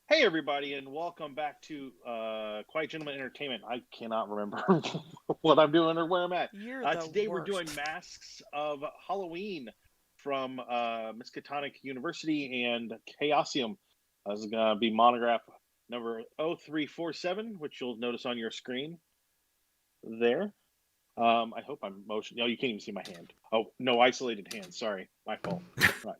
Hey, everybody, and welcome back to Quiet Gentleman Entertainment. I cannot remember what I'm doing or where I'm at. You're the Today we're worst. doing Masks of Halloween from Miskatonic University and Chaosium. This is going to be Monograph number 0347, which you'll notice on your screen there. I hope I'm motion. Oh, you can't even see my hand. Oh, no, isolated hand. Sorry, my fault. Right.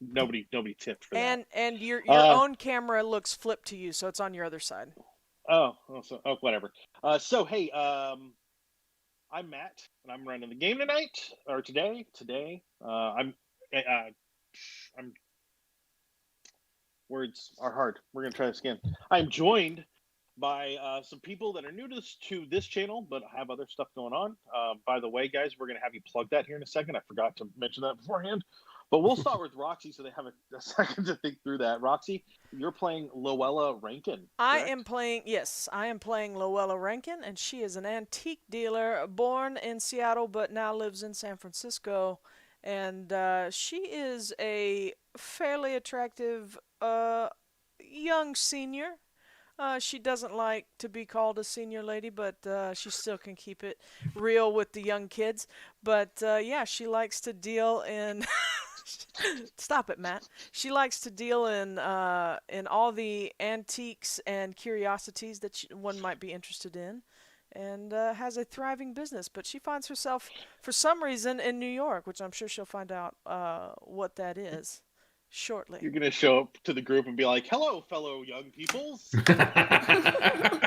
Nobody tipped for that. And your own camera looks flipped to you, so it's on your other side. Oh, whatever. Hey, I'm Matt, and I'm running the game tonight or today. I'm words are hard. We're gonna try this again. I'm joined by some people that are new to this channel, but have other stuff going on. By the way, guys, we're gonna have you plug that here in a second. I forgot to mention that beforehand. But we'll start with Roxy, so they have a second to think through that. Roxy, you're playing Lowella Rankin. I am playing Lowella Rankin, and she is an antique dealer born in Seattle but now lives in San Francisco. And she is a fairly attractive young senior. She doesn't like to be called a senior lady, but she still can keep it real with the young kids. But yeah, she likes to deal in. Stop it, Matt. She likes to deal in all the antiques and curiosities that one might be interested in, and has a thriving business. But she finds herself, for some reason, in New York, which I'm sure she'll find out what that is shortly. You're gonna show up to the group and be like, "Hello, fellow young peoples."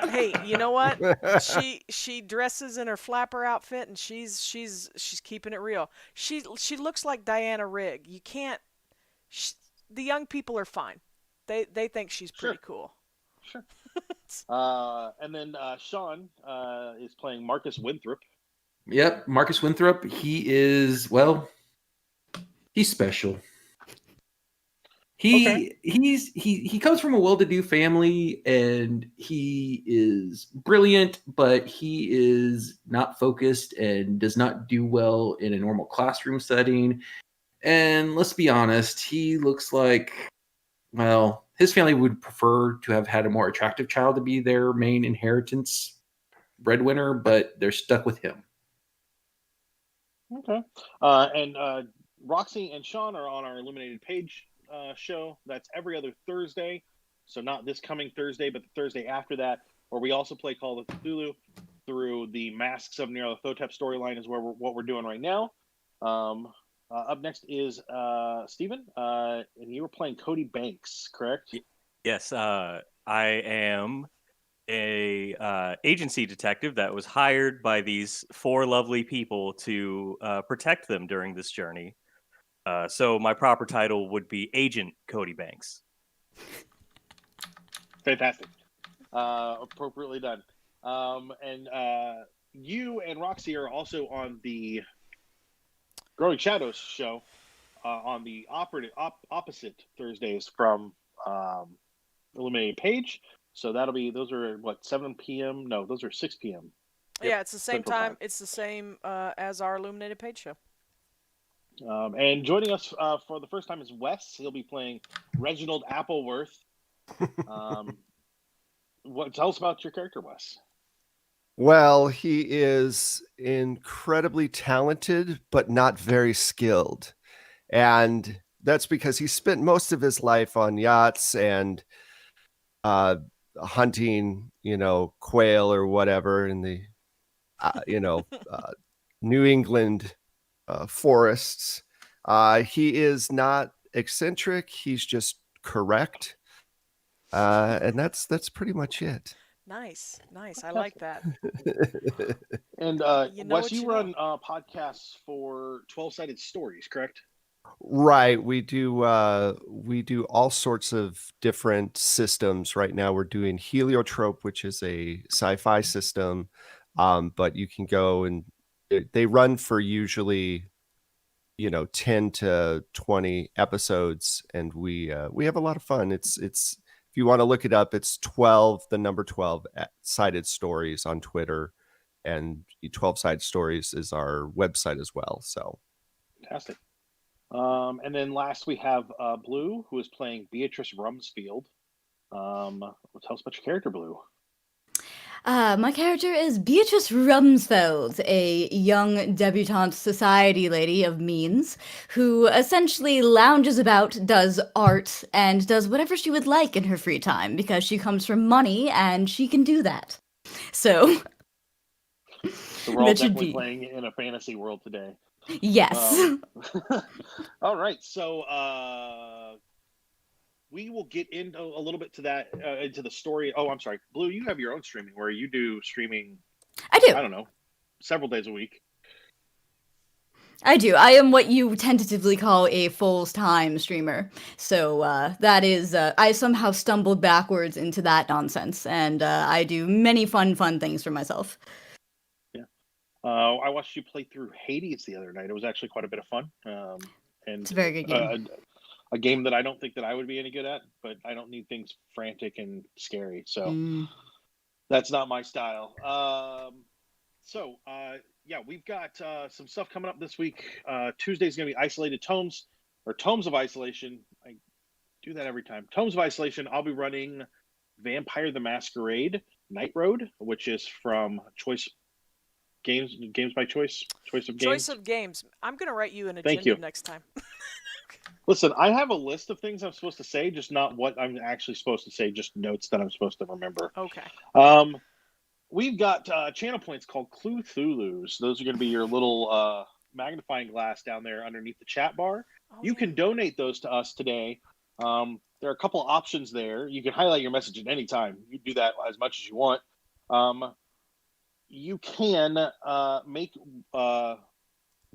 Hey, you know what? She dresses in her flapper outfit, and she's keeping it real. She looks like Diana Rigg. You can't. The young people are fine. They think she's pretty cool. Sure. And then Shawn is playing Marcus Winthrop. Yep, Marcus Winthrop. He is he's special. He comes from a well-to-do family, and he is brilliant, but he is not focused and does not do well in a normal classroom setting. And let's be honest, he looks like, well, his family would prefer to have had a more attractive child to be their main inheritance breadwinner, but they're stuck with him. Okay. And Roxy and Shawn are on our Illuminated Page show. That's every other Thursday. So not this coming Thursday, but the Thursday after that, where we also play Call of Cthulhu through the Masks of Nyarlathotep storyline is what we're doing right now. Up next is Steven, and you were playing Kodi Banks, correct? Yes, I am a agency detective that was hired by these four lovely people to protect them during this journey. So my proper title would be Agent Kodi Banks. Fantastic. Appropriately done. And you and Roxy are also on the Growing Shadows show on the opposite Thursdays from Illuminated Page. So those are what, 7 p.m.? No, those are 6 p.m. Yeah, it's the same time. It's the same as our Illuminated Page show. And joining us for the first time is Wes. He'll be playing Reginald Appleworth. Tell us about your character, Wes. Well, he is incredibly talented, but not very skilled. And that's because he spent most of his life on yachts and hunting, quail or whatever in the, New England forests. He is not eccentric. He's just correct. And that's pretty much it. Nice. I like that. And Wes, you run podcasts for 12-Sided Stories, correct? Right. We do all sorts of different systems. Right now we're doing Heliotrope, which is a sci-fi system. But you can go and they run for usually 10 to 20 episodes, and we have a lot of fun. It's if you want to look it up, it's 12 sided stories on Twitter, and 12 Sided Stories is our website as well. So fantastic. And then last we have Bloo, who is playing Beatrice Rumsfeld. Tell us about your character, Blue. My character is Beatrice Rumsfeld, a young debutante society lady of means who essentially lounges about, does art, and does whatever she would like in her free time because she comes from money and she can do that. So, So we're all that should definitely be. playing in a fantasy world today. Yes. All right, so we will get into a little bit to that, into the story. Oh, I'm sorry, Blue. You have your own streaming where you do streaming. I do. I don't know, several days a week. I do. I am what you tentatively call a full-time streamer. So that is, I somehow stumbled backwards into that nonsense, and I do many fun things for myself. Yeah. I watched you play through Hades the other night. It was actually quite a bit of fun. And It's a very good game. A game that I don't think that I would be any good at, but I don't need things frantic and scary. So that's not my style. Yeah, we've got some stuff coming up this week. Tuesday's going to be Isolated Tomes, or Tomes of Isolation. I do that every time. Tomes of Isolation. I'll be running Vampire the Masquerade Night Road, which is from Choice Games by Choice of Games. Choice of Games. I'm going to write you an Thank agenda you. next time. Listen, I have a list of things I'm supposed to say, just not what I'm actually supposed to say, just notes that I'm supposed to remember. Okay. We've got channel points called Cthulhu's. Those are going to be your little magnifying glass down there underneath the chat bar. You can donate those to us today. There are a couple options there. You can highlight your message at any time. You do that as much as you want. You can make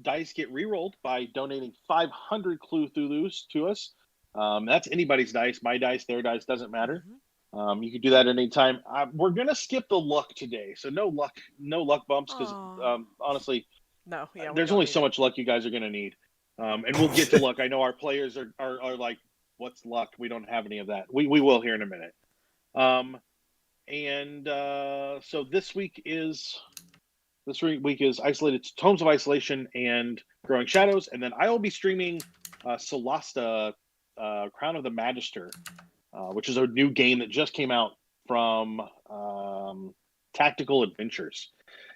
dice get rerolled by donating 500 Cthulhu's to us. That's anybody's dice, my dice, their dice, doesn't matter. You can do that at any time. We're gonna skip the luck today, so no luck bumps because honestly, there's only so much luck you guys are gonna need. And we'll get to luck. I know our players are like, "What's luck?" We don't have any of that. We will here in a minute. So this week is Isolated Tomes of Isolation and Growing Shadows, and then I will be streaming Solasta, Crown of the Magister, which is a new game that just came out from Tactical Adventures.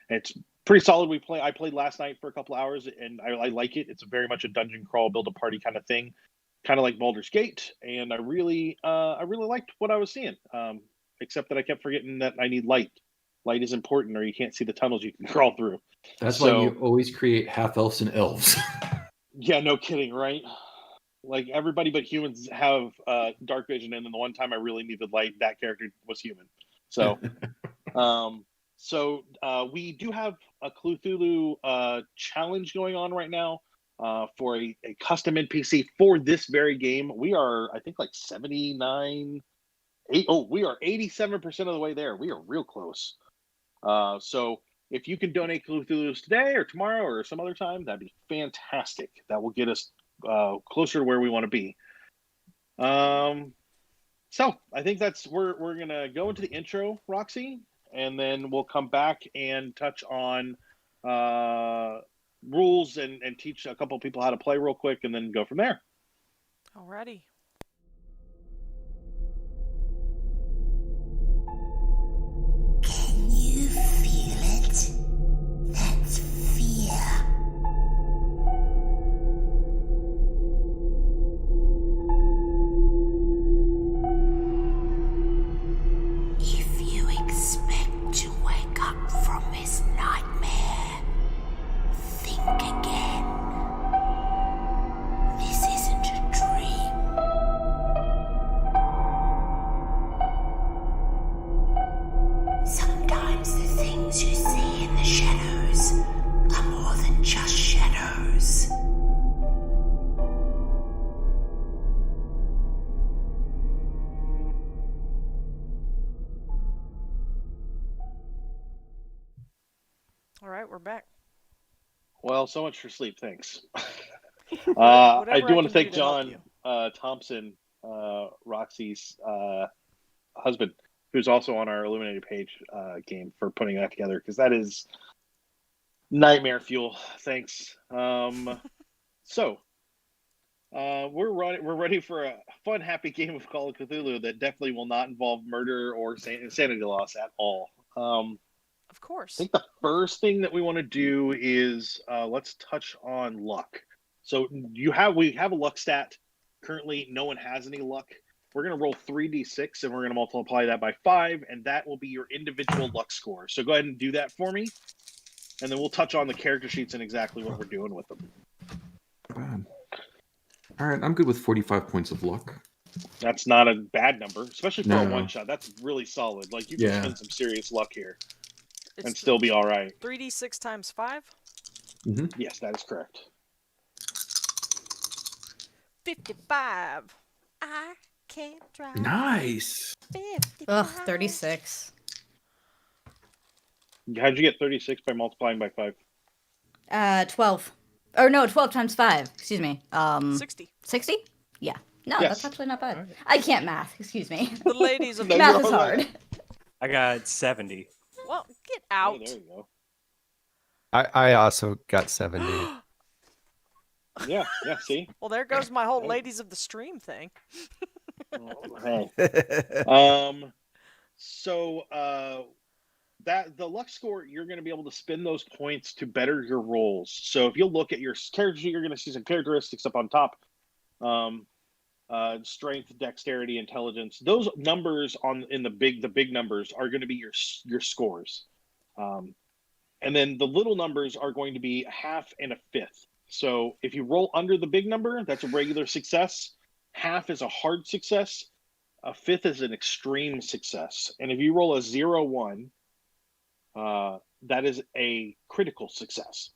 It's pretty solid. I played last night for a couple hours, and I like it. It's very much a dungeon crawl, build a party kind of thing, kind of like Baldur's Gate. And I really liked what I was seeing. Except that I kept forgetting that I need light. Light is important, or you can't see the tunnels you can crawl through. That's why you always create half-elves and elves. Yeah, no kidding, right? Like, everybody but humans have dark vision, and then the one time I really needed light, that character was human. So, we do have a Cthulhu challenge going on right now for a custom NPC for this very game. We are, I think, like 87% of the way there. We are real close. So if you can donate Cthulhu's today or tomorrow or some other time, that'd be fantastic. That will get us closer to where we want to be. So I think we're gonna go into the intro, Roxy, and then we'll come back and touch on rules and teach a couple people how to play real quick, and then go from there. Alrighty. Can you feel it? That's fear. If you expect to wake up from this nightmare, think again. This isn't a dream. Sometimes the things you see in the shadows are more than just shadows. Alright, we're back. Well, so much for sleep. Thanks. Whatever I do want can to thank do to help John Thompson, Roxy's husband, who's also on our Illuminated page game, for putting that together, because that is nightmare fuel. Thanks. We're ready for a fun, happy game of Call of Cthulhu that definitely will not involve murder or insanity loss at all. Of course. I think the first thing that we want to do is let's touch on luck. So we have a luck stat. Currently, no one has any luck. We're going to roll 3d6 and we're going to multiply that by 5, and that will be your individual luck score. So go ahead and do that for me, and then we'll touch on the character sheets and exactly what we're doing with them. Bad. All right, I'm good with 45 points of luck. That's not a bad number, especially for a No. one shot. That's really solid. Like you can Yeah. spend some serious luck here It's and still be all right. 3d6 times 5? Yes, that is correct. 55. I can't drive. Nice. 55. Ugh, 36. How'd you get 36 by multiplying by 5? 12. Or no, 12 times 5. Excuse me. 60. 60? Yeah. No, Yes. that's actually not bad. I can't math. Excuse me. The ladies of No, the you're Math is all hard. right. I got 70. Well, get Oh, out. there you go. I also got 70. Yeah, see? Well, there goes my whole ladies of the stream thing. Hey. So that the luck score, you're going to be able to spend those points to better your rolls. So if you'll look at your character sheet, you're going to see some characteristics up on top. Strength, dexterity, intelligence. Those numbers in the big numbers are going to be your scores. And then the little numbers are going to be a half and a fifth. So if you roll under the big number, that's a regular success. Half is a hard success. A fifth is an extreme success. And if you roll a 0-1, that is a critical success.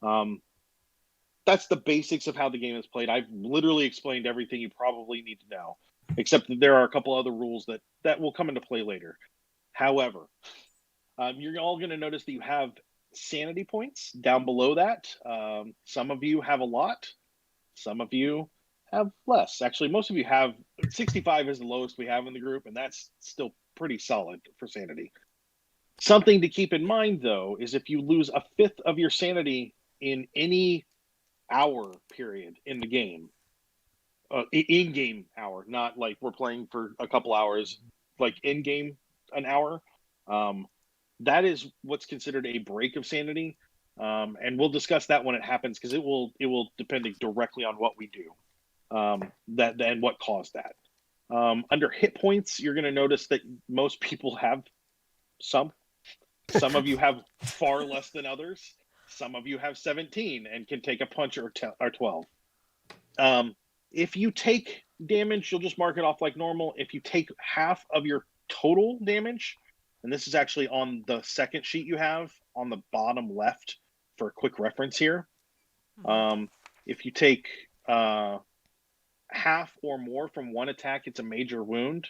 That's the basics of how the game is played. I've literally explained everything you probably need to know, except that there are a couple other rules that will come into play later. However, you're all going to notice that you have sanity points down below that. Some of you have a lot. Some of you have less. Actually, most of you have 65 is the lowest we have in the group, and that's still pretty solid for sanity. Something to keep in mind, though, is if you lose a fifth of your sanity in any hour period in the game, in-game hour, not like we're playing for a couple hours, like in-game an hour, that is what's considered a break of sanity, and we'll discuss that when it happens because it will depend directly on what we do, and what caused that. Under hit points, you're going to notice that most people have some. Some of you have far less than others. Some of you have 17 and can take a punch or 12. If you take damage, you'll just mark it off like normal. If you take half of your total damage, and this is actually on the second sheet you have on the bottom left for a quick reference here. If you take half or more from one attack, it's a major wound.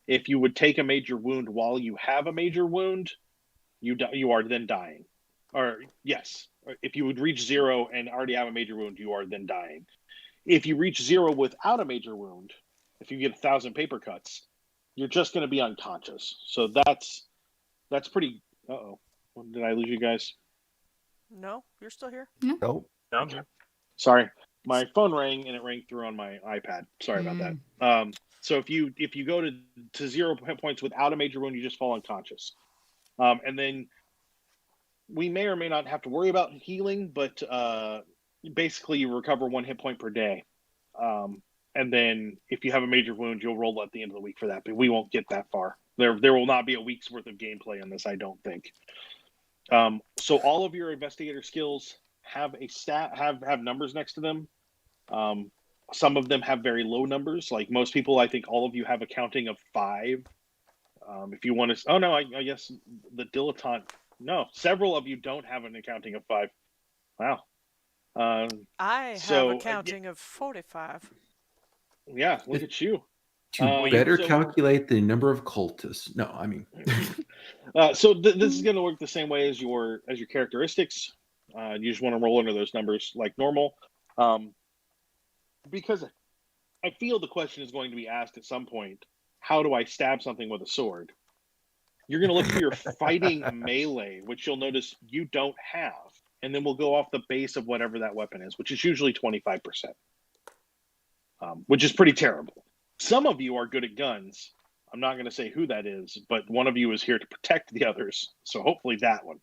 If you would take a major wound while you have a major wound, you are then dying. Or yes, if you would reach 0 and already have a major wound, you are then dying. If you reach 0 without a major wound, if you get 1,000 paper cuts, you're just going to be unconscious. So that's pretty. Uh-oh, did I lose you guys? No, you're still here. Nope. No? Sorry, my phone rang and it rang through on my iPad. Sorry about that. So if you go to 0 hit points without a major wound, you just fall unconscious. And then we may or may not have to worry about healing, but basically you recover 1 hit point per day. And then if you have a major wound, you'll roll at the end of the week for that, but we won't get that far. There will not be a week's worth of gameplay on this, I don't think. So all of your investigator skills have a have numbers next to them. Some of them have very low numbers. Like most people, I think all of you have a counting of 5. If you want to, oh no, I guess the dilettante. No, several of you don't have an accounting of 5. Wow. I have a counting of 45. Yeah, look at you. To better calculate the number of cultists. No, I mean. So this is going to work the same way as your characteristics. You just want to roll under those numbers like normal. Because I feel the question is going to be asked at some point, how do I stab something with a sword? You're going to look for your fighting melee, which you'll notice you don't have. And then we'll go off the base of whatever that weapon is, which is usually 25%. which is pretty terrible. Some of you are good at guns. I'm not going to say who that is, but one of you is here to protect the others. So hopefully that one.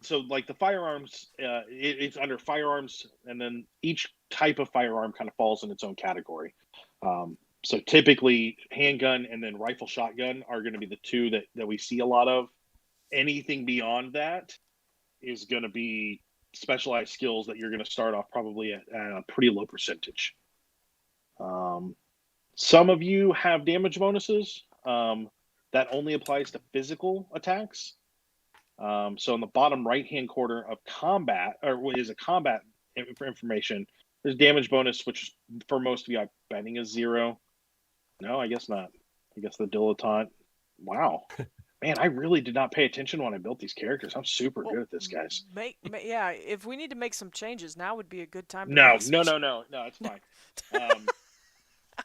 So like the firearms, it's under firearms, and then each type of firearm kind of falls in its own category. So typically handgun and then rifle shotgun are going to be the two that we see a lot of. Anything beyond that is going to be specialized skills that you're going to start off probably at a pretty low percentage. Some of you have damage bonuses. That only applies to physical attacks. So in the bottom right-hand corner of combat, or what is a combat information, there's damage bonus, which for most of you, I'm betting is 0. No, I guess not. I guess the dilettante. Wow. Man, I really did not pay attention when I built these characters. I'm super good at this, guys. Yeah, if we need to make some changes, now would be a good time to No, make some no, it's fine.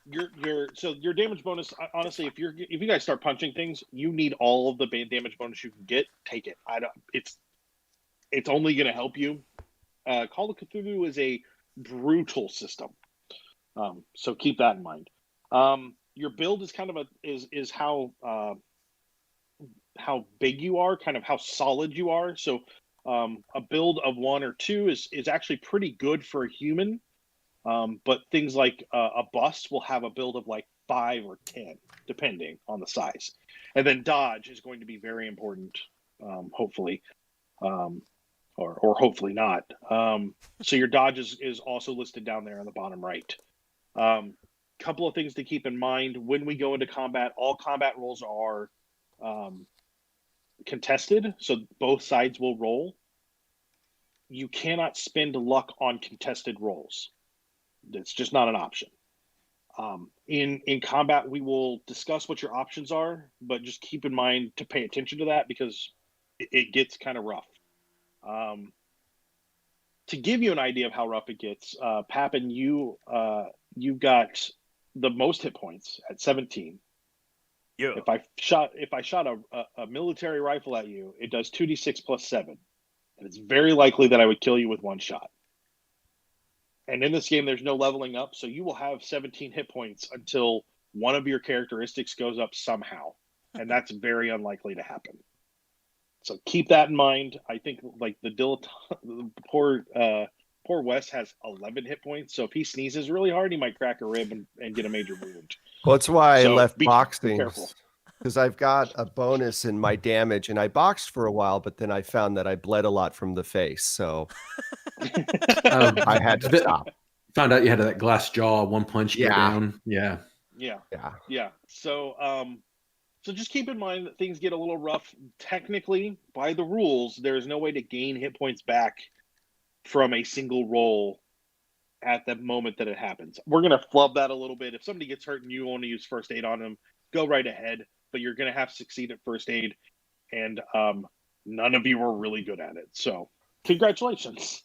Your damage bonus, honestly, if you guys start punching things, you need all of the damage bonus you can get. Take it. It's only going to help you. Call of Cthulhu is a brutal system, so keep that in mind. Your build is kind of is how big you are, kind of how solid you are. So a build of 1 or 2 is actually pretty good for a human. But things like a bust will have a build of like 5 or 10, depending on the size. And then dodge is going to be very important, hopefully, or hopefully not. So your dodge is also listed down there on the bottom right. Couple of things to keep in mind when we go into combat. All combat rolls are contested, so both sides will roll. You cannot spend luck on contested rolls. It's just not an option. In combat, we will discuss what your options are, but just keep in mind to pay attention to that because it gets kind of rough. To give you an idea of how rough it gets, Papin, you got the most hit points at 17. Yeah. If I shot a military rifle at you, it does 2d6 plus 7, and it's very likely that I would kill you with 1 shot. And in this game, there's no leveling up, so you will have 17 hit points until one of your characteristics goes up somehow, and that's very unlikely to happen. So keep that in mind. I think like poor Wes has 11 hit points, so if he sneezes really hard, he might crack a rib and get a major wound. Well, that's why I left be boxing, careful. because I've got a bonus in my damage, and I boxed for a while, but then I found that I bled a lot from the face, so I had to stop. Found out you had that glass jaw, 1 punch go down. Yeah. So just keep in mind that things get a little rough. Technically, by the rules, there is no way to gain hit points back from a single roll at the moment that it happens. We're going to flub that a little bit. If somebody gets hurt and you want to use first aid on them, go right ahead, but you're going to have to succeed at first aid, and none of you are really good at it. So congratulations.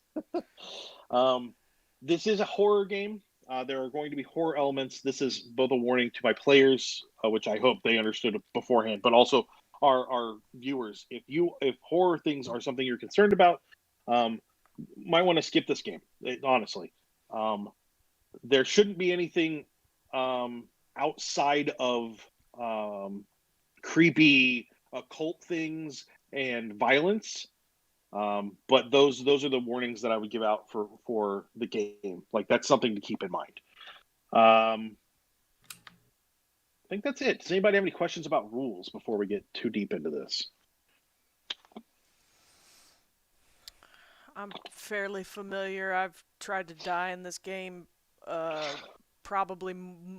This is a horror game. There are going to be horror elements. This is both a warning to my players, which I hope they understood beforehand, but also our viewers. If horror things are something you're concerned about, might want to skip this game, honestly. There shouldn't be anything outside of creepy occult things and violence. But those are the warnings that I would give out for the game. Like, that's something to keep in mind. I think that's it. Does anybody have any questions about rules before we get too deep into this? I'm fairly familiar. I've tried to die in this game probably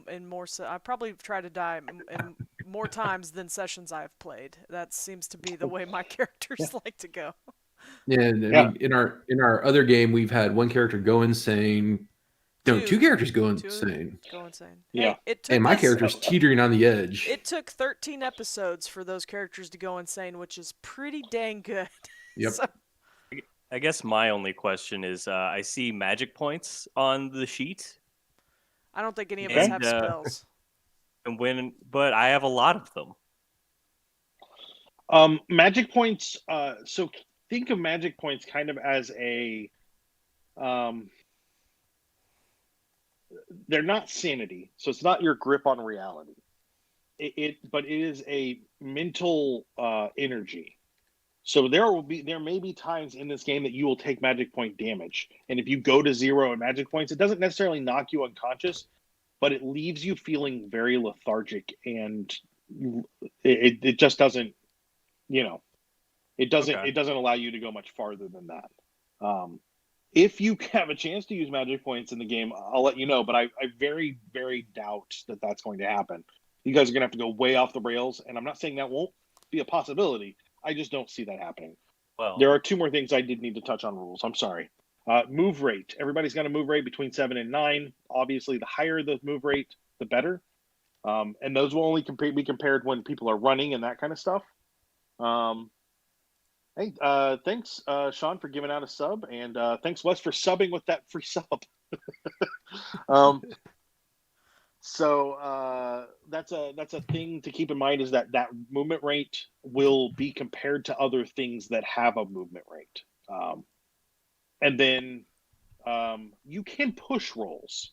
in more. I've probably tried to die in more times than sessions I've played. That seems to be the way my characters like to go. Yeah, I mean, in our other game, we've had one character go insane. No, two characters go insane. Yeah, hey, and my character's teetering on the edge. It took 13 episodes for those characters to go insane, which is pretty dang good. Yep. So, I guess my only question is, I see magic points on the sheet. I don't think any of us have spells. But I have a lot of them. Magic points. So think of magic points kind of as a they're not sanity, so it's not your grip on reality. But it is a mental energy. So there may be times in this game that you will take magic point damage, and if you go to 0 in magic points, it doesn't necessarily knock you unconscious, but it leaves you feeling very lethargic, and it just doesn't, it doesn't allow you to go much farther than that. If you have a chance to use magic points in the game, I'll let you know, but I very, very doubt that that's going to happen. You guys are going to have to go way off the rails, and I'm not saying that won't be a possibility. I just don't see that happening. Well, There are 2 more things I did need to touch on rules. I'm sorry. Move rate. Everybody's got a move rate between 7 and 9. Obviously, the higher the move rate, the better. And those will only be compared when people are running and that kind of stuff. Hey, thanks, Shawn, for giving out a sub, and thanks, Wes, for subbing with that free sub. So that's a thing to keep in mind, is that movement rate will be compared to other things that have a movement rate. And then you can push rolls.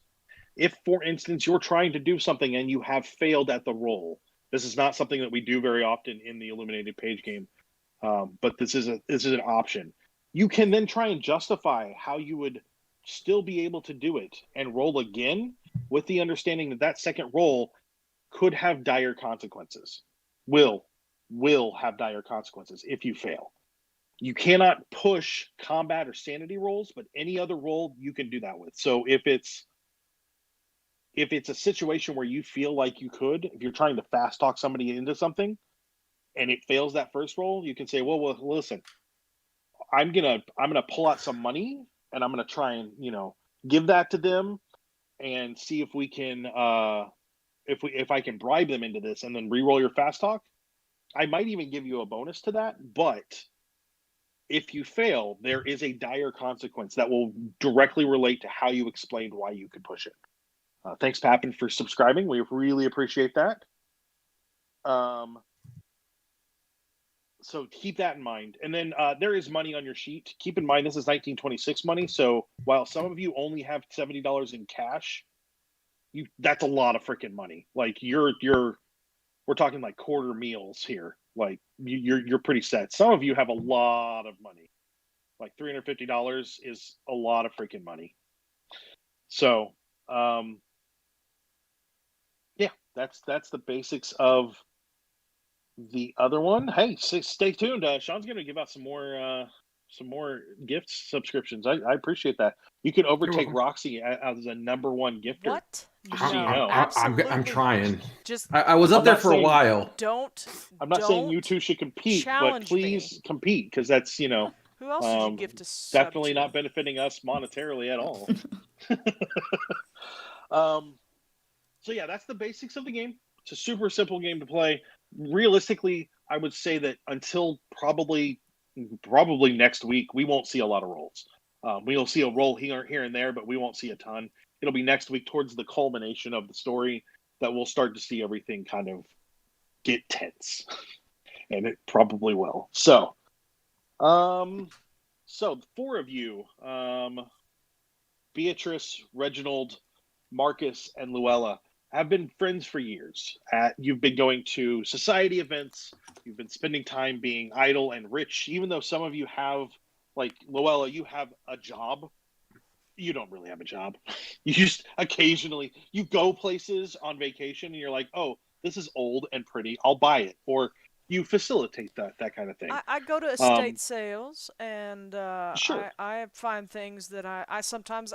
If, for instance, you're trying to do something and you have failed at the roll, this is not something that we do very often in the Illuminated Page game, but this is an option. You can then try and justify how you would still be able to do it and roll again, with the understanding that second roll could have dire consequences. Will have dire consequences if you fail. You cannot push combat or sanity rolls, but any other roll you can do that with. So if it's a situation where you feel like you could, if you're trying to fast talk somebody into something and it fails that first roll, you can say, well, listen, I'm gonna pull out some money and I'm gonna try and give that to them and see if we can if I can bribe them into this, and then re-roll your fast talk. I might even give you a bonus to that, but if you fail, there is a dire consequence that will directly relate to how you explained why you could push it. Thanks, Papin, for subscribing. We really appreciate that. So keep that in mind. And then there is money on your sheet. Keep in mind, this is 1926 money. So while some of you only have $70 in cash, that's a lot of freaking money. Like we're talking like quarter meals here. Like you're pretty set. Some of you have a lot of money. Like $350 is a lot of freaking money. So yeah, that's the basics of the other one. Hey, stay tuned. Shawn's going to give out some more gifts subscriptions. I appreciate that. You can overtake Roxy as a #1 gifter. What? Just so you know. I'm trying. Just I was up I'm there not for a saying- while. I'm not saying you two should compete, but challenge me. please compete, because that's Who else did you gift a sub definitely to? not benefiting us monetarily at all. So yeah, that's the basics of the game. It's a super simple game to play. Realistically, I would say that until probably next week, we won't see a lot of rolls. We'll see a roll here and there, but we won't see a ton. It'll be next week, towards the culmination of the story, that we'll start to see everything kind of get tense, and it probably will. So, the 4 of you, Beatrice, Reginald, Marcus, and Lowella, have been friends for years. You've been going to society events. You've been spending time being idle and rich, even though some of you have, like Lowella, you have a job. You don't really have a job. You just occasionally, you go places on vacation and you're like, oh, this is old and pretty, I'll buy it. Or you facilitate that kind of thing. I go to estate sales, and Sure. I find things that I sometimes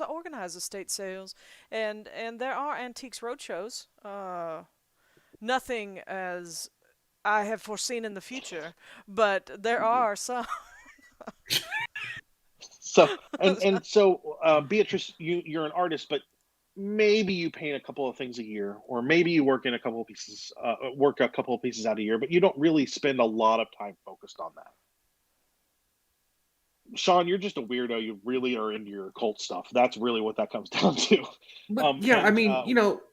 organize estate sales, and there are antiques roadshows. Nothing as I have foreseen in the future, but there are some. So Beatrice, you're an artist, but maybe you paint a couple of things a year, or maybe you work a couple of pieces out a year, but you don't really spend a lot of time focused on that. Shawn, you're just a weirdo. You really are into your occult stuff. That's really what that comes down to. But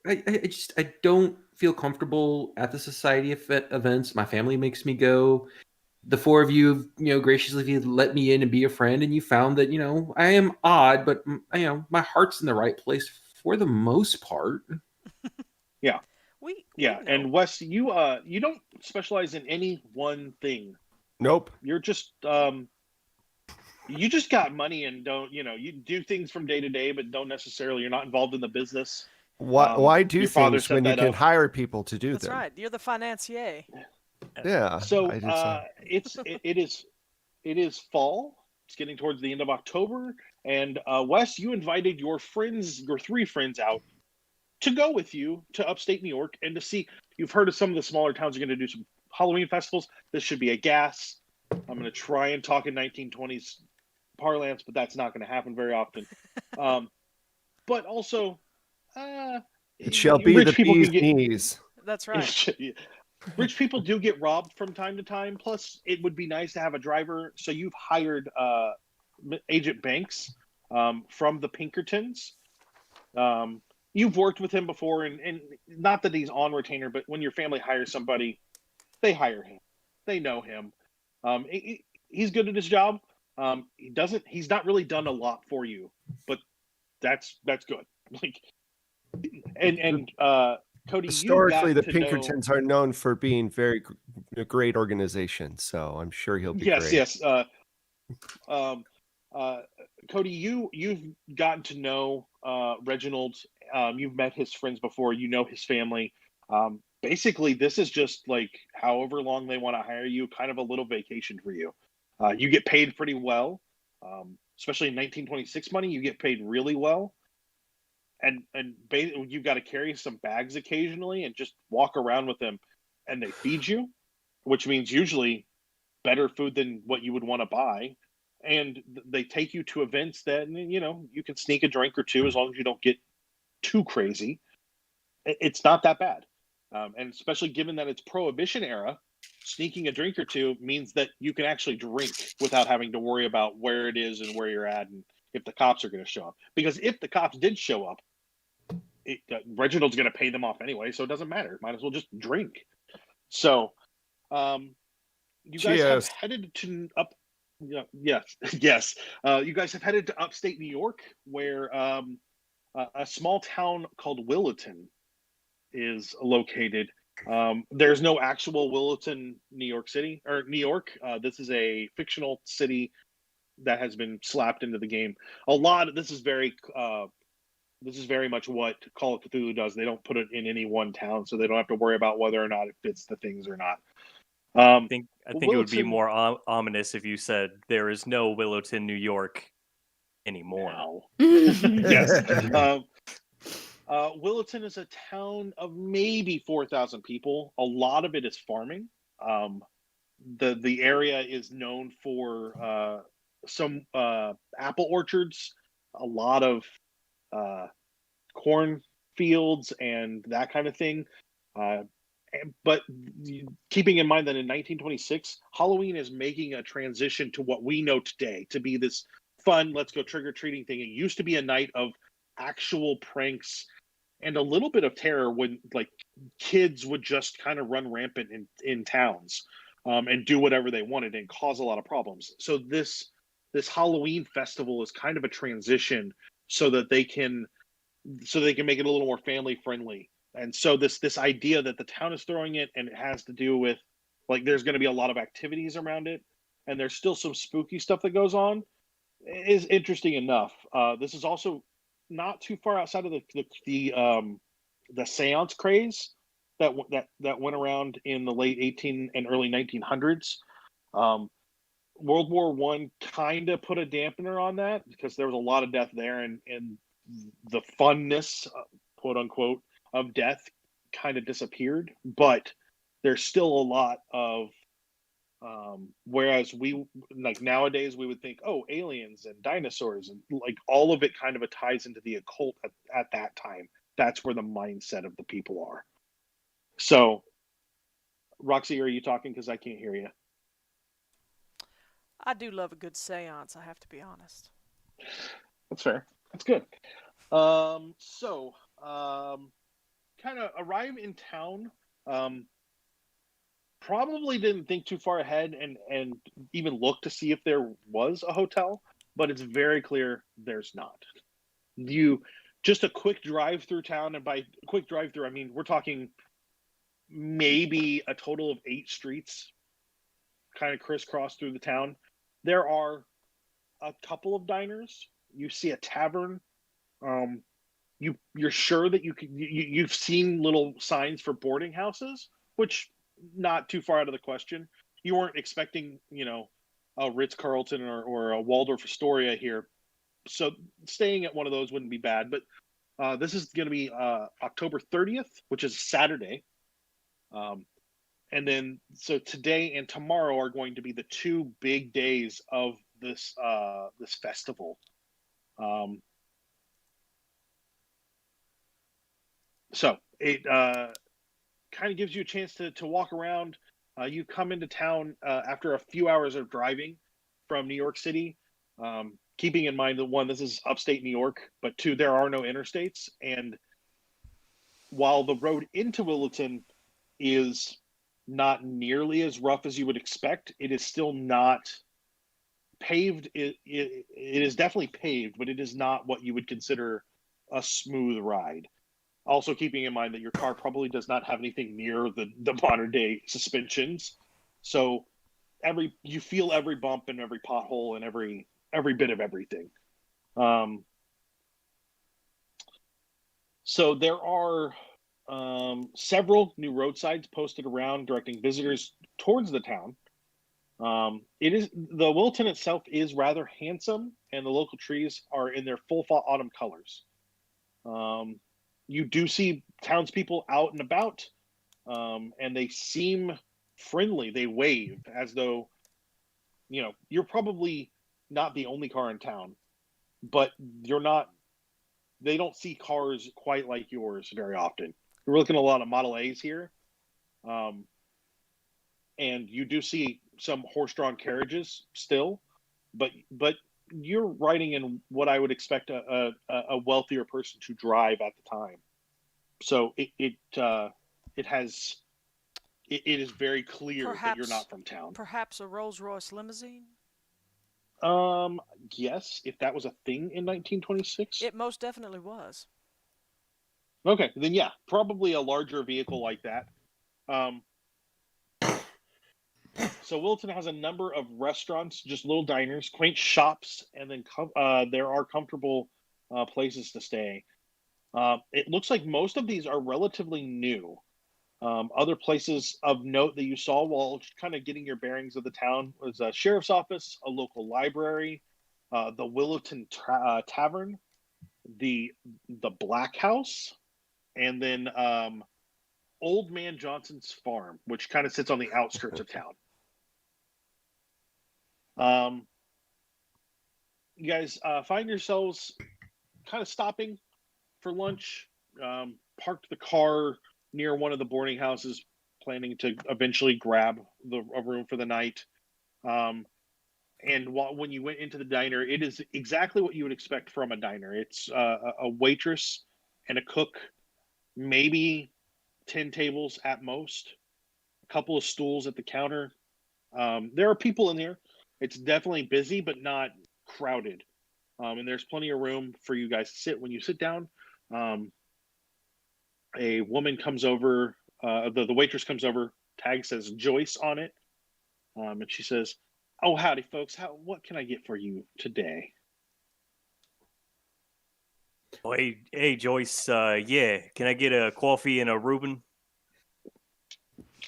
I don't feel comfortable at the society events. My family makes me go. the four of you, graciously let me in and be a friend, and you found that, I am odd, but my heart's in the right place for the most part. Yeah. We Yeah, know. and Wes, you don't specialize in any one thing. Nope. You're just you just got money and don't, you do things from day to day, but don't necessarily, you're not involved in the business. Why do your father things set when you that can up. hire people to do That's them? right. You're the financier. Yeah. So I just, it is fall. It's getting towards the end of October, and Wes, you invited your three friends out to go with you to upstate New York and to see. You've heard of some of the smaller towns are going to do some Halloween festivals. This should be a gas. I'm going to try and talk in 1920s parlance, but that's not going to happen very often. But also, it shall be rich the people bee's can get. knees. That's right. Rich people do get robbed from time to time. Plus, it would be nice to have a driver. So you've hired Agent Banks from the Pinkertons. You've worked with him before, and not that he's on retainer, but when your family hires somebody, they hire him. They know him. He's good at his job. He's not really done a lot for you, but that's good. Like, and Kodi, Historically, the to Pinkertons are known for being very great organizations, so I'm sure he'll be great. Yes. Kodi, you've gotten to know Reginald. You've met his friends before. You know his family. Basically, this is just like however long they want to hire you, kind of a little vacation for you. You get paid pretty well, especially in 1926 money. You get paid really well, and you've got to carry some bags occasionally and just walk around with them, and they feed you, which means usually better food than what you would want to buy. And they take you to events that, you can sneak a drink or two as long as you don't get too crazy. It's not that bad. And especially given that it's Prohibition era, sneaking a drink or two means that you can actually drink without having to worry about where it is and where you're at and if the cops are going to show up. Because if the cops did show up, Reginald's going to pay them off anyway, so it doesn't matter. Might as well just drink. So, you guys have headed to yes. You guys have headed to upstate New York, where a small town called Willowton is located. There's no actual Willowton, New York City or New York. This is a fictional city that has been slapped into the game. This is very much what Call of Cthulhu does. They don't put it in any one town, so they don't have to worry about whether or not it fits the things or not. I think it would be more ominous if you said there is no Willowton, New York anymore. Wow. Yes. Willowton is a town of maybe 4,000 people. A lot of it is farming. The area is known for some apple orchards, a lot of corn fields, and that kind of thing. But keeping in mind that in 1926, Halloween is making a transition to what we know today to be this fun, let's go trick-or-treating thing. It used to be a night of actual pranks and a little bit of terror when like kids would just kind of run rampant in towns and do whatever they wanted and cause a lot of problems. So this Halloween festival is kind of a transition so they can make it a little more family friendly. And so this idea that the town is throwing it, and it has to do with like there's going to be a lot of activities around it, and there's still some spooky stuff that goes on, is interesting enough. This is also not too far outside of the seance craze that went around in the late 18 and early 1900s. World War I kind of put a dampener on that because there was a lot of death there, and the funness, quote unquote, of death kind of disappeared. But there's still a lot of whereas we like nowadays we would think, oh, aliens and dinosaurs and like all of it kind of ties into the occult at that time. That's where the mindset of the people are. So, Roxy, are you talking? Because I can't hear you. I do love a good seance, I have to be honest. That's fair. That's good. Kind of arrive in town probably didn't think too far ahead and even look to see if there was a hotel, but it's very clear there's not. You just a quick drive through town, and by quick drive through I mean we're talking maybe a total of 8 streets kind of crisscross through the town. There are a couple of diners. You see a tavern. You're sure that you've seen little signs for boarding houses, which not too far out of the question. You weren't expecting, a Ritz-Carlton or a Waldorf Astoria here. So staying at one of those wouldn't be bad. But this is going to be October 30th, which is Saturday. And then, so today and tomorrow are going to be the 2 big days of this festival. So it kind of gives you a chance to walk around. You come into town after a few hours of driving from New York City, keeping in mind that 1, this is upstate New York, but 2, there are no interstates. And while the road into Willowton is not nearly as rough as you would expect, it is still not paved. It is definitely paved, but it is not what you would consider a smooth ride. Also keeping in mind that your car probably does not have anything near the modern day suspensions. So you feel every bump and every pothole and every bit of everything. So there are several new roadsides posted around directing visitors towards the town. The Willowton itself is rather handsome, and the local trees are in their full autumn colors. You do see townspeople out and about, and they seem friendly. They wave as though, you're probably not the only car in town, but they don't see cars quite like yours very often. We're looking at a lot of Model A's here. And you do see some horse-drawn carriages still, but you're riding in what I would expect a wealthier person to drive at the time. So it is very clear that you're not from town. Perhaps a Rolls-Royce limousine? Yes, if that was a thing in 1926. It most definitely was. Okay, then yeah, probably a larger vehicle like that. So Willowton has a number of restaurants, just little diners, quaint shops, and then there are comfortable places to stay. It looks like most of these are relatively new. Other places of note that you saw while kind of getting your bearings of the town was a sheriff's office, a local library, the Willowton Tavern, the Black House, and then Old Man Johnson's farm, which kind of sits on the outskirts of town. You guys find yourselves kind of stopping for lunch, parked the car near one of the boarding houses, planning to eventually grab a room for the night. And when you went into the diner, it is exactly what you would expect from a diner. It's a waitress and a cook, maybe 10 tables at most, a couple of stools at the counter. There are people in there. It's definitely busy, but not crowded. And there's plenty of room for you guys to sit. When you sit down, a woman comes over, the waitress comes over, tag says Joyce on it. And she says, "Oh, howdy, folks. What can I get for you today?" Oh, hey, Joyce. Yeah, can I get a coffee and a Reuben?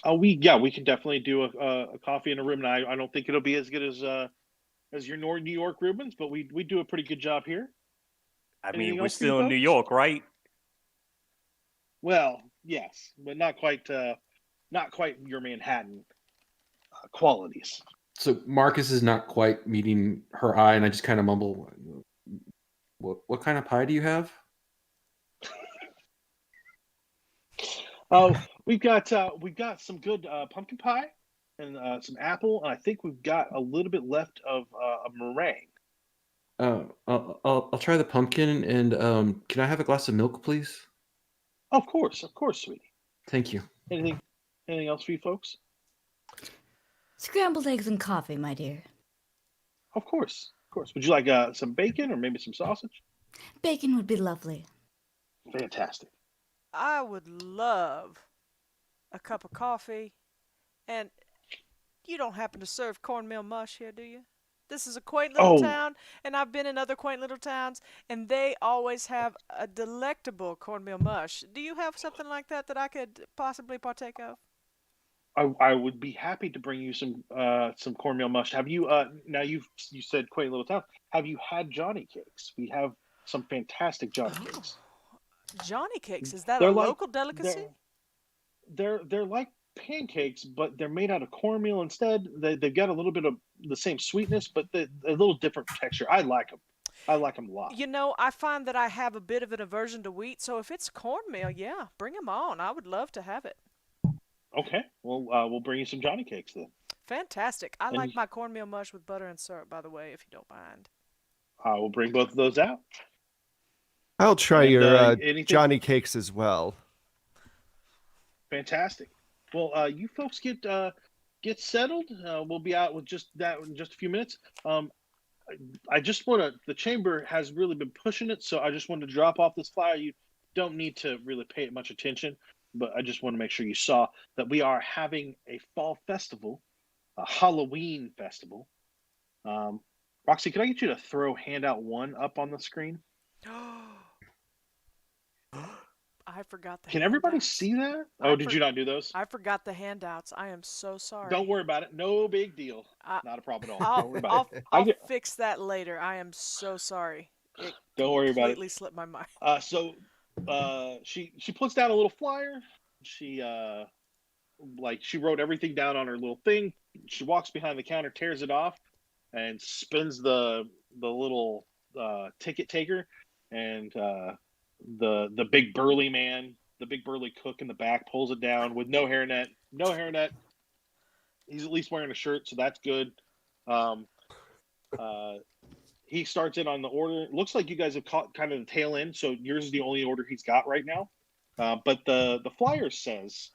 Oh, we can definitely do a coffee and a Reuben. I don't think it'll be as good as your New York Reubens, but we do a pretty good job here. I Anything mean, we're else for you still in New folks? York, right? Well, yes, but not quite your Manhattan qualities. So Marcus is not quite meeting her eye, and I just kind of mumble, "What kind of pie do you have?" Oh, we've got some good pumpkin pie and some apple, and I think we've got a little bit left of a meringue. I'll try the pumpkin, and can I have a glass of milk, please? Of course, sweetie. Thank you. Anything else for you folks? Scrambled eggs and coffee, my dear. Of course. Would you like some bacon or maybe some sausage? Bacon would be lovely. Fantastic. I would love a cup of coffee. And you don't happen to serve cornmeal mush here, do you? This is a quaint little town, and I've been in other quaint little towns, and they always have a delectable cornmeal mush. Do you have something like that I could possibly partake of? I would be happy to bring you some cornmeal mush. Have you now you said quaint little town. Have you had Johnny cakes? We have some fantastic Johnny cakes. Johnny cakes, is that They're a like- local delicacy? They're like pancakes, but they're made out of cornmeal instead. They've got a little bit of the same sweetness, but a little different texture. I like them. I like them a lot. You know, I find that I have a bit of an aversion to wheat, so if it's cornmeal, yeah, bring them on. I would love to have it. Okay, well, we'll bring you some Johnny cakes then. Fantastic. I And like you- my cornmeal mush with butter and syrup, by the way, if you don't mind. I will bring both of those out. I'll try And, your anything- Johnny cakes as well. Fantastic. Well, you folks get settled. We'll be out with just that in just a few minutes. I just want to. The chamber has really been pushing it, so I just wanted to drop off this flyer. You don't need to really pay it much attention, but I just want to make sure you saw that we are having a fall festival, a Halloween festival. Roxy, can I get you to throw handout 1 up on the screen? I forgot the Can everybody handouts. see that? Oh, did you not do those? I forgot the handouts. I am so sorry. Don't worry about it. No big deal. I- Not a problem at all. Don't I'll, worry about it. I'll fix that later. I am so sorry. It Don't worry about it. completely slipped my mind. So she puts down a little flyer. She she wrote everything down on her little thing. She walks behind the counter, tears it off, and spins the little ticket taker, and the big burly man, the big burly cook in the back pulls it down with no hairnet. He's at least wearing a shirt, so that's good. He starts in on the order. Looks like you guys have caught kind of the tail end, so yours is the only order he's got right now. But the flyer says,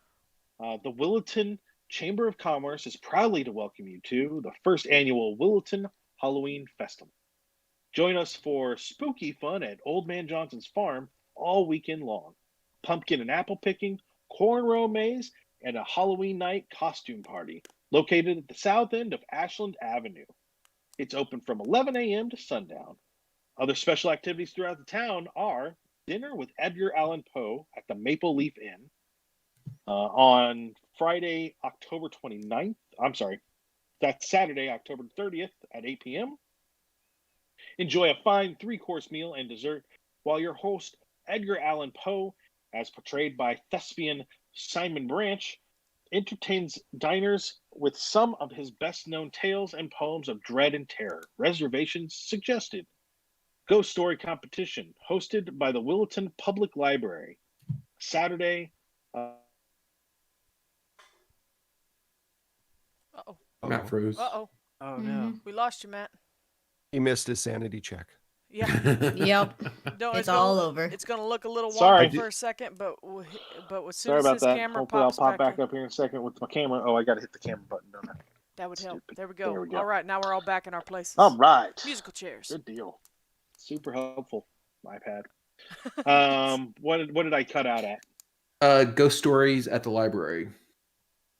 the Willowton Chamber of Commerce is proudly to welcome you to the first annual Willowton Halloween Festival. Join us for spooky fun at Old Man Johnson's farm all weekend long. Pumpkin and apple picking, cornrow maze, and a Halloween night costume party located at the south end of Ashland Avenue. It's open from 11 a.m. to sundown. Other special activities throughout the town are dinner with Edgar Allan Poe at the Maple Leaf Inn on Friday, October 29th. I'm sorry, that's Saturday, October 30th at 8 p.m. Enjoy a fine 3-course meal and dessert while your host, Edgar Allan Poe, as portrayed by thespian Simon Branch, entertains diners with some of his best-known tales and poems of dread and terror. Reservations suggested. Ghost Story Competition, hosted by the Willowton Public Library. Saturday. Uh-oh. Matt froze. Uh-oh. Oh no. We lost you, Matt. He missed his sanity check. Yeah. Yep. Don't, It's all over. It's going to look a little Sorry. wonky for a second, but as soon Sorry as about his that. camera Hopefully I'll pops pop back in, up here in a second with my camera. Oh, I got to hit the camera button, don't I? that would help. Stupid. There we go. There we go. All right, now we're all back in our places. All right. Musical chairs. Good deal. Super helpful, iPad. What did I cut out at? Ghost stories at the library.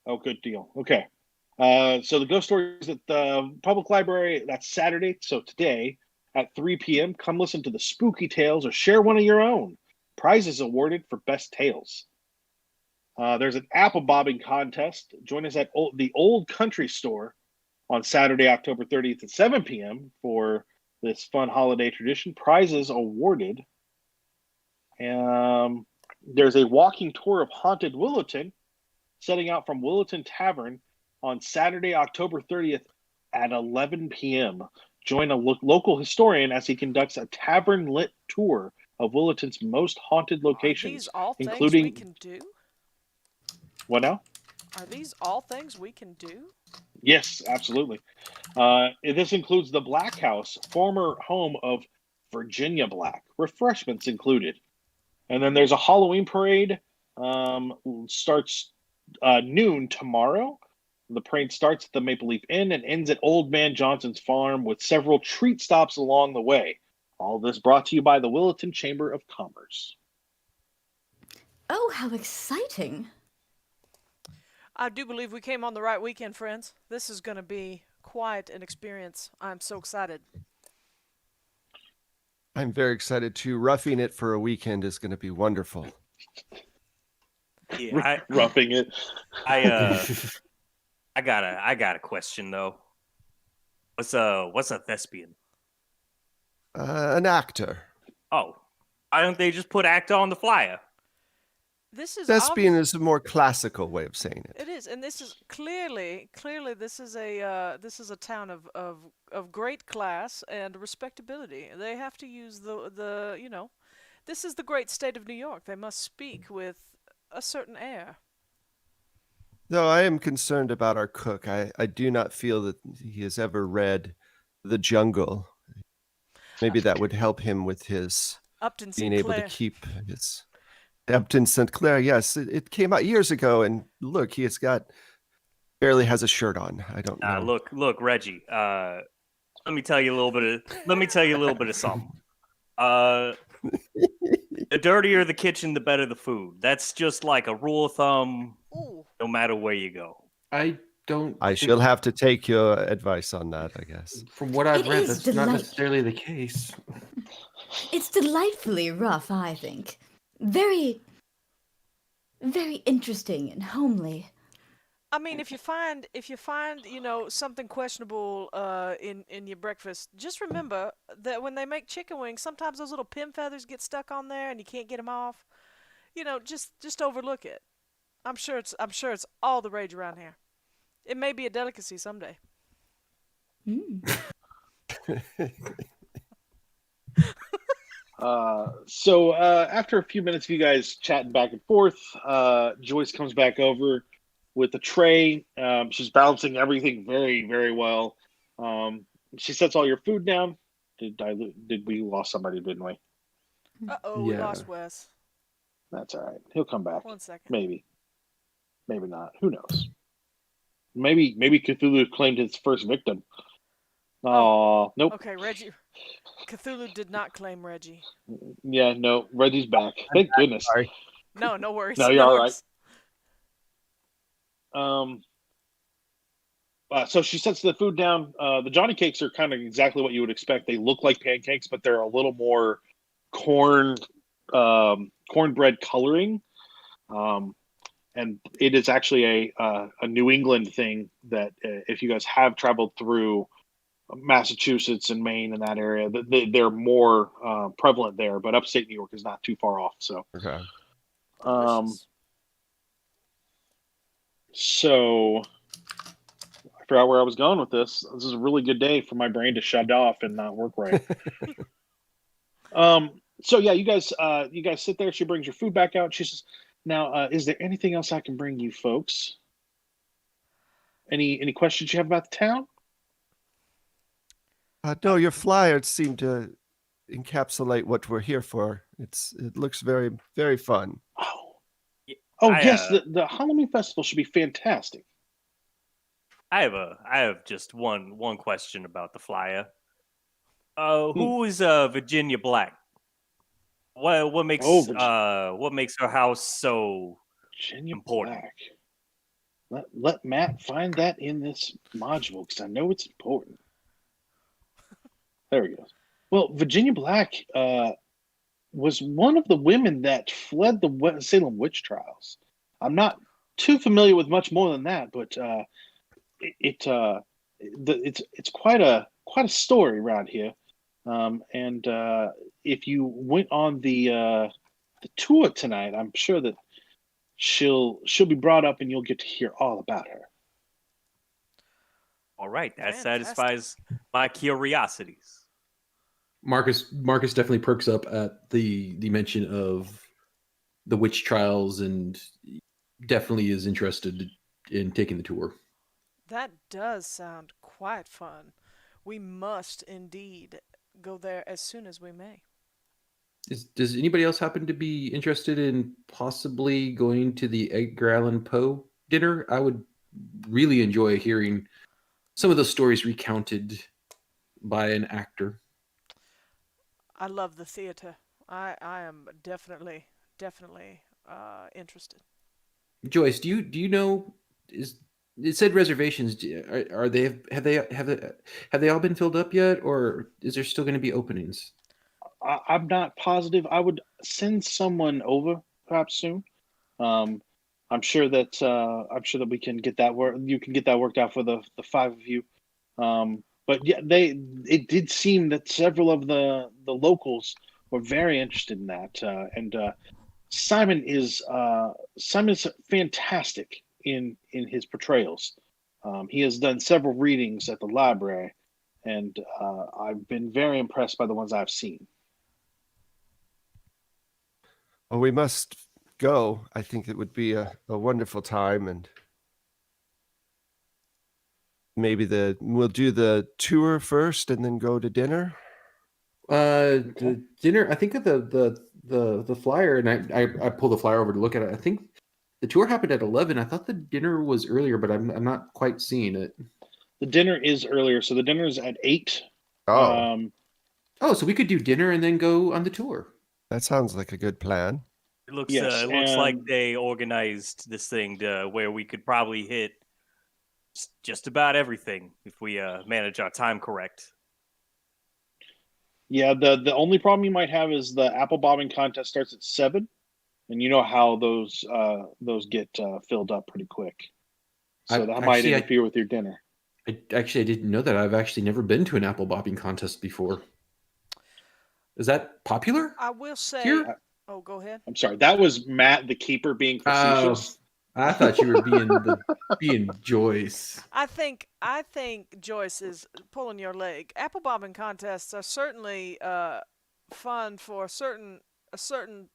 Oh, good deal. Okay. So the ghost stories at the public library, that's Saturday. So today at 3 p.m., come listen to the spooky tales or share one of your own. Prizes awarded for best tales. There's an apple bobbing contest. Join us at the Old Country Store on Saturday, October 30th at 7 p.m. for this fun holiday tradition. Prizes awarded. There's a walking tour of haunted Willowton setting out from Willowton Tavern on Saturday, October 30th at 11 p.m. Join a local historian as he conducts a tavern-lit tour of Willowton's most haunted Are locations, these all things including... we can do? What now? Are these all things we can do? Yes, absolutely. This includes the Black House, former home of Virginia Black. Refreshments included. And then there's a Halloween parade. Starts noon tomorrow. The parade starts at the Maple Leaf Inn and ends at Old Man Johnson's farm with several treat stops along the way. All this brought to you by the Willowton Chamber of Commerce. Oh, how exciting. I do believe we came on the right weekend, friends. This is going to be quite an experience. I'm so excited. I'm very excited too. Roughing it for a weekend is going to be wonderful. Yeah, Roughing it. I got a question though. What's a thespian? An actor. Oh, why don't they just put actor on the flyer? This is Thespian is a more classical way of saying it. It is, and this is clearly this is a town of great class and respectability. They have to use the this is the great state of New York. They must speak with a certain air. Though I am concerned about our cook. I do not feel that he has ever read The Jungle. Maybe that would help him with his Upton being St. able to Clair. keep his Upton St. Clair. Yes, it came out years ago, and look, he has barely has a shirt on. I don't know. Look, Reggie. Let me tell you a little bit of something. The dirtier the kitchen, the better the food. That's just like a rule of thumb. Ooh. No matter where you go. I shall have to take your advice on that, I guess. From what I've It read, is that's not necessarily the case. It's delightfully rough, I think. Very, very interesting and homely. I mean, if you find something questionable in your breakfast, just remember that when they make chicken wings, sometimes those little pin feathers get stuck on there and you can't get them off. Just overlook it. I'm sure it's all the rage around here. It may be a delicacy someday. So after a few minutes of you guys chatting back and forth, Joyce comes back over with a tray. She's balancing everything very, very well. She sets all your food down. Did we lost somebody, didn't we? Uh-oh, we lost Wes. That's all right. He'll come back. 1 second. Maybe not. Who knows? Maybe Cthulhu claimed his first victim. Oh, nope. Okay, Reggie. Cthulhu did not claim Reggie. Yeah, no. Reggie's back. Thank goodness. Sorry. No worries. No, you're all worries. right. So she sets the food down. The Johnny cakes are kind of exactly what you would expect. They look like pancakes, but they're a little more cornbread coloring. And it is actually a New England thing that if you guys have traveled through Massachusetts and Maine and that area, they're more prevalent there. But upstate New York is not too far off. So, Okay. So I forgot where I was going with this. This is a really good day for my brain to shut off and not work right. So yeah, you guys sit there. She brings your food back out. She says, "Now, is there anything else I can bring you folks? Any questions you have about the town?" No, your flyers seem to encapsulate what we're here for. It looks very, very fun. Yes, the Halloween festival should be fantastic. I have just one question about the flyer. Who is Virginia Black? What makes her house so Virginia important? Black. Let Matt find that in this module because I know it's important. There we go. Well, Virginia Black was one of the women that fled the Salem witch trials. I'm not too familiar with much more than that, but it's quite a story around here. And if you went on the tour tonight, I'm sure that she'll be brought up, and you'll get to hear all about her. All right, that Fantastic. satisfies my curiosities. Marcus definitely perks up at the mention of the witch trials and definitely is interested in taking the tour. That does sound quite fun. We must indeed go there as soon as we may. Does anybody else happen to be interested in possibly going to the Edgar Allan Poe dinner? I would really enjoy hearing some of those stories recounted by an actor. I love the theater. I am definitely interested. Joyce, do you know, is it said reservations? Are they have they all been filled up yet, or is there still going to be openings? I'm not positive. I would send someone over perhaps soon. Um, I'm sure that we can get that work. You can get that worked out for the five of you. But yeah, it did seem that several of the locals were very interested in that, and Simon's fantastic in his portrayals. He has done several readings at the library, and I've been very impressed by the ones I've seen. Well, we must go. I think it would be a wonderful time, and maybe we'll do the tour first and then go to dinner. The dinner. I think of the flyer, and I pull the flyer over to look at it. I think the tour happened at 11. I thought the dinner was earlier, but I'm not quite seeing it. The dinner is earlier, so the dinner is at 8. Oh, So we could do dinner and then go on the tour. that sounds like a good plan. It looks Yes, looks like and- they organized this thing to where we could probably hit just about everything if we manage our time correct. Yeah, the only problem you might have is the apple bobbing contest starts at 7, and you know how those get filled up pretty quick. So that might interfere with your dinner. I didn't know that. I've actually never been to an apple bobbing contest before. Is that popular? I will say. Here? Oh, go ahead. I'm sorry, that was Matt the keeper being facetious. I thought you were being Joyce. I think Joyce is pulling your leg. Apple bobbing contests are certainly fun for a certain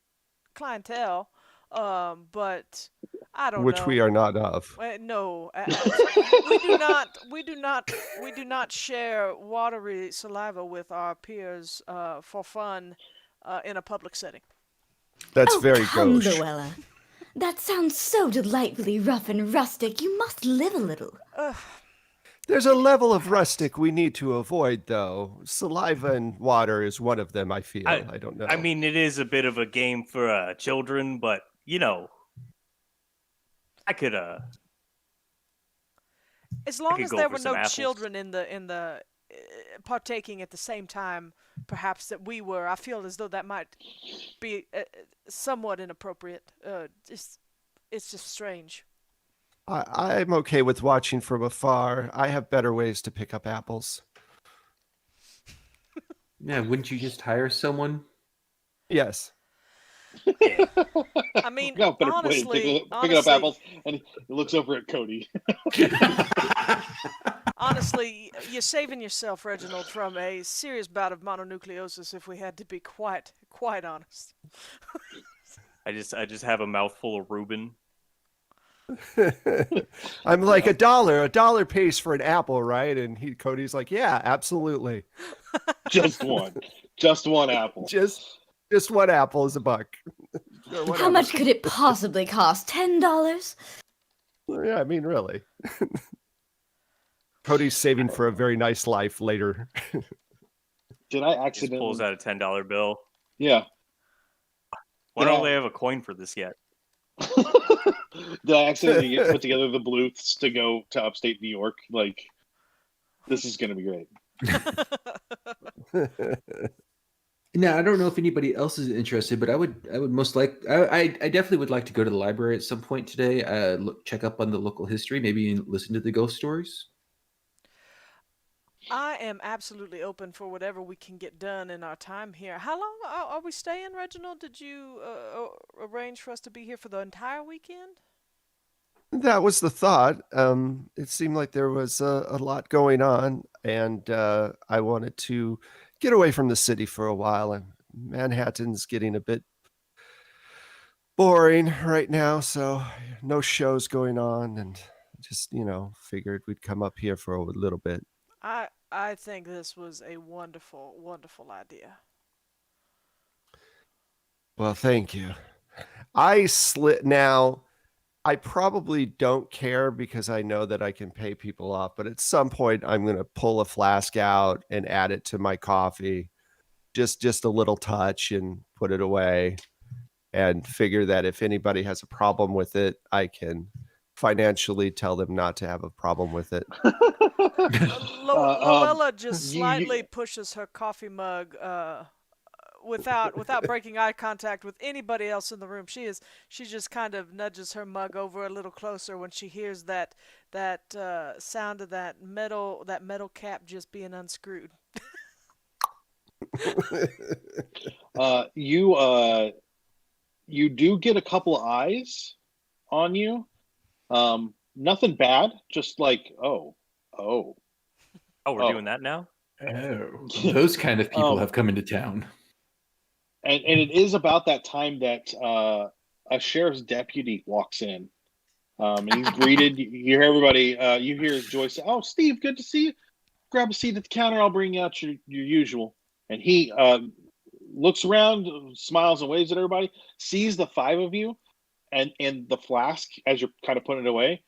clientele, but I don't know. Which we are not of. No, we do not share watery saliva with our peers for fun in a public setting. That's Oh, very come, gauche. Lowella. That sounds so delightfully rough and rustic. You must live a little. There's a level of rustic we need to avoid, though. Saliva and water is one of them, I feel. I don't know. I mean, it is a bit of a game for children, but, you know, I could... As long could as go there for were some no apples. children in the partaking at the same time, perhaps that we were, I feel as though that might be somewhat inappropriate. It's just strange. I'm okay with watching from afar. I have better ways to pick up apples. Yeah, wouldn't you just hire someone? Yes. I mean, No, but honestly, picking up apples, and he looks over at Kodi. honestly, you're saving yourself, Reginald, from a serious bout of mononucleosis. If we had to be quite honest. I just have a mouthful of Reuben. I'm like $1. $1 pays for an apple, right? And Cody's like, yeah, absolutely. Just one apple. Just one apple is $1. Or How whatever. much could it possibly cost? $10? Yeah, I mean, really. Cody's saving for a very nice life later. Did I Just accidentally? pulls out a $10 bill. Yeah. Why Did don't I- they have a coin for this yet? Did I accidentally put together the Bluths to go to upstate New York? Like, this is going to be great. Now, I don't know if anybody else is interested, but I would most I definitely would like to go to the library at some point today. Check up on the local history, maybe listen to the ghost stories. I am absolutely open for whatever we can get done in our time here. How long are we staying, Reginald? Did you arrange for us to be here for the entire weekend? That was the thought. It seemed like there was a lot going on, and I wanted to get away from the city for a while. And Manhattan's getting a bit boring right now, so no shows going on, and just figured we'd come up here for a little bit. I think this was a wonderful, wonderful idea. Well, thank you. I I probably don't care because I know that I can pay people off, but at some point I'm going to pull a flask out and add it to my coffee. Just a little touch and put it away, and figure that if anybody has a problem with it, I can financially tell them not to have a problem with it. Lowella just slightly pushes her coffee mug without breaking eye contact with anybody else in the room. She just kind of nudges her mug over a little closer when she hears that sound of that metal cap just being unscrewed. You do get a couple of eyes on you. Nothing bad, just like oh, we're doing that now. Oh, those kind of people have come into town. And it is about that time that a sheriff's deputy walks in, and he's greeted. You hear everybody. You hear Joyce say, "Oh, Steve, good to see you. Grab a seat at the counter. I'll bring out your usual." And he looks around, smiles and waves at everybody. Sees the five of you, and the flask as you're kind of putting it away,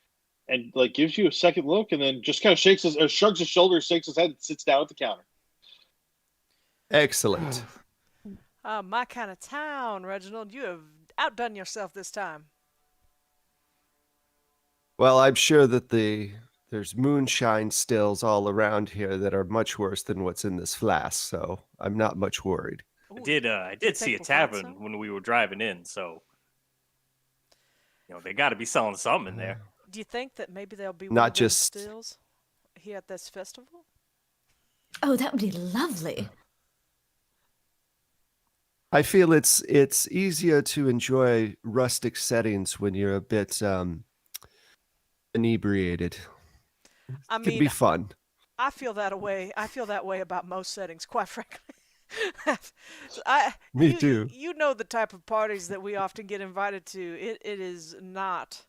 and like gives you a second look, and then just kind of shrugs his shoulders, shakes his head, and sits down at the counter. Excellent. My kind of town, Reginald. You have outdone yourself this time. Well, I'm sure that there's moonshine stills all around here that are much worse than what's in this flask, so I'm not much worried. I did see a tavern when we were driving in, so they got to be selling something in there. Do you think that maybe there'll be not just stills here at this festival? Oh, that would be lovely. I feel it's easier to enjoy rustic settings when you're a bit inebriated. It can be fun. I feel that way. I feel that way about most settings, quite frankly. Me too. You know the type of parties that we often get invited to. It is not.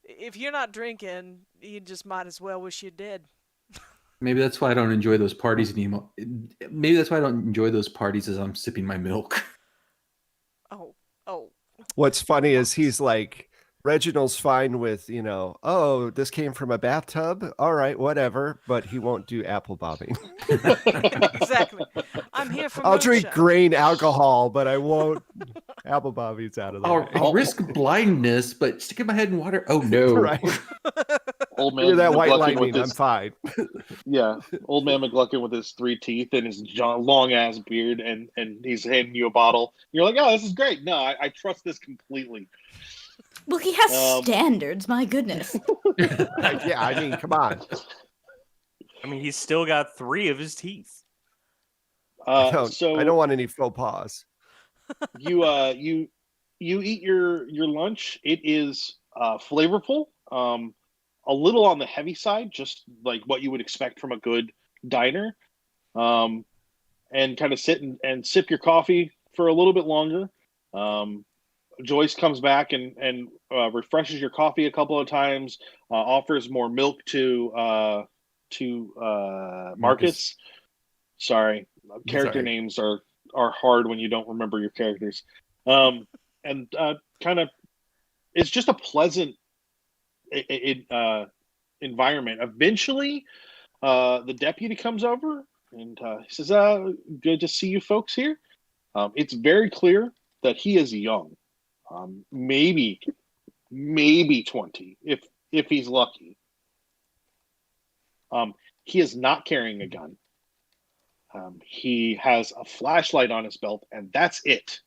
If you're not drinking, you just might as well wish you're dead. Maybe that's why I don't enjoy those parties anymore. Maybe that's why I don't enjoy those parties as I'm sipping my milk. Oh. What's funny is he's like, Reginald's fine with, oh, this came from a bathtub. All right, whatever. But he won't do apple bobbing. Exactly. I'm here for I'll drink grain alcohol, but I won't apple bobbings out of the way. I'll risk blindness, but sticking my head in water. Oh, no. Right. Old man, you're that white McGluckin lightning. I'm fine. Yeah, old man McGluckin with his 3 teeth and his long ass beard, and he's handing you a bottle. You're like, oh, this is great. No, I trust this completely. Well, he has standards. My goodness. Yeah, I mean, come on. I mean, he's still got 3 of his teeth. I don't want any faux pas. You eat your lunch. It is flavorful. A little on the heavy side, just like what you would expect from a good diner. And kind of sit and sip your coffee for a little bit longer. Joyce comes back and refreshes your coffee a couple of times, offers more milk to Marcus. Sorry, character names are hard when you don't remember your characters. And kind of, it's just a pleasant environment. Eventually, the deputy comes over and he says, "Good to see you folks here." It's very clear that he is young. Maybe 20 if he's lucky. He is not carrying a gun. He has a flashlight on his belt, and that's it.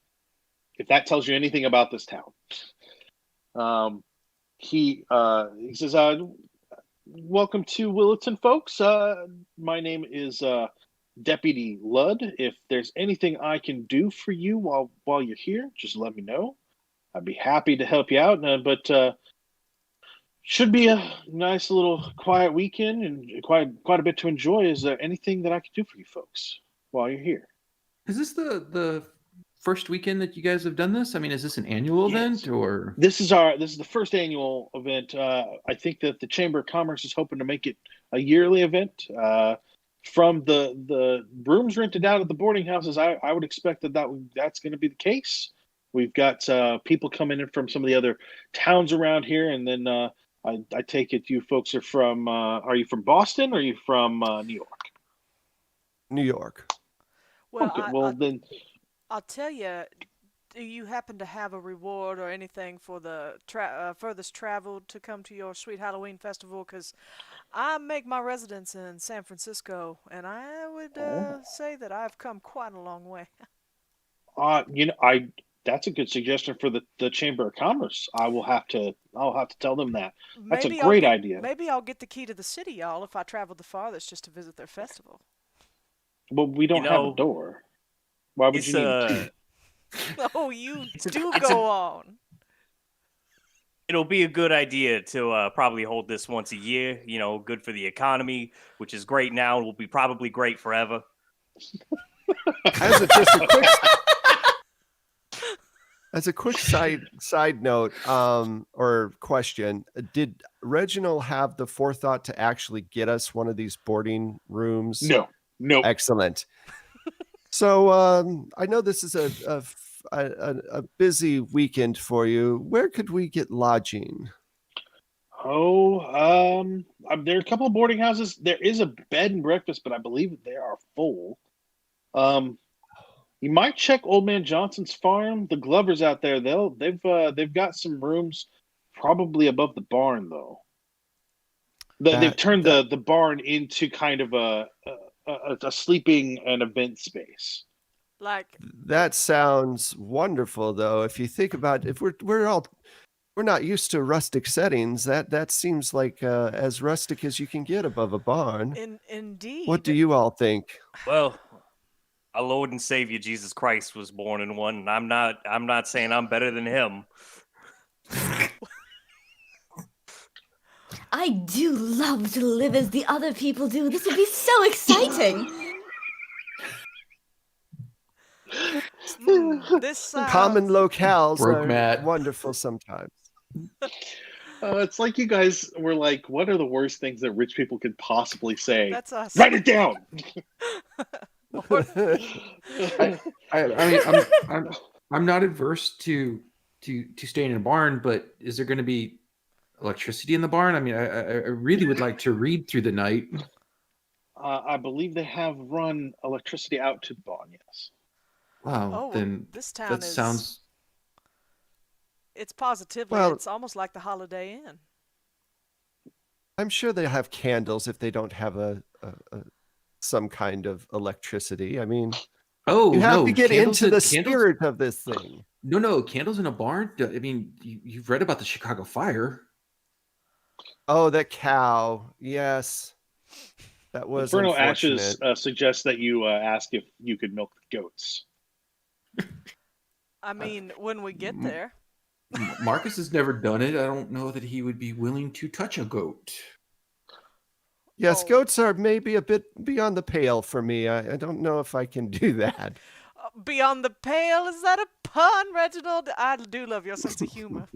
If that tells you anything about this town. He says, "Welcome to Willowton, folks. My name is Deputy Ludd. If there's anything I can do for you while you're here, just let me know. I'd be happy to help you out. But should be a nice little quiet weekend and quite a bit to enjoy. Is there anything that I could do for you folks while you're here?" Is this the first weekend that you guys have done this? I mean, is this an annual event or? This is the first annual event. I think that the Chamber of Commerce is hoping to make it a yearly event. From the rooms rented out at the boarding houses, I would expect that's going to be the case. We've got people coming in from some of the other towns around here, and then I take it you folks are from. Are you from Boston? Or are you from New York? New York. Well, Okay, well then, I'll tell you. Do you happen to have a reward or anything for the furthest travel to come to your sweet Halloween festival? Because I make my residence in San Francisco, and I would say that I've come quite a long way. that's a good suggestion for the Chamber of Commerce. I'll have to tell them that. That's a Maybe great idea. Maybe I'll get the key to the city, y'all, if I travel the farthest just to visit their festival. Well, we don't have a door. Why would you need a key? Oh, you do go on. It'll be a good idea to probably hold this once a year. You know, good for the economy, which is great now. It will be probably great forever. As a quick side note or question, did Reginald have the forethought to actually get us one of these boarding rooms? No. Excellent. So I know this is a busy weekend for you. Where could we get lodging? Oh, there are a couple of boarding houses. There is a bed and breakfast, but I believe they are full. You might check Old Man Johnson's farm. The Glovers out there, they've got some rooms, probably above the barn though. They've turned the barn into kind of a sleeping and event space. Like that sounds wonderful, though. If you think about it, if we're not used to rustic settings, that seems like as rustic as you can get above a barn. Indeed. What do you all think? Well, our Lord and Savior Jesus Christ was born in one, and I'm not saying I'm better than him. I do love to live as the other people do. This would be so exciting. This sounds... Common locales are wonderful sometimes. It's like you guys were like, what are the worst things that rich people could possibly say? That's us. Write it down. I'm not adverse to staying in a barn, but is there going to be electricity in the barn? I mean, I really would like to read through the night. I believe they have run electricity out to the barn. Yes. Wow. Then this town sounds. It's positively. It's almost like the Holiday Inn. I'm sure they have candles if they don't have some kind of electricity. I mean, you have to get into the spirit of this thing. No, candles in a barn. I mean, you've read about the Chicago Fire. Oh, that cow. Yes. That was Infernal Ashes suggests that you ask if you could milk the goats. I mean, when we get there. Marcus has never done it. I don't know that he would be willing to touch a goat. Yes, goats are maybe a bit beyond the pale for me. I don't know if I can do that. Beyond the pale? Is that a pun, Reginald? I do love your sense of humor.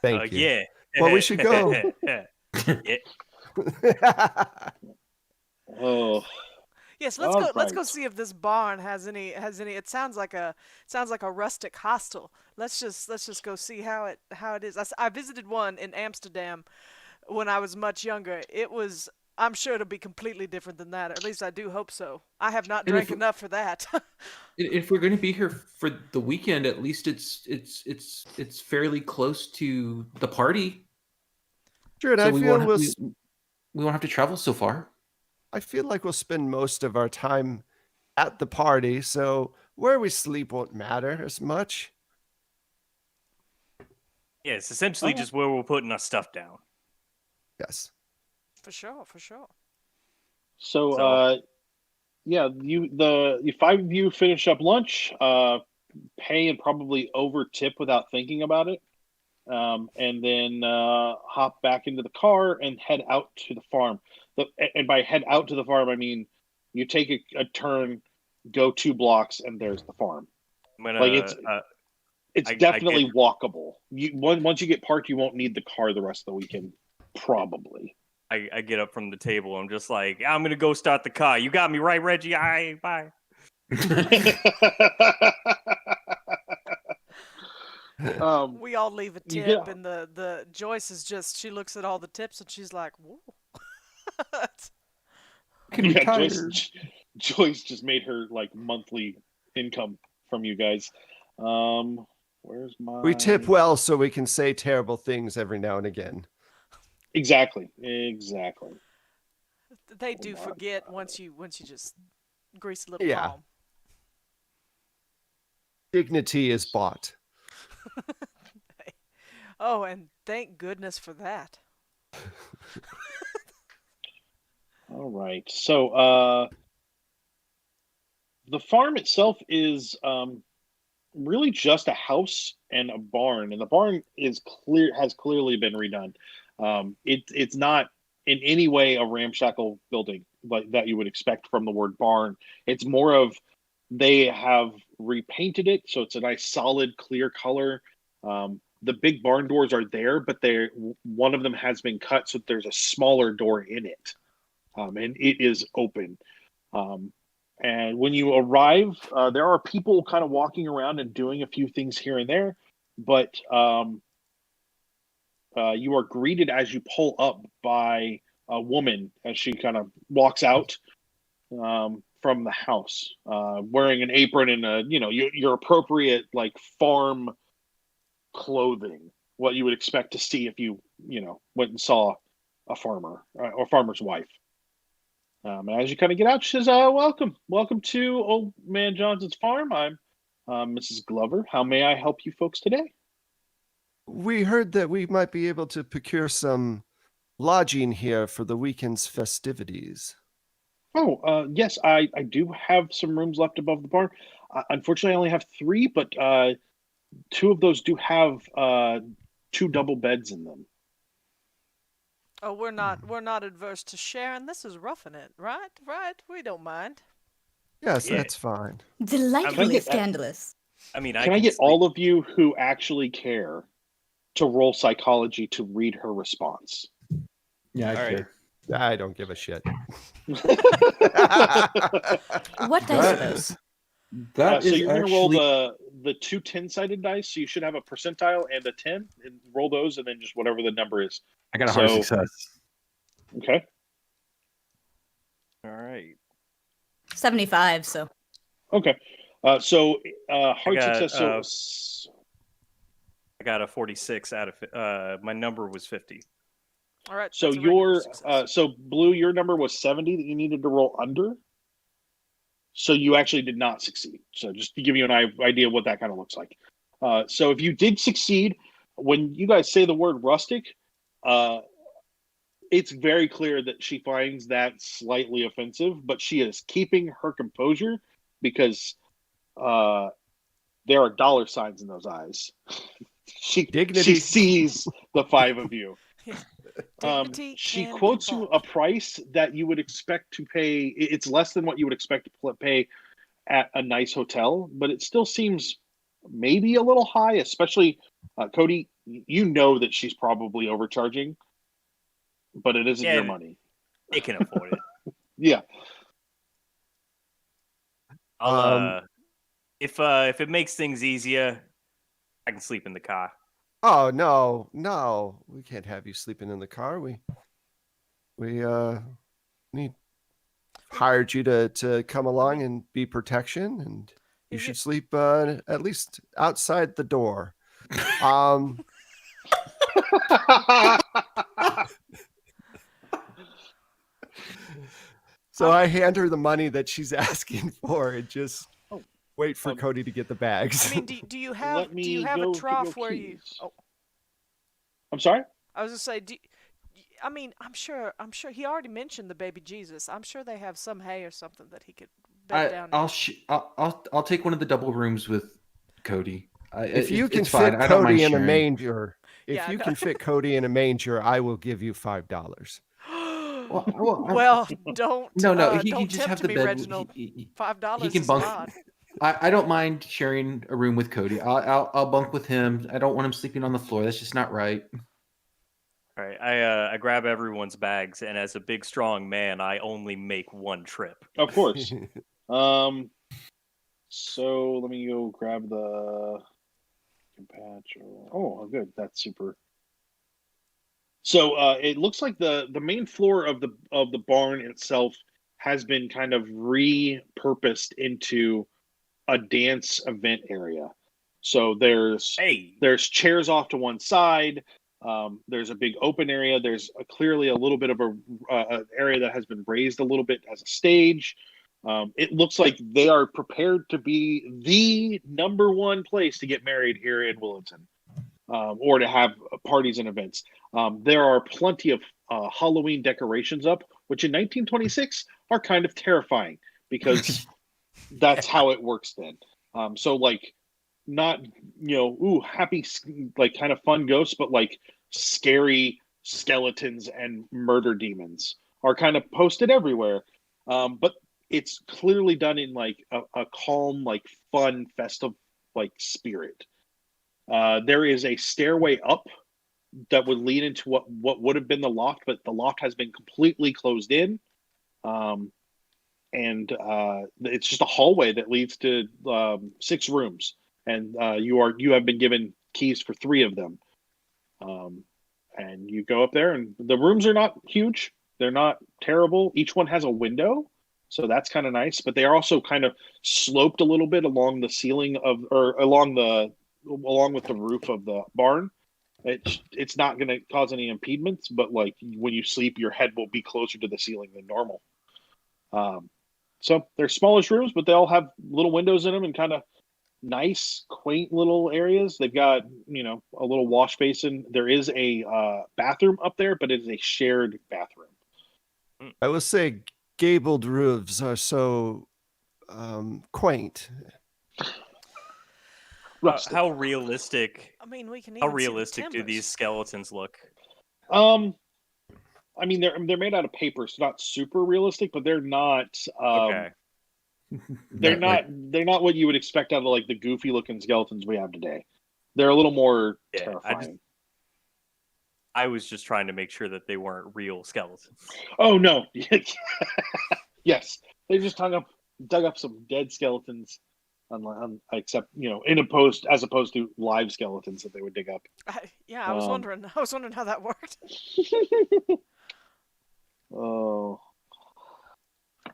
Thank you. Yeah. Well, we should go. Oh. Yes, let's go. Let's go see if this barn has any. It sounds like a rustic hostel. Let's just go see how it is. I visited one in Amsterdam when I was much younger. It was. I'm sure it'll be completely different than that. Or at least I do hope so. I have not drank enough for that. If we're going to be here for the weekend, at least it's fairly close to the party. Sure, and so I feel we won't have to travel so far. I feel like we'll spend most of our time at the party, so where we sleep won't matter as much. Yeah, it's essentially just where we're putting our stuff down. Yes. For sure. So the five of you finish up lunch, pay and probably over tip without thinking about it, and then hop back into the car and head out to the farm. And by head out to the farm, I mean you take a turn, go 2 blocks, and there's the farm. It's definitely walkable. Once you get parked, you won't need the car the rest of the weekend, probably. I get up from the table. I'm just like, I'm going to go start the car. You got me right, Reggie? Bye. We all leave a You tip, get- and the Joyce is just, she looks at all the tips and she's like, whoa. Can yeah, retire. Joyce just made her like monthly income from you guys. Where's my? We tip well so we can say terrible things every now and again. Exactly. They do my forget once you just grease a little Yeah. palm. Dignity is bought. Oh, and thank goodness for that. All right. So the farm itself is really just a house and a barn, and the barn has clearly been redone. It's not in any way a ramshackle building like that you would expect from the word barn. It's more of they have repainted it, so it's a nice solid clear color. The big barn doors are there, but one of them has been cut, so there's a smaller door in it, and it is open. And when you arrive, there are people kind of walking around and doing a few things here and there, but you are greeted as you pull up by a woman as she kind of walks out from the house, wearing an apron and your appropriate like farm clothing, what you would expect to see if you went and saw a farmer or farmer's wife. And as you kind of get out, she says, welcome to Old Man Johnson's farm. I'm Mrs. Glover. How may I help you folks today? We heard that we might be able to procure some lodging here for the weekend's festivities. Oh, yes, I do have some rooms left above the barn. Unfortunately, I only have 3, but 2 of those do have 2 double beds in them. Oh, we're not adverse to sharing. This is roughing it, right? Right? We don't mind. Yes, Yeah. that's fine. Delightfully get that. scandalous. I mean, Can I get all of you who actually care to roll psychology to read her response? Yeah, I All right. care. I don't give a shit. What dice are those? That so is you're going to actually roll the 2 10-sided dice, so you should have a percentile and a 10, and roll those, and then just whatever the number is. I got a hard so- success. Okay. All right. 75, so. Okay. So hard got, success. I got a 46 out of my number was 50. All right. So that's a regular your success. so Blue, your number was 70 that you needed to roll under. So you actually did not succeed. So just to give you an idea of what that kind of looks like. So if you did succeed, when you guys say the word rustic, it's very clear that she finds that slightly offensive, but she is keeping her composure because there are dollar signs in those eyes. Dignity. She sees the 5 of you. Dignity She can be quotes you a bought. price that you would expect to pay. It's less than what you would expect to pay at a nice hotel, but it still seems maybe a little high, especially Kodi. You know that she's probably overcharging, but it isn't Yeah, your money. They can afford it. Yeah. I'll, if it makes things easier, I can sleep in the car. Oh no, we can't have you sleeping in the car. We hired you to come along and be protection, and you If should you- sleep at least outside the door. So I hand her the money that she's asking for and just wait for Kodi to get the bags. I mean, do you have Let me a go get trough your where you? keys. Oh, I'm sorry. I was gonna say, I mean, I'm sure he already mentioned the baby Jesus. I'm sure they have some hay or something that he could bed down. I'll take one of the double rooms with Kodi. If you can it's fit fine. I don't mind Kodi in a sharing. manger, if Yeah, you no. can fit Kodi in a manger, I will give you $5. Well, don't. No. He don't can just tempt have the me, bed. Reginald. $5 he can is bunk. a lot. I don't mind sharing a room with Kodi. I'll bunk with him. I don't want him sleeping on the floor. That's just not right. All right. I grab everyone's bags, and as a big, strong man, I only make one trip. Of course. So let me go grab the patch. Oh, good. That's super. So it looks like the main floor of the barn itself has been kind of repurposed into a dance event area. So there's chairs off to one side. There's a big open area. There's clearly a little bit of an area that has been raised a little bit as a stage. It looks like they are prepared to be the number one place to get married here in Willowton, or to have parties and events. There are plenty of Halloween decorations up, which in 1926 are kind of terrifying because that's how it works then. So like, not, happy, like kind of fun ghosts, but like scary skeletons and murder demons are kind of posted everywhere. But it's clearly done in like a calm, like fun, festive, like spirit. There is a stairway up that would lead into what would have been the loft, but the loft has been completely closed in. And it's just a hallway that leads to 6 rooms, and you have been given keys for 3 of them. And you go up there, and the rooms are not huge; they're not terrible. Each one has a window, so that's kind of nice. But they are also kind of sloped a little bit along the ceiling along with the roof of the barn. It's not going to cause any impediments, but like when you sleep, your head will be closer to the ceiling than normal. So they're smallish rooms, but they all have little windows in them and kind of nice, quaint little areas. They've got, a little wash basin. There is a bathroom up there, but it is a shared bathroom. I will say gabled roofs are so quaint. How realistic? I mean, we can. How even realistic see the do these skeletons look? I mean, they're made out of paper, so not super realistic, but they're not. Okay. They're not what you would expect out of like the goofy looking skeletons we have today. They're a little more terrifying. I was just trying to make sure that they weren't real skeletons. Oh no! Yes, they just dug up some dead skeletons, except as opposed to live skeletons that they would dig up. I was wondering. I was wondering how that worked. Oh.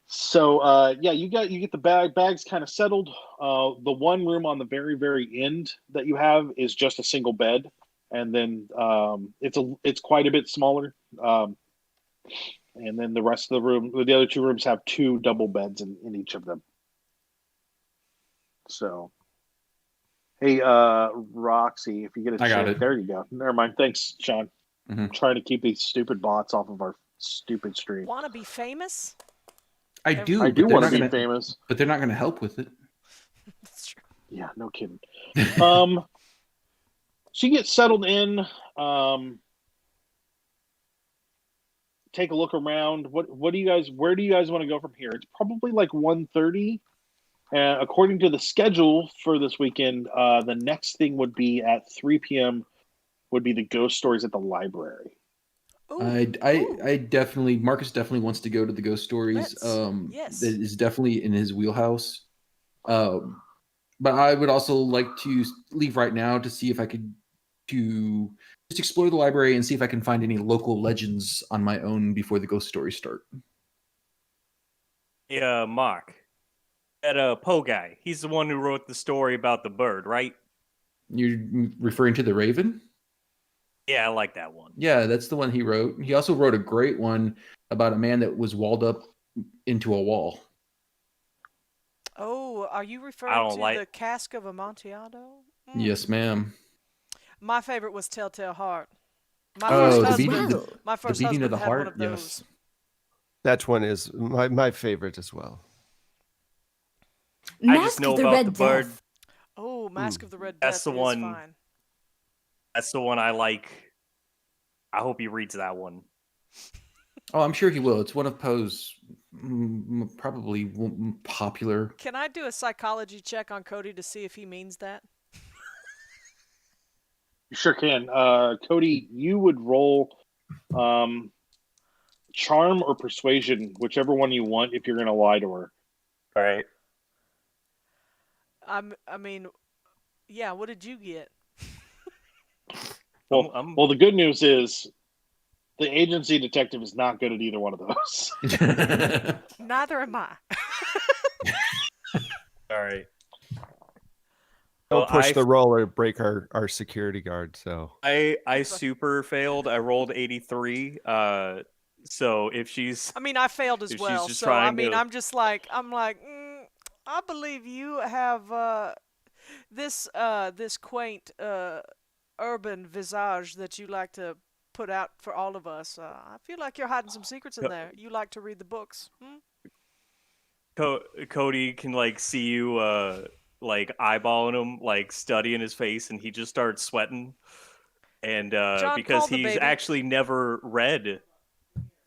So you get the bags kind of settled. The one room on the very, very end that you have is just a single bed, and then it's quite a bit smaller. And then the rest of the other 2 rooms have 2 double beds in each of them. So, hey, Roxy, if you get a chance, there you go. Never mind. Thanks, Shawn. Mm-hmm. I'm trying to keep these stupid bots off of our stupid stream. Want to be famous? I do want to be famous, but they're not going to help with it. That's true. Yeah, no kidding. She gets settled in. Take a look around. Where do you guys want to go from here? It's probably like 1:30. According to the schedule for this weekend, the next thing would be at 3 p.m. would be the ghost stories at the library. I definitely, Marcus definitely wants to go to the ghost stories. Yes. That is definitely in his wheelhouse. But I would also like to leave right now to see if I could just explore the library and see if I can find any local legends on my own before the ghost stories start. Yeah, Mark, that Poe guy, he's the one who wrote the story about the bird, right? You're referring to the Raven? Yeah, I like that one. Yeah, that's the one he wrote. He also wrote a great one about a man that was walled up into a wall. Oh, are you referring to the Cask of Amontillado? Yes, ma'am. My favorite was Telltale Heart. My first beating of the heart. One of those. Yes, that one is my favorite as well. I just know about the bird. Oh, Mask of the Red Death. That's the one. Fine. That's the one I like. I hope he reads that one. Oh, I'm sure he will. It's one of Poe's probably popular. Can I do a psychology check on Kodi to see if he means that? You sure can. Kodi, you would roll charm or persuasion, whichever one you want, if you're going to lie to her. All right. I mean, yeah. What did you get? Well, I'm- well, the good news is the agency detective is not good at either one of those. Neither am I. all right. Don't Well, push the roller, break our security guard. So I super failed. I rolled 83. So if she's I mean, I failed as if she's well. just So I trying mean, to- I'm like, I believe you have this quaint urban visage that you like to put out for all of us. I feel like you're hiding some secrets in there. You like to read the books. Kodi can like see you like eyeballing him, like studying his face, and he just starts sweating. And John, because call the he's baby. actually never read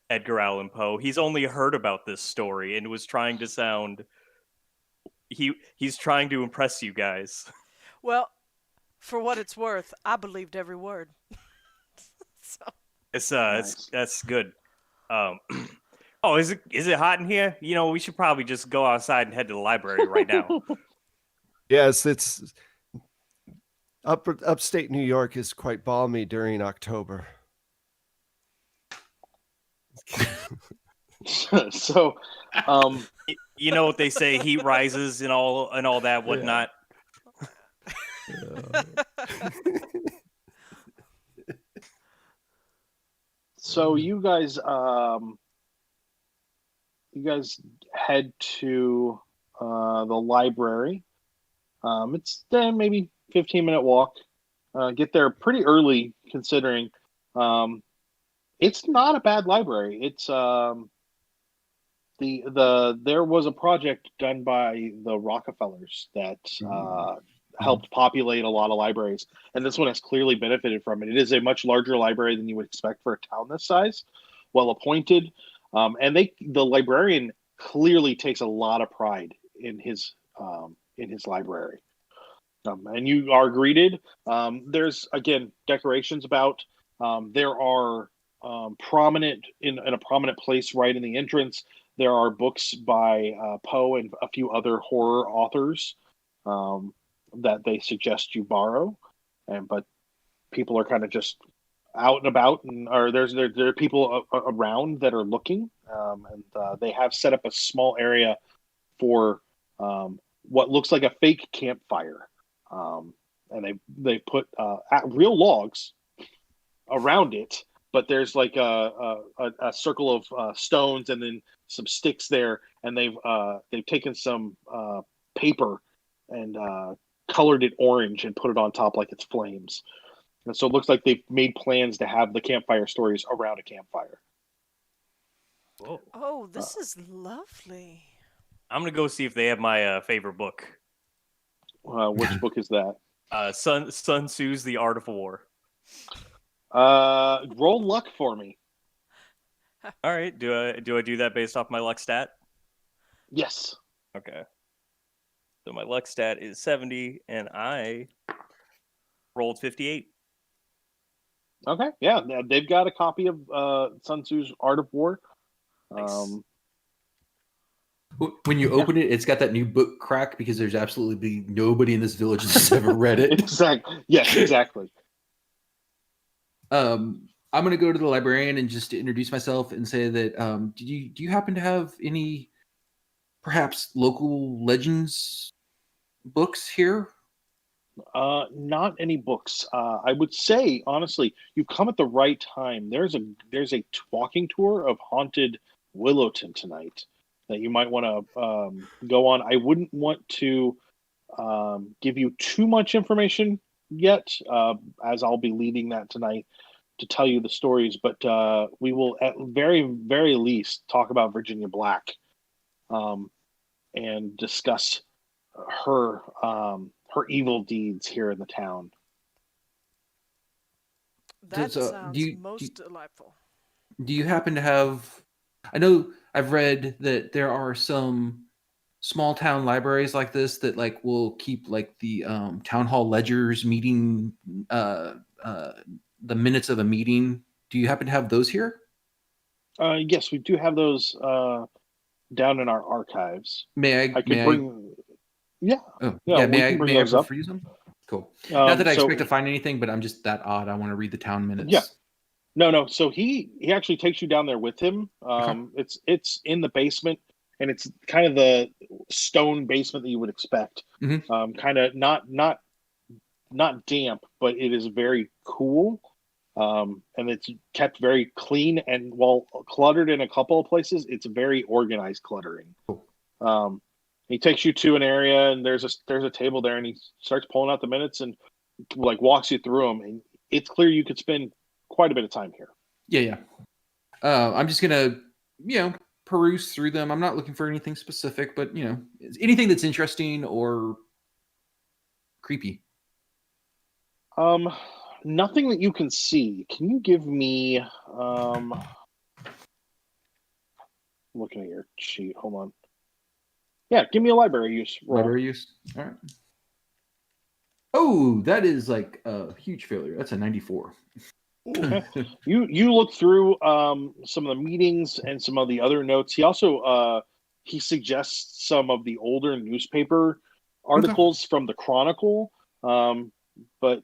Edgar Allan Poe, he's only heard about this story and was trying to sound. He's trying to impress you guys. Well, for what it's worth, I believed every word. So. Nice. That's good. Oh, is it hot in here? You know, we should probably just go outside and head to the library right now. yes, it's upstate New York is quite balmy during October. So, You know what they say, heat rises and all that whatnot. so you guys head to the library. It's then maybe 15-minute walk. Get there pretty early, considering it's not a bad library. It's there was a project done by the Rockefellers that helped populate a lot of libraries, and this one has clearly benefited from it. It is a much larger library than you would expect for a town this size, well appointed, and the librarian clearly takes a lot of pride in his library. And you are greeted. There's again decorations about. There are prominent in a prominent place right in the entrance. There are books by Poe and a few other horror authors that they suggest you borrow, but people are kind of just out and about, or there are people around that are looking, and they have set up a small area for what looks like a fake campfire, and they put real logs around it, but there's like a circle of stones and then some sticks there, and they've taken some paper and colored it orange and put it on top like it's flames. And so it looks like they've made plans to have the campfire stories around a campfire. Whoa. Oh, this is lovely. I'm gonna go see if they have my favorite book. Which book is that? Sun Tzu's The Art of War. Roll luck for me. All right. Do I do that based off my luck stat? Yes. Okay. So my luck stat is 70, and I rolled 58. Okay. Yeah, they've got a copy of Sun Tzu's Art of War. Nice. When you open it, it's got that new book crack because there's absolutely nobody in this village that's ever read it. Exactly. Yes, exactly. I'm going to go to the librarian and just introduce myself and say that do you happen to have any perhaps local legends books here? Not any books. I would say honestly, you come at the right time. There's a walking tour of haunted Willowton tonight that you might want to go on. I wouldn't want to give you too much information yet, as I'll be leading that tonight to tell you the stories. But we will, at very, very least, talk about Virginia Black and discuss her evil deeds here in the town. That Does, sounds most delightful. Do you happen to have... I know I've read that there are some small town libraries like this that like will keep like the town hall ledgers meeting, the minutes of a meeting. Do you happen to have those here? Yes, we do have those down in our archives. May I Yeah. Oh, Yeah, yeah. we can bring those up. Freeze them? Cool. Not that I so- expect to find anything, but I'm just that odd. I want to read the town minutes. Yeah. No. So he actually takes you down there with him. Okay. It's in the basement, and it's kind of the stone basement that you would expect. Mhm. Kind of not damp, but it is very cool. And it's kept very clean, and while cluttered in a couple of places, it's very organized cluttering. Cool. He takes you to an area, and there's a table there, and he starts pulling out the minutes and like walks you through them, and it's clear you could spend quite a bit of time here. Yeah. I'm just gonna, peruse through them. I'm not looking for anything specific, but anything that's interesting or creepy. Nothing that you can see. Can you give me looking at your sheet? Hold on. Yeah, give me a library use roll. Library use. All right. Oh, that is like a huge failure. That's a 94. Okay. You look through some of the meetings and some of the other notes. He also he suggests some of the older newspaper articles from the Chronicle. But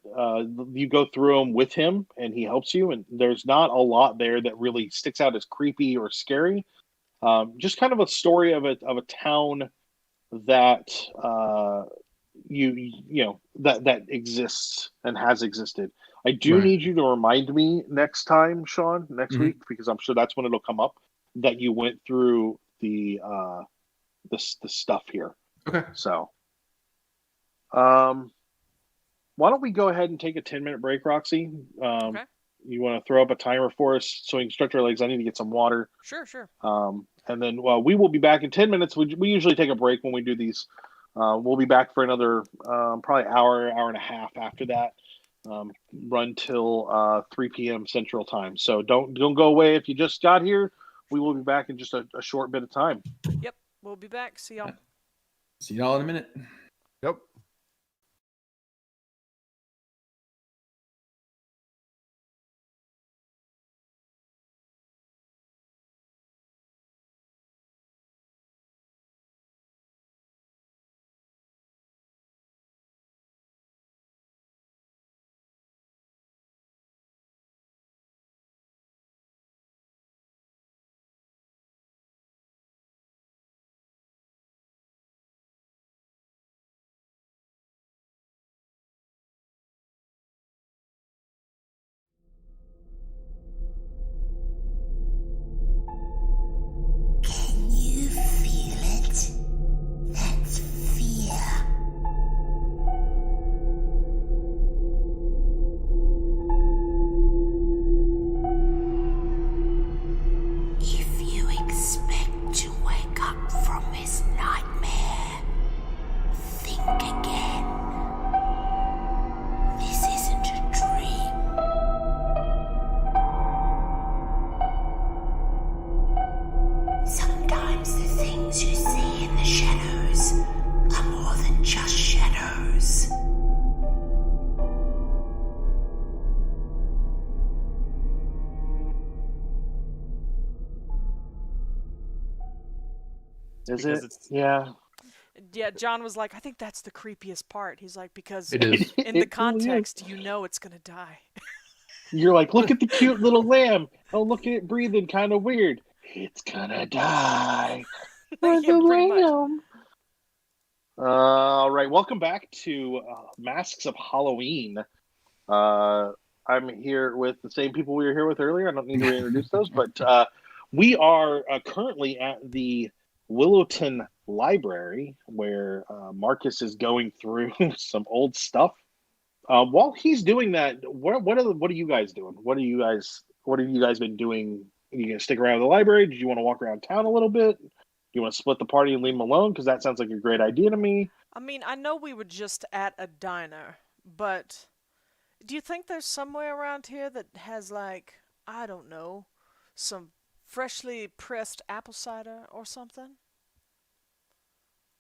you go through them with him, and he helps you. And there's not a lot there that really sticks out as creepy or scary. Just kind of a story of a town that that exists and has existed. I do Right. need you to remind me next time, Shawn, next Mhm. week, because I'm sure that's when it'll come up, that you went through the stuff here. Okay. So, why don't we go ahead and take a 10-minute break, Roxy? Okay. You want to throw up a timer for us so we can stretch our legs? I need to get some water. Sure. And then we will be back in 10 minutes. We usually take a break when we do these. We'll be back for another probably hour and a half after that. Run till 3 p.m. Central Time. So don't go away if you just got here. We will be back in just a short bit of time. Yep. We'll be back. See y'all. See y'all in a minute. Yep. Can you feel it? That's fear. If you expect to wake up from this nightmare, think again. This isn't a dream. Sometimes the things you see in the shadows are more than just shadows. Is Because it? it's- Yeah. Yeah, John was like, I think that's the creepiest part. He's like, because It is. in the It really is. context, you know it's gonna die. You're like, look at the cute little lamb. Oh, look at it breathing kind of weird. It's gonna die. Yeah, The pretty much. lamb. All right, welcome back to Masks of Halloween. I'm here with the same people we were here with earlier. I don't need to reintroduce those, but we are currently at the Willowton Library, where Marcus is going through some old stuff. While he's doing that, what are you guys doing? What have you guys been doing? Are you gonna stick around in the library? Do you want to walk around town a little bit? Do you want to split the party and leave him alone? Because that sounds like a great idea to me. I mean, I know we were just at a diner, but do you think there's somewhere around here that has, like, I don't know, some freshly pressed apple cider or something?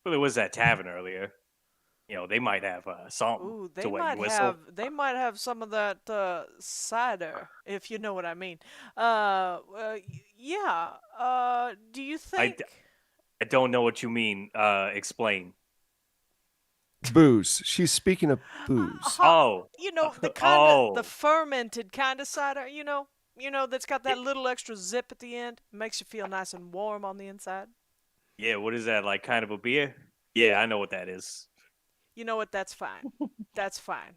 Well, there was that tavern earlier. They might have something Ooh, to wet your whistle. they might have some of that cider, if you know what I mean. Yeah. Do you think? I don't know what you mean. Explain. Booze. She's speaking of booze. Oh, You know, the kind of the fermented kind of cider. You know, that's got that little extra zip at the end. Makes you feel nice and warm on the inside. yeah. What is that? Like kind of a beer? Yeah, I know what that is. You know what? That's fine. That's fine.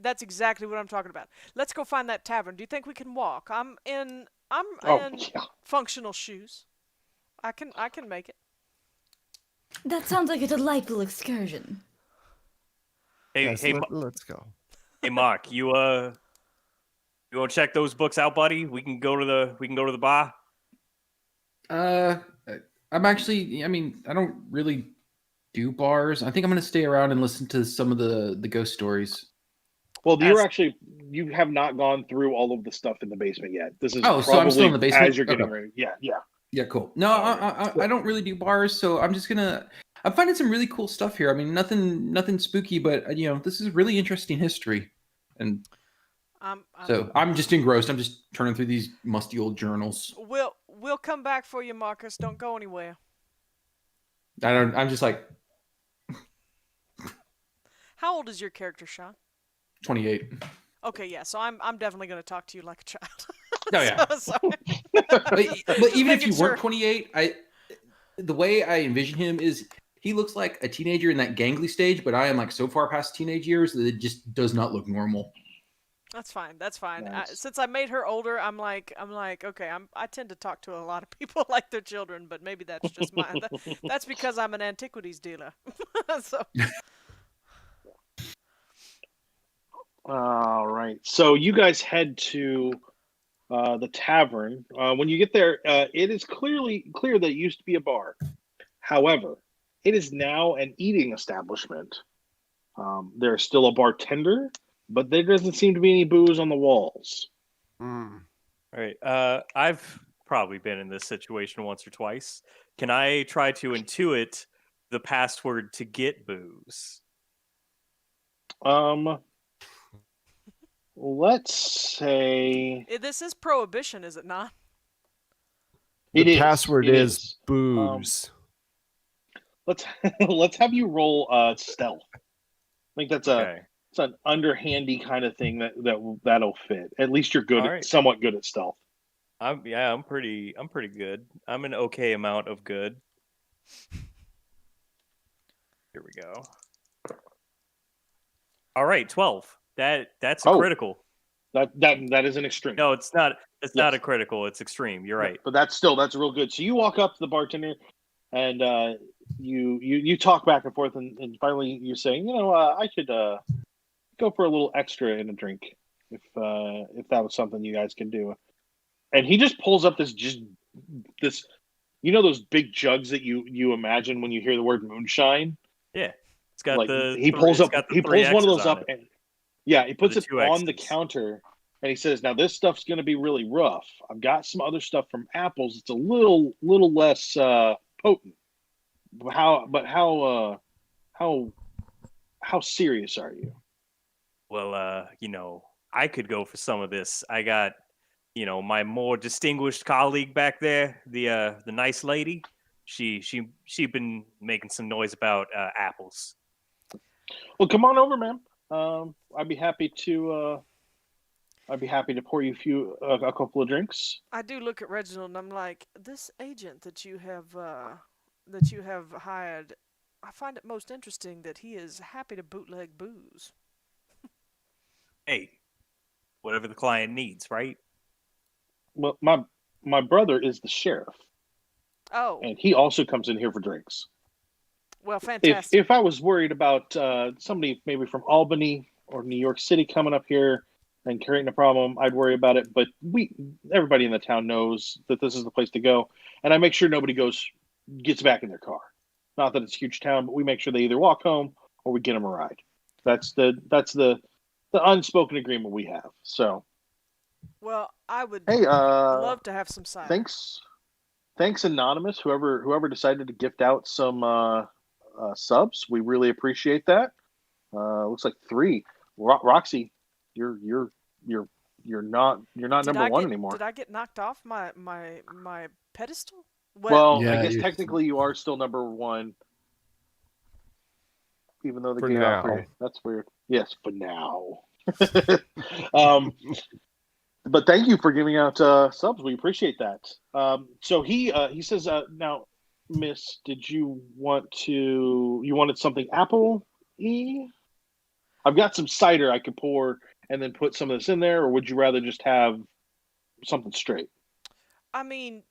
That's exactly what I'm talking about. Let's go find that tavern. Do you think we can walk? I'm in functional shoes. I can make it. That sounds like a delightful excursion. Hey, Yes, hey, let's go. hey, Mark. You want to check those books out, buddy? We can go to the bar. I'm actually. I mean, I don't really do bars. I think I'm going to stay around and listen to some of the ghost stories. Well, you have not gone through all of the stuff in the basement yet. This is so I'm still in the basement as you're getting Okay. ready. Yeah. Yeah, cool. No, I don't really do bars, so I'm just gonna. I'm finding some really cool stuff here. I mean, nothing spooky, but this is really interesting history, and so I'm just engrossed. I'm just turning through these musty old journals. We'll come back for you, Marcus. Don't go anywhere. I'm just like How old is your character, Shawn? 28. Okay, yeah. So I'm definitely going to talk to you like a child. Oh yeah. But even if you weren't 28, the way I envision him is he looks like a teenager in that gangly stage, but I am like so far past teenage years that it just does not look normal. That's fine. That's fine. Nice. Since I made her older, I'm like, okay. I tend to talk to a lot of people like they're children, but maybe that's just mine. That's because I'm an antiquities dealer. So. All right. So you guys head to the tavern. When you get there, it is clear that it used to be a bar. However, it is now an eating establishment. There's still a bartender, but there doesn't seem to be any booze on the walls. All right. I've probably been in this situation once or twice. Can I try to intuit the password to get booze? Let's say This is prohibition, is it not? The password is booze. Let's have you roll stealth. I think that's Okay. it's an underhandy kind of thing that'll fit. At least you're good, All right. somewhat good at stealth. I'm pretty good. I'm an okay amount of good. Here we go. All right, 12. That's a critical. That is an extreme. No, it's not. It's not Yes. a critical. It's extreme. You're right. But that's real good. So you walk up to the bartender, and you talk back and forth, and finally you're saying, I should go for a little extra in a drink if that was something you guys can do. And he just pulls up this those big jugs that you imagine when you hear the word moonshine. Yeah, it's got Like, the. he pulls it's got the one of X's those on up, it. and he puts the it two on the X's. counter, and he says, "Now this stuff's going to be really rough. I've got some other stuff from Apple's. It's a little less potent. How serious are you?" Well, I could go for some of this. I got, my more distinguished colleague back there, the nice lady. She been making some noise about apples. Well, come on over, ma'am. I'd be happy to pour you a couple of drinks. I do look at Reginald and I'm like, this agent that you have hired, I find it most interesting that he is happy to bootleg booze. Hey, whatever the client needs, right? Well, my brother is the sheriff, Oh, and he also comes in here for drinks. well, fantastic. If I was worried about somebody maybe from Albany or New York City coming up here and creating a problem, I'd worry about it. But everybody in the town knows that this is the place to go, and I make sure nobody gets back in their car. Not that it's a huge town, but we make sure they either walk home or we get them a ride. That's the unspoken agreement we have. So, Well, I would hey, love to have some cider. Thanks, Anonymous. Whoever decided to gift out some subs, we really appreciate that. Looks like 3. Roxy, you're not number 1 anymore. Did I get knocked off my pedestal? Well, Yeah, I guess you- technically you are still number 1. even though the For game now. operated. That's weird. Yes, for now. But thank you for giving out subs. We appreciate that. So he says, now, Miss, did you wanted something apple-y? I've got some cider I could pour and then put some of this in there, or would you rather just have something straight? I mean,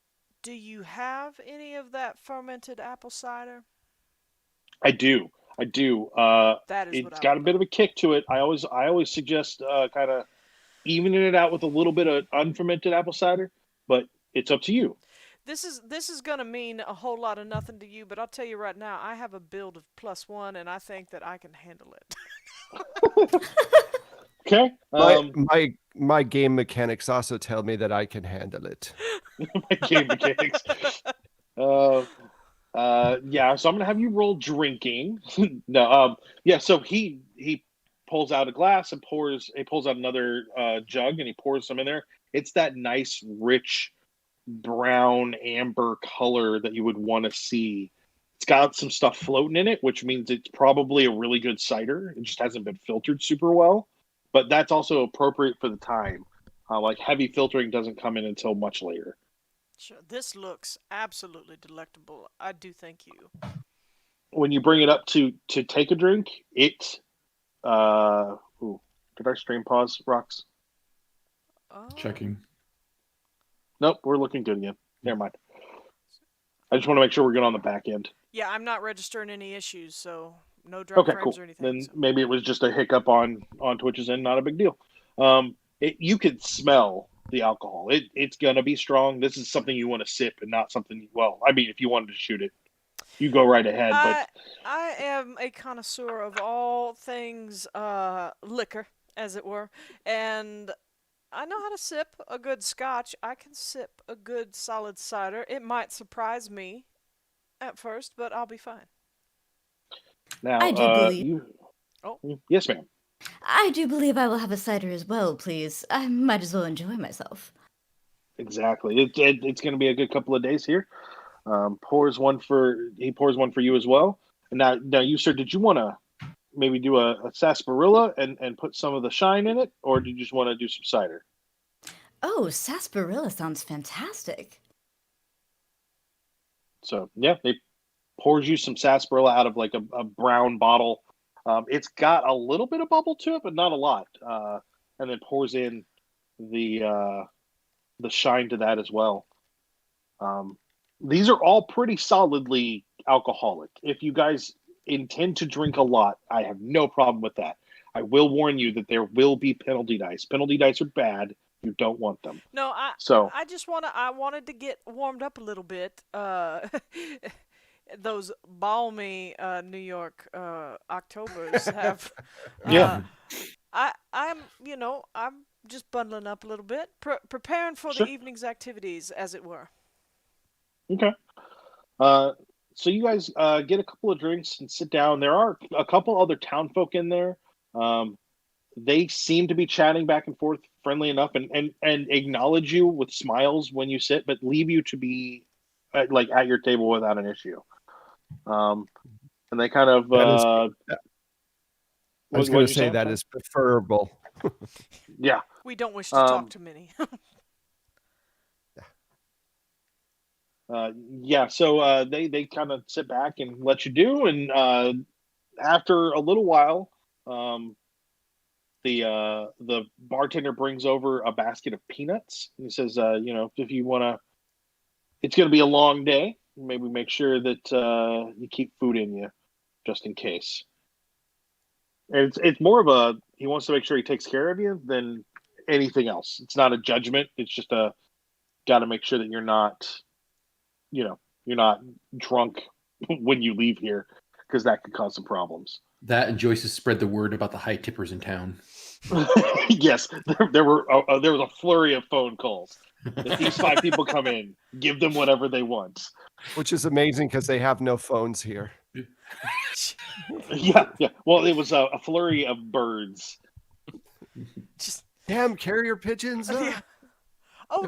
do you have any of that fermented apple cider? I do. That is what It's I got a would bit of a kick to it. I always suggest kind of evening it out with a little bit of unfermented apple cider, but it's up to you. This is gonna mean a whole lot of nothing to you, but I'll tell you right now, I have a build of +1, and I think that I can handle it. Okay. My game mechanics also tell me that I can handle it. My game mechanics. Yeah. So I'm gonna have you roll drinking. No. Yeah. So he pulls out a glass and pulls out another jug and he pours some in there. It's that nice, rich, brown amber color that you would want to see. It's got some stuff floating in it, which means it's probably a really good cider. It just hasn't been filtered super well, but that's also appropriate for the time. Like heavy filtering doesn't come in until much later. Sure, this looks absolutely delectable. I do thank you. When you bring it up to take a drink, it did our stream pause, Rox? Oh. Checking. Nope, we're looking good again. Never mind. I just want to make sure we're good on the back end. Yeah, I'm not registering any issues, so no drop Okay, frames cool. or anything. Then So. maybe it was just a hiccup on Twitch's end, not a big deal. You could smell the alcohol. It's gonna be strong. This is something you want to sip and not something. Well, I mean, if you wanted to shoot it, you go right ahead. But I am a connoisseur of all things liquor, as it were, and I know how to sip a good scotch. I can sip a good solid cider. It might surprise me at first, but I'll be fine. now, I do believe. Yes, ma'am. I do believe I will have a cider as well, please. I might as well enjoy myself. Exactly. It's going to be a good couple of days here. He pours one for you as well. And now you, sir, did you want to maybe do a sarsaparilla and put some of the shine in it, or do you just want to do some cider? Oh, sarsaparilla sounds fantastic. So yeah, they pours you some sarsaparilla out of like a brown bottle. It's got a little bit of bubble to it, but not a lot. And then pours in the shine to that as well. These are all pretty solidly alcoholic. If you guys intend to drink a lot, I have no problem with that. I will warn you that there will be penalty dice. Penalty dice are bad. You don't want them. No, I wanted to get warmed up a little bit. Those balmy New York Octobers have. Yeah. I'm just bundling up a little bit, preparing for Sure. the evening's activities, as it were. Okay. So you guys get a couple of drinks and sit down. There are a couple other town folk in there. They seem to be chatting back and forth, friendly enough, and acknowledge you with smiles when you sit, but leave you to be at your table without an issue. And they kind of. I was going to say that is preferable. Yeah. We don't wish to talk to many. Yeah, so they kind of sit back and let you do, and after a little while, the bartender brings over a basket of peanuts. And he says, if you want to, it's going to be a long day. Maybe make sure that you keep food in you, just in case. And it's more of he wants to make sure he takes care of you than anything else. It's not a judgment. It's just got to make sure that you're not drunk when you leave here, because that could cause some problems. That and Joyce has spread the word about the high tippers in town. Yes, there was a flurry of phone calls. If these 5 people come in, give them whatever they want. Which is amazing because they have no phones here. Yeah. Well, it was a flurry of birds. Just Damn, carrier pigeons. yeah. Oh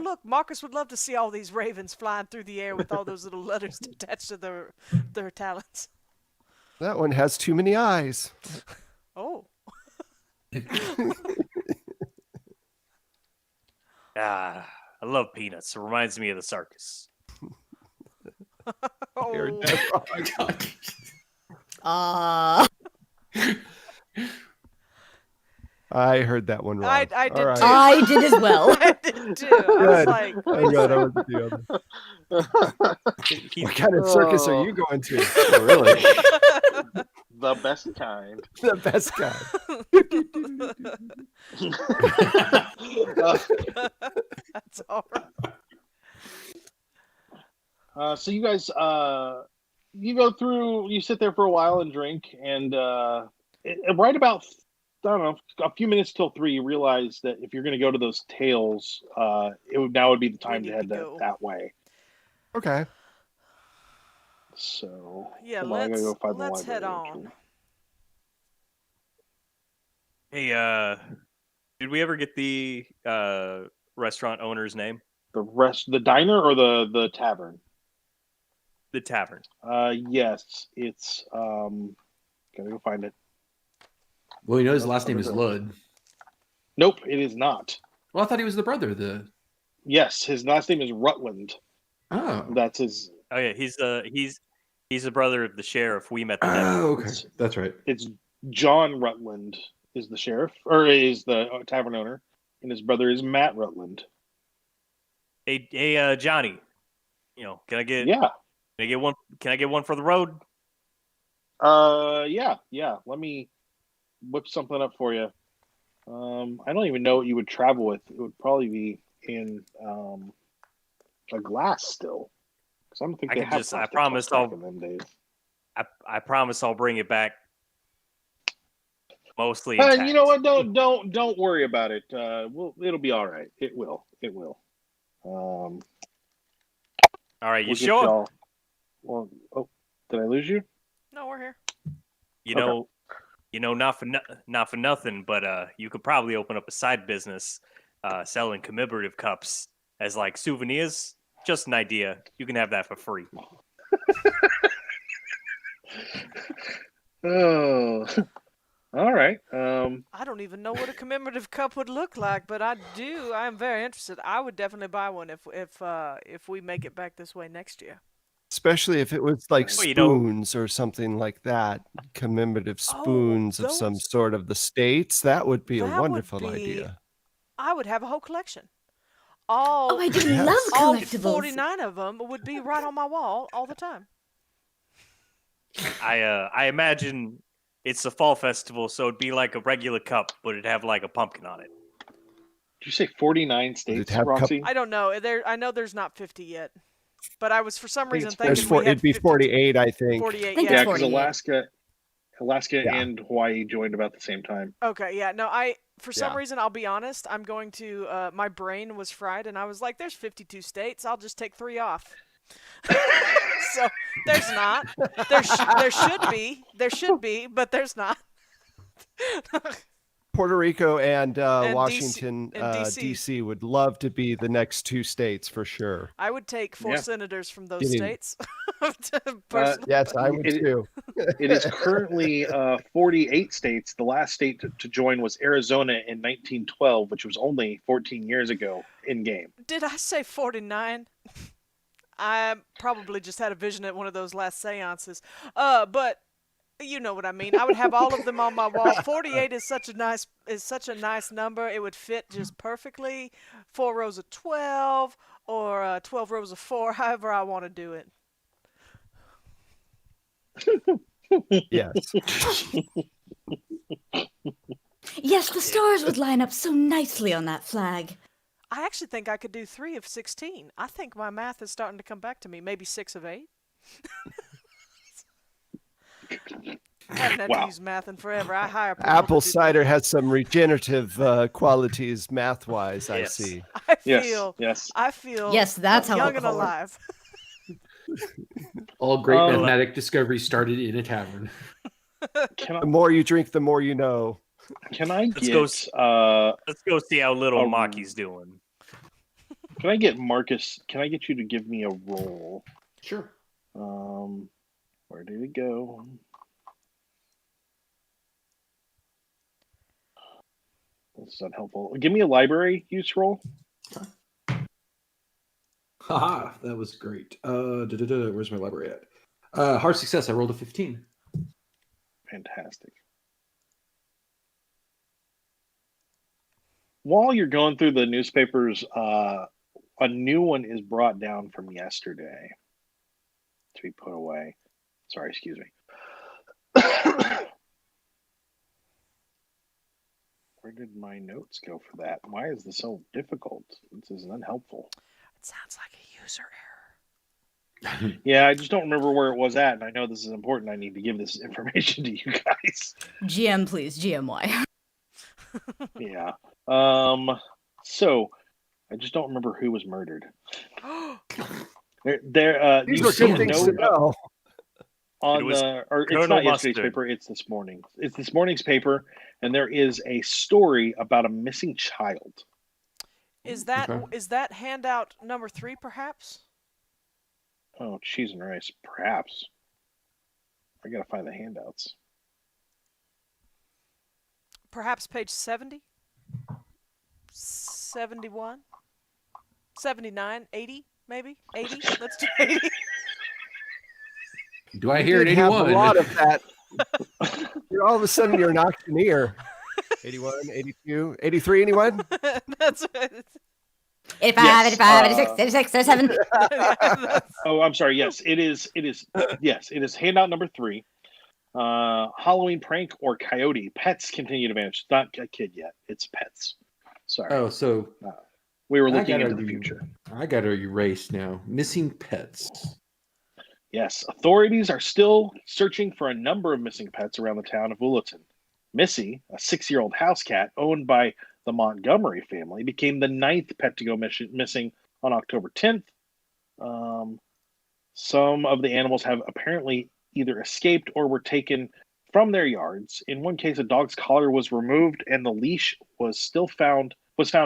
look! Marcus would love to see all these ravens flying through the air with all those little letters attached to their talons. That one has too many eyes. Oh. Ah, I love peanuts. It reminds me of the circus. You're Oh. dead wrong. Ah. I heard that one wrong. I did All right. too. I did as well. I did too. I was Good. like, wait I'm a glad I second. wasn't the other. He- What kind of circus are you going to? Oh, really? The best kind. The best guy. That's all right. So you guys, you go through, you sit there for a while and drink, and right about, I don't know, a few minutes till 3, you realize that if you're going to go to those tails, now would be the time to need head to go. that way. Okay. So Yeah, hold on, I gotta go find the let's head library on. entry. Hey, did we ever get the restaurant owner's name? The diner or the tavern? The tavern. Yes, it's gotta go find it. Well, you know his last name is Lud. Nope, it is not. Well, I thought he was the brother. Yes, his last name is Rutland. Oh. That's his. Oh yeah, he's the brother of the sheriff we met. The Oh, okay. It's- That's right. It's John Rutland is the sheriff, or is the tavern owner, and his brother is Matt Rutland. Hey, Johnny. Can I get? Yeah. Can I get one? Can I get one for the road? Yeah. Let me whip something up for you. I don't even know what you would travel with. It would probably be in a glass still. Because I don't think I they can have. just- I plastic promise cups back I'll- in them days. I promise I'll bring it back. Mostly. Intact. You know what? Don't worry about it. It'll be all right. It will. All right, you we'll get sure? y'all- Well, oh, did I lose you? No, we're here. You know, not for nothing, but you could probably open up a side business selling commemorative cups as like souvenirs. Just an idea. You can have that for free. Oh, all right. I don't even know what a commemorative cup would look like, but I am very interested. I would definitely buy one if we make it back this way next year. Especially if it was like Well, you know- spoons or something like that, commemorative spoons of some those- sort of the states. That would be That a would wonderful be- idea. I would have a whole collection. All Oh, I do Yes. love all collectibles. 49 of them would be right on my wall all the time. I imagine it's a fall festival, so it'd be like a regular cup, but it'd have like a pumpkin on it. Did you say 49 states, have Roxy? I don't know. I know there's not 50 yet, but I was for some reason it's thinking we had It'd be 50 48, I think. 48. I think Yeah. Yeah, it's because 48. Alaska Yeah. and Hawaii joined about the same time. Okay, yeah. No, for some Yeah. reason, I'll be honest, I'm going to my brain was fried and I was like, there's 52 states. I'll just take 3 off. So, there's not. There should be, but there's not. Puerto Rico and And Washington, DC and DC. DC would love to be the next 2 states for sure. I would take 4 Yeah. senators from those Kidding. states. Personally. Yes, I would It- too. It is currently 48 states. The last state to join was Arizona in 1912, which was only 14 years ago in game. Did I say 49? I probably just had a vision at one of those last seances. But you know what I mean. I would have all of them on my wall. 48 is such a nice number. It would fit just perfectly. 4 rows of 12 or 12 rows of 4, however I want to do it. Yes. Yes, the stars would line up so nicely on that flag. I actually think I could do 3 of 16. I think my math is starting to come back to me. Maybe 6 of 8. I haven't had to Wow. use math in forever. I hire people Apple to do cider math. has some regenerative qualities math-wise, I Yes. see. I feel Yes, that's how young and alcohol works. alive. All great Oh. mathematic discoveries started in a tavern. Can The more you drink, the more you know. I Let's get go Let's go see how little Oh. Maki's doing. can I get Marcus? Can I get you to give me a roll? Sure. Where did it go? This is unhelpful. Give me a library use roll. Haha, that was great. Where's my library at? Hard success. I rolled a 15. Fantastic. While you're going through the newspapers, a new one is brought down from yesterday to be put away. Sorry, excuse me. Where did my notes go for that? Why is this so difficult? This is unhelpful. It sounds like a user error. Yeah, I just don't remember where it was at, and I know this is important. I need to give this information to you guys. GM, please. GMY. Yeah. So I just don't remember who was murdered. These you are see good a things to note know. on It was it's Colonel not yesterday's Mustard. paper, it's this morning. It's this morning's paper, and there is a story about a missing child. Is that Okay. is that handout number 3, perhaps? Oh, cheese and rice, perhaps. I gotta find the handouts. Perhaps page 70? 71? 79? 80, maybe? 80? Let's do 80. Do I You hear it did have 81? a lot of that. All of a sudden, you're an auctioneer. 81, 82, 83, anyone? That's it. 85, Yes, 85, 86, 86, 87. Oh, I'm sorry. Yes, it is. Yes, it is handout number 3. Halloween prank or coyote. Pets continue to vanish. It's not a kid yet. It's pets. Sorry. Oh, so We were I looking gotta into the future. I got to erase now. Missing pets. Yes, authorities are still searching for a number of missing pets around the town of Willowton. Missy, a 6-year-old house cat owned by the Montgomery family, became the 9th pet to go missing on October 10th. Some of the animals have apparently either escaped or were taken from their yards. In one case, a dog's collar was removed and the leash was found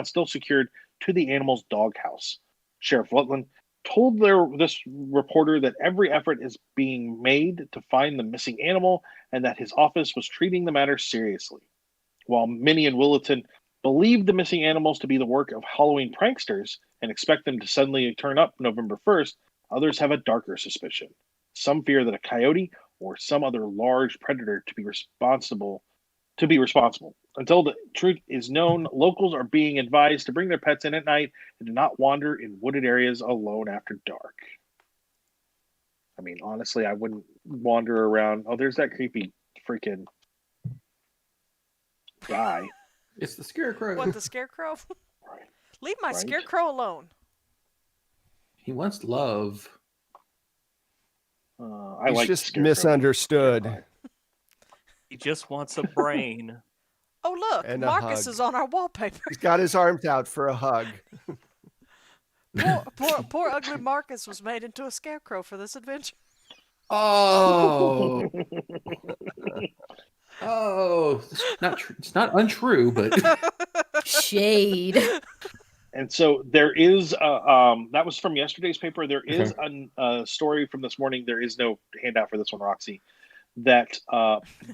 still secured to the animal's doghouse. Sheriff Rutland told this reporter that every effort is being made to find the missing animal and that his office was treating the matter seriously. While many in Willowton believe the missing animals to be the work of Halloween pranksters and expect them to suddenly turn up November 1st, others have a darker suspicion. Some fear that a coyote or some other large predator to be responsible. Until the truth is known, locals are being advised to bring their pets in at night and to not wander in wooded areas alone after dark. I mean, honestly, I wouldn't wander around. Oh, there's that creepy freaking guy. It's the scarecrow. What, the scarecrow? Right. Leave my Right. scarecrow alone. He wants love. I He's like the just scarecrow. misunderstood. He just wants a brain. Oh, look, And a Marcus hug. is on our wallpaper. He's got his arms out for a hug. Poor ugly Marcus was made into a scarecrow for this adventure. Oh. Oh. It's not untrue, but Shade. And so there is that was from yesterday's paper. There is a story from this morning. There is no handout for this one, Roxy. That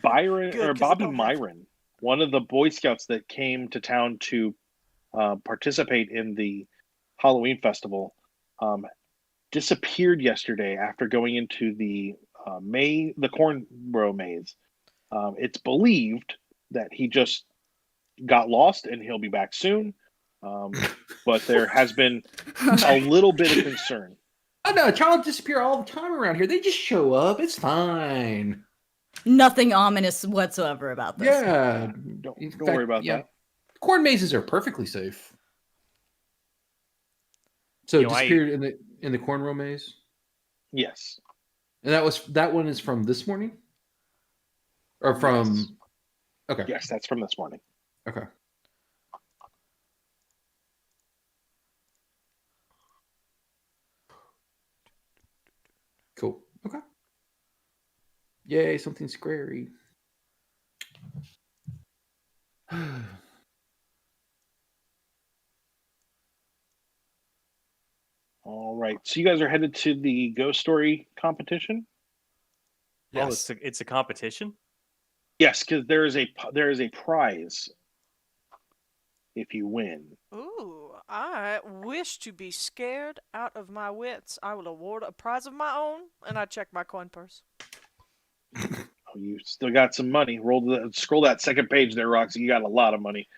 Byron Good, or 'cause I Bobby don't have- Myron, one of the Boy Scouts that came to town to participate in the Halloween festival, disappeared yesterday after going into the corn row maze. It's believed that he just got lost and he'll be back soon. But there has been a little bit of concern. oh no, child disappear all the time around here. They just show up. It's fine. Nothing ominous whatsoever about this. Yeah. Don't In worry fact, about yeah. that. Corn mazes are perfectly safe. So You know, disappeared in the corn row maze? Yes. And that one is from this morning? Or from Yes. Okay. Yes, that's from this morning. Okay. Cool. Okay. Yay, something scary. All right. So you guys are headed to the ghost story competition? Oh, it's a competition? Yes, because there is a prize. if you win. Ooh, I wish to be scared out of my wits. I will award a prize of my own, and I check my coin purse. Oh, you still got some money. Scroll that second page there, Roxy. You got a lot of money.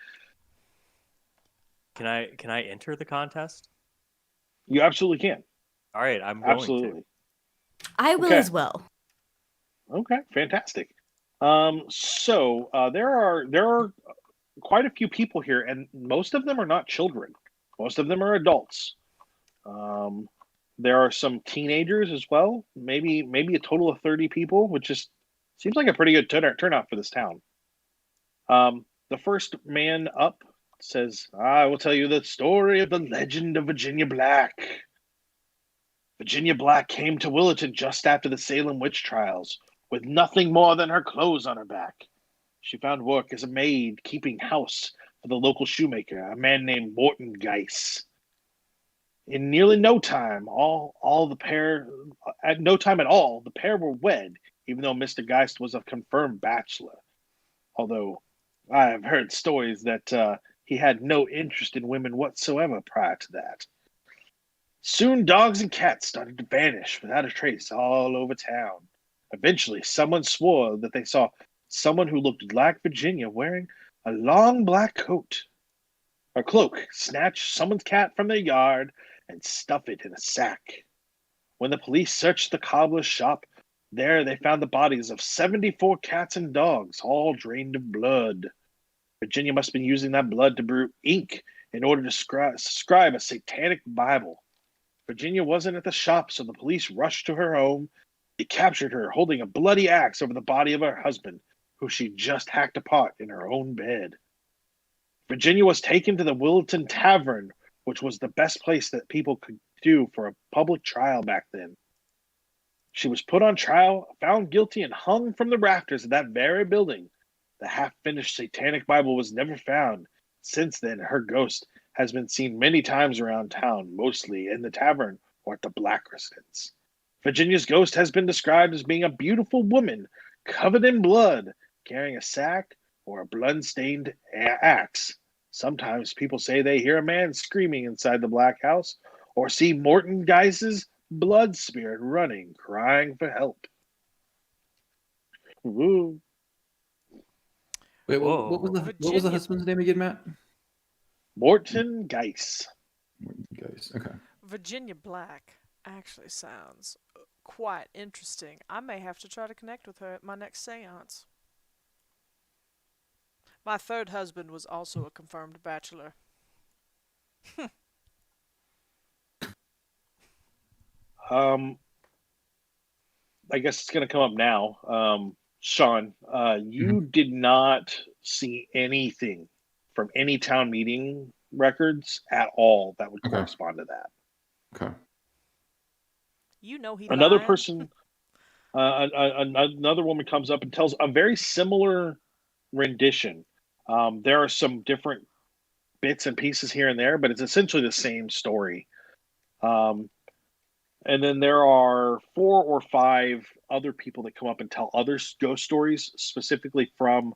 Can I enter the contest? You absolutely can. All right, I'm going Absolutely. I will Okay. as well. Okay, fantastic. So there are quite a few people here, and most of them are not children. Most of them are adults. There are some teenagers as well. Maybe a total of 30 people, which just seems like a pretty good turnout for this town. The first man up says, "I will tell you the story of the legend of Virginia Black." Virginia Black came to Willowton just after the Salem witch trials, with nothing more than her clothes on her back. She found work as a maid keeping house for the local shoemaker, a man named Morton Geiss. In nearly no time, the pair were wed, even though Mr. Geist was a confirmed bachelor. Although I have heard stories that he had no interest in women whatsoever prior to that. Soon dogs and cats started to vanish without a trace all over town. Eventually, someone swore that they saw someone who looked like Virginia wearing a long black coat or cloak snatch someone's cat from their yard and stuff it in a sack. When the police searched the cobbler's shop, there they found the bodies of 74 cats and dogs, all drained of blood. Virginia must have been using that blood to brew ink in order to scribe a satanic Bible. Virginia wasn't at the shop, so the police rushed to her home. They captured her holding a bloody axe over the body of her husband, who she just hacked apart in her own bed. Virginia was taken to the Willowton Tavern, which was the best place that people could do for a public trial back then. She was put on trial, found guilty, and hung from the rafters of that very building. The half-finished satanic Bible was never found. Since then, her ghost has been seen many times around town, mostly in the tavern or at the Black residence. Virginia's ghost has been described as being a beautiful woman, covered in blood, carrying a sack or a blood-stained axe. Sometimes people say they hear a man screaming inside the Black House or see Morton Geiss's blood spirit running, crying for help. Woo. Wait, Whoa. what was the Virginia. husband's name again, Matt? Morton Geiss. Guys, okay. Virginia Black actually sounds quite interesting. I may have to try to connect with her at my next seance. My third husband was also a confirmed bachelor. I guess it's going to come up now. Shawn, you did not see anything from any town meeting records at all that would correspond to that. Okay. You know he Another lying. person, another woman comes up and tells a very similar rendition. There are some different bits and pieces here and there, but it's essentially the same story. And then there are 4 or 5 other people that come up and tell other ghost stories, specifically from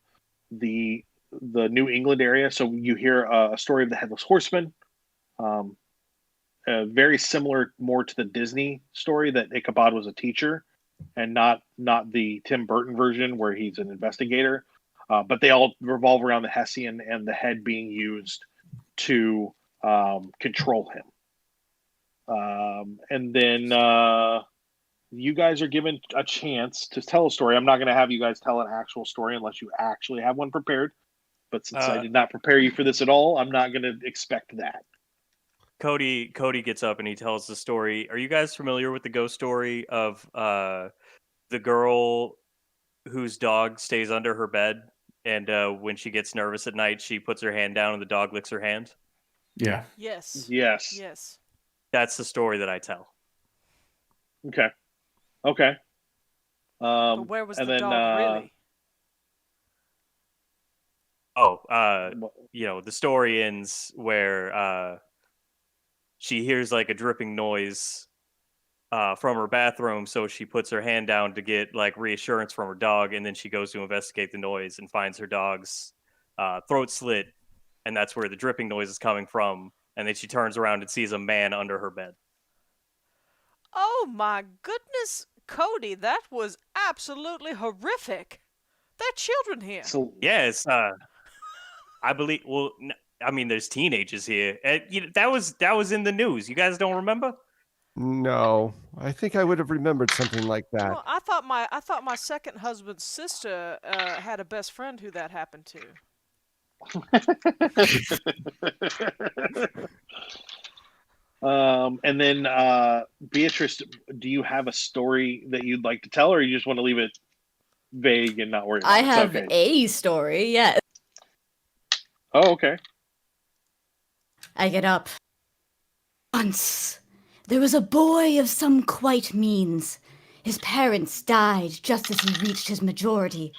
the New England area. So you hear a story of the Headless Horseman, very similar more to the Disney story that Ichabod was a teacher, and not the Tim Burton version where he's an investigator. But they all revolve around the Hessian and the head being used to control him. And then you guys are given a chance to tell a story. I'm not going to have you guys tell an actual story unless you actually have one prepared. But since I did not prepare you for this at all, I'm not going to expect that. Kodi gets up and he tells the story. Are you guys familiar with the ghost story of the girl whose dog stays under her bed, and when she gets nervous at night, she puts her hand down and the dog licks her hand? Yeah. Yes. Yes. Yes. That's the story that I tell. Okay. But where was and the then, dog really? The story ends where she hears like a dripping noise from her bathroom, so she puts her hand down to get like reassurance from her dog, and then she goes to investigate the noise and finds her dog's throat slit and that's where the dripping noise is coming from. And then she turns around and sees a man under her bed. Oh my goodness, Kodi, that was absolutely horrific. There are children here. So Yes, I believe. Well, I mean, there's teenagers here. That was in the news. You guys don't remember? No, I think I would have remembered something like that. Well, I thought my second husband's sister had a best friend who that happened to. And then Beatrice, do you have a story that you'd like to tell, or you just want to leave it vague and not worry about it? I It's have okay. a story, yes. Oh, okay. I get up. Once, there was a boy of some quite means. His parents died just as he reached his majority,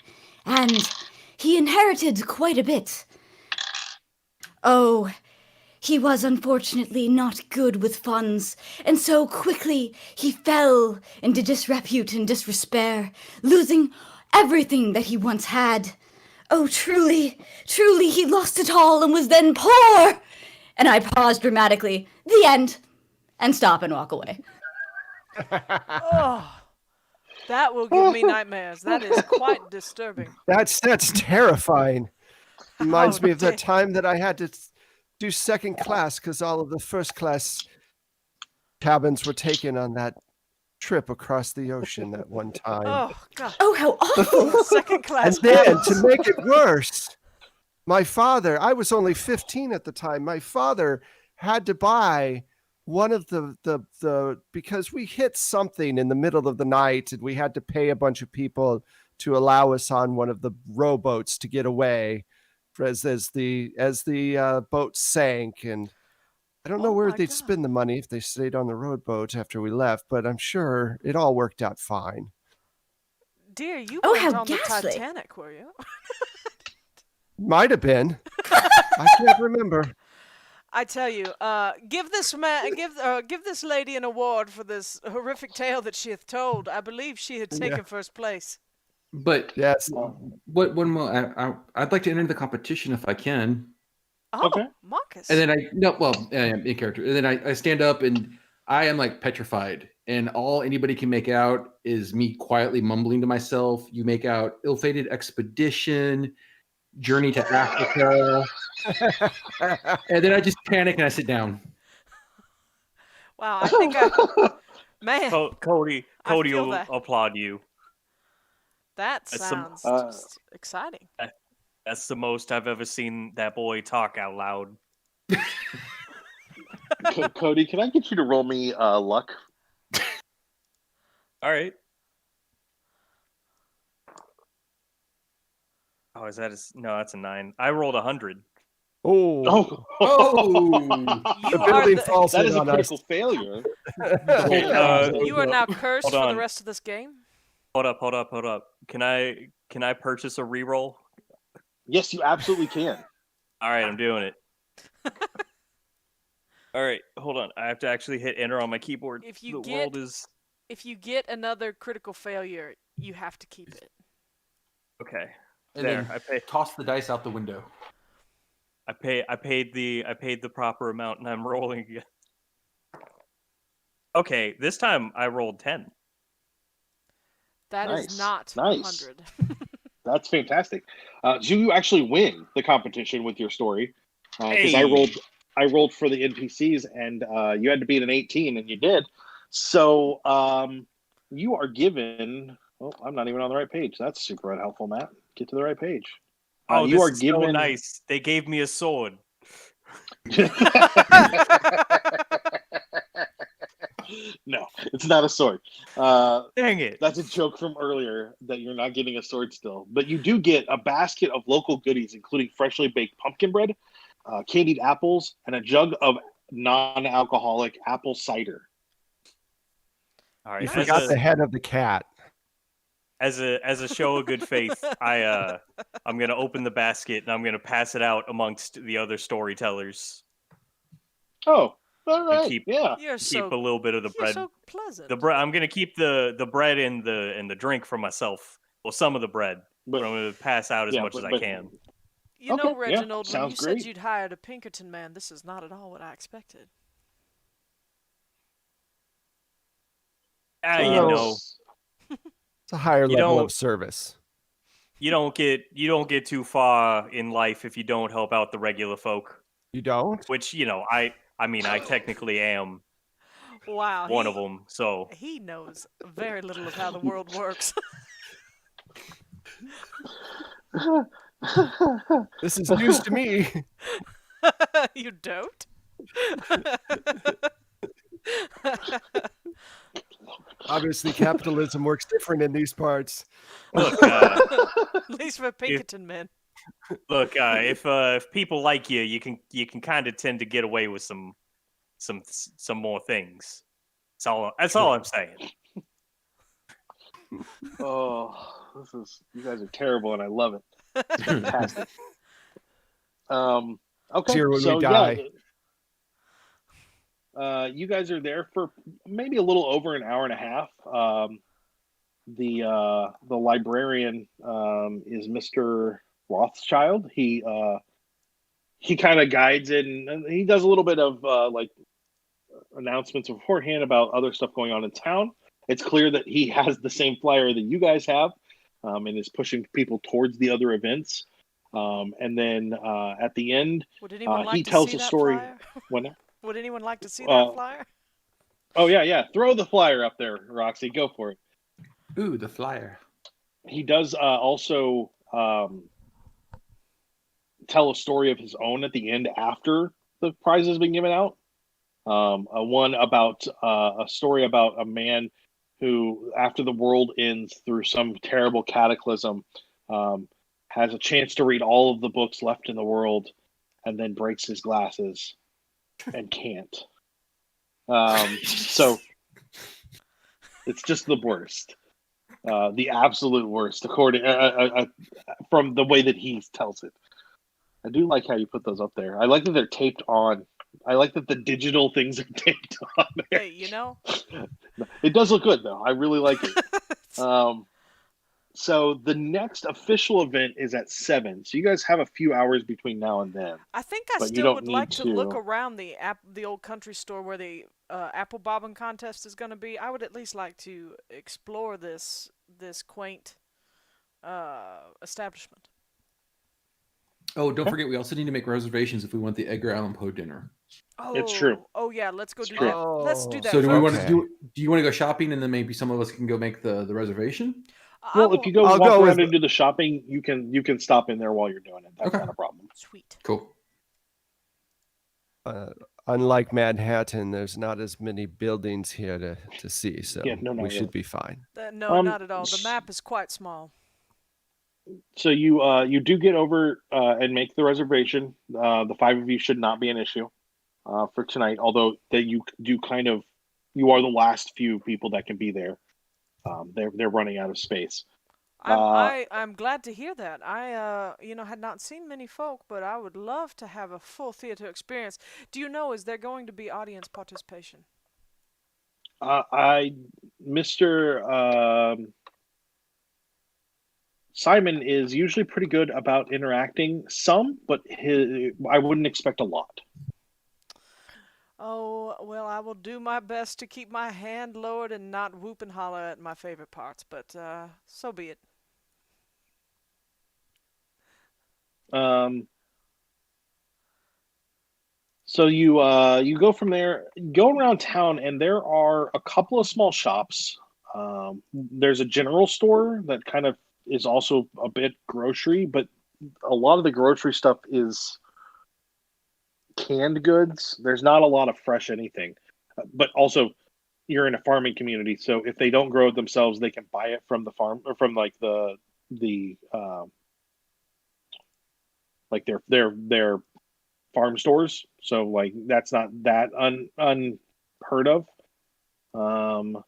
and he inherited quite a bit. Oh, he was unfortunately not good with funds, and so quickly he fell into disrepute and disrepair, losing everything that he once had. Oh, truly, truly, he lost it all and was then poor. And I pause dramatically, the end, and stop and walk away. Oh, that will give me nightmares. That is quite disturbing. That's terrifying. Reminds Oh, me of that dear. time that I had to do second class because all of the first class cabins were taken on that trip across the ocean that one time. Oh, God. Oh, how awful. Second And class. then cabins. to make it worse, my father, I was only 15 at the time. My father had to buy one of the because we hit something in the middle of the night and we had to pay a bunch of people to allow us on one of the rowboats to get away as the boat sank. And I don't know Oh where my they'd God. spend the money if they stayed on the rowboat after we left, but I'm sure it all worked out fine. Dear, you Oh, weren't how on the ghastly. Titanic, were you? Might have been. I can't remember. I tell you, give this lady an award for this horrific tale that she hath told. I believe she had taken first place. But Yes. what one more? I'd like to enter the competition if I can. Oh, Okay. Marcus. And then in character. And then I stand up and I am like petrified. And all anybody can make out is me quietly mumbling to myself. You make out ill-fated expedition, journey to Africa. And then I just panic and I sit down. Wow, I think man, Kodi I feel will that. applaud you. that That's some- sounds just exciting. That's the most I've ever seen that boy talk out loud. Kodi, can I get you to roll me luck? All right. Oh, is that no? That's a 9. I rolled 100. Oh, Oh, You the are building the, falls that in is a on critical us. failure. you are now cursed Hold for the on. rest of this game. Hold up. Can I purchase a reroll? Yes, you absolutely can. All right, I'm doing it. All right, hold on. I have to actually hit enter on my keyboard. If you the get- world is If you get another critical failure, you have to keep it. okay. And There, then I pay. toss the dice out the window. I paid the proper amount, and I'm rolling again. Okay, this time I rolled 10. That is Nice. not Nice. 100. That's fantastic. So you actually win the competition with your story because Hey. I rolled for the NPCs and you had to beat an 18 and you did. So you are given. Oh, I'm not even on the right page. That's super unhelpful, Matt. Get to the right page. Oh, you this are is given. so nice. They gave me a sword. No, it's not a sword. Dang it! That's a joke from earlier that you're not getting a sword still. But you do get a basket of local goodies, including freshly baked pumpkin bread, candied apples, and a jug of non-alcoholic apple cider. All right, You as forgot a, the head of the cat. as a show of good faith, I'm gonna open the basket and I'm gonna pass it out amongst the other storytellers. Oh, all right. keep- Yeah. You're Keep so a little bit of the you're bread. so pleasant. The bread. I'm gonna keep the bread and the drink for myself. Well, some of the bread, but I'm gonna pass out as much as I can. You know, Okay, Reginald, yeah, when you sounds said great. you'd hired a Pinkerton man, this is not at all what I expected. You Well, know, it's a higher You level don't- of service. you don't get too far in life if you don't help out the regular folk. You don't? Which I mean, I technically am Wow, one of them. So he knows very little of how the world works. This is news to me. You don't? Obviously, capitalism works different in these parts. look, At least for Pinkerton men. if people like you, you can kind of tend to get away with some more things. That's all I'm saying. You guys are terrible, and I love it. Fantastic. Okay, Here when so we die. you guys are there for maybe a little over an hour and a half. The librarian is Mr. Rothschild. He kind of guides it, and he does a little bit of like announcements beforehand about other stuff going on in town. It's clear that he has the same flyer that you guys have, and is pushing people towards the other events. And then at the end, Would anyone like he to tells see a that story. flyer? When? Would anyone like to see that flyer? Oh yeah. Throw the flyer up there, Roxy. Go for it. Ooh, the flyer. He does also tell a story of his own at the end after the prize has been given out. One about a story about a man who, after the world ends through some terrible cataclysm, has a chance to read all of the books left in the world, and then breaks his glasses and can't. So it's just the worst, the absolute worst, according from the way that he tells it. I do like how you put those up there. I like that they're taped on. I like that the digital things are taped on there. Hey, you know? It does look good, though. I really like it. So the next official event is at 7. So you guys have a few hours between now and then. I think I But you still don't would like need to look to. around the old country store where the apple bobbing contest is going to be. I would at least like to explore this quaint establishment. Oh, don't forget, we also need to make reservations if we want the Edgar Allan Poe dinner. Oh, It's true. Oh yeah, let's go do true. that. Let's do that. So do we want to Okay. do you want to go shopping and then maybe some of us can go make the reservation? Well, if you go I'll walk go around with- and do the shopping, you can stop in there while you're doing it. That's Okay. not a problem. Sweet. Cool. Unlike Manhattan, there's not as many buildings here to see, so Yeah, no, we really. should be fine. No, not at all. The map is quite small. So you do get over and make the reservation. The 5 of you should not be an issue for tonight, although that you do you are the last few people that can be there. They're running out of space. I'm glad to hear that. I had not seen many folk, but I would love to have a full theater experience. Do you know, is there going to be audience participation? Mr. Simon is usually pretty good about interacting some, but I wouldn't expect a lot. Oh, well, I will do my best to keep my hand lowered and not whoop and holler at my favorite parts, but so be it. So you go from there, go around town, and there are a couple of small shops. There's a general store that kind of is also a bit grocery, but a lot of the grocery stuff is canned goods. There's not a lot of fresh anything, but also you're in a farming community, so if they don't grow it themselves, they can buy it from the farm or from like the like their farm stores. So like that's not that unheard of. Farmers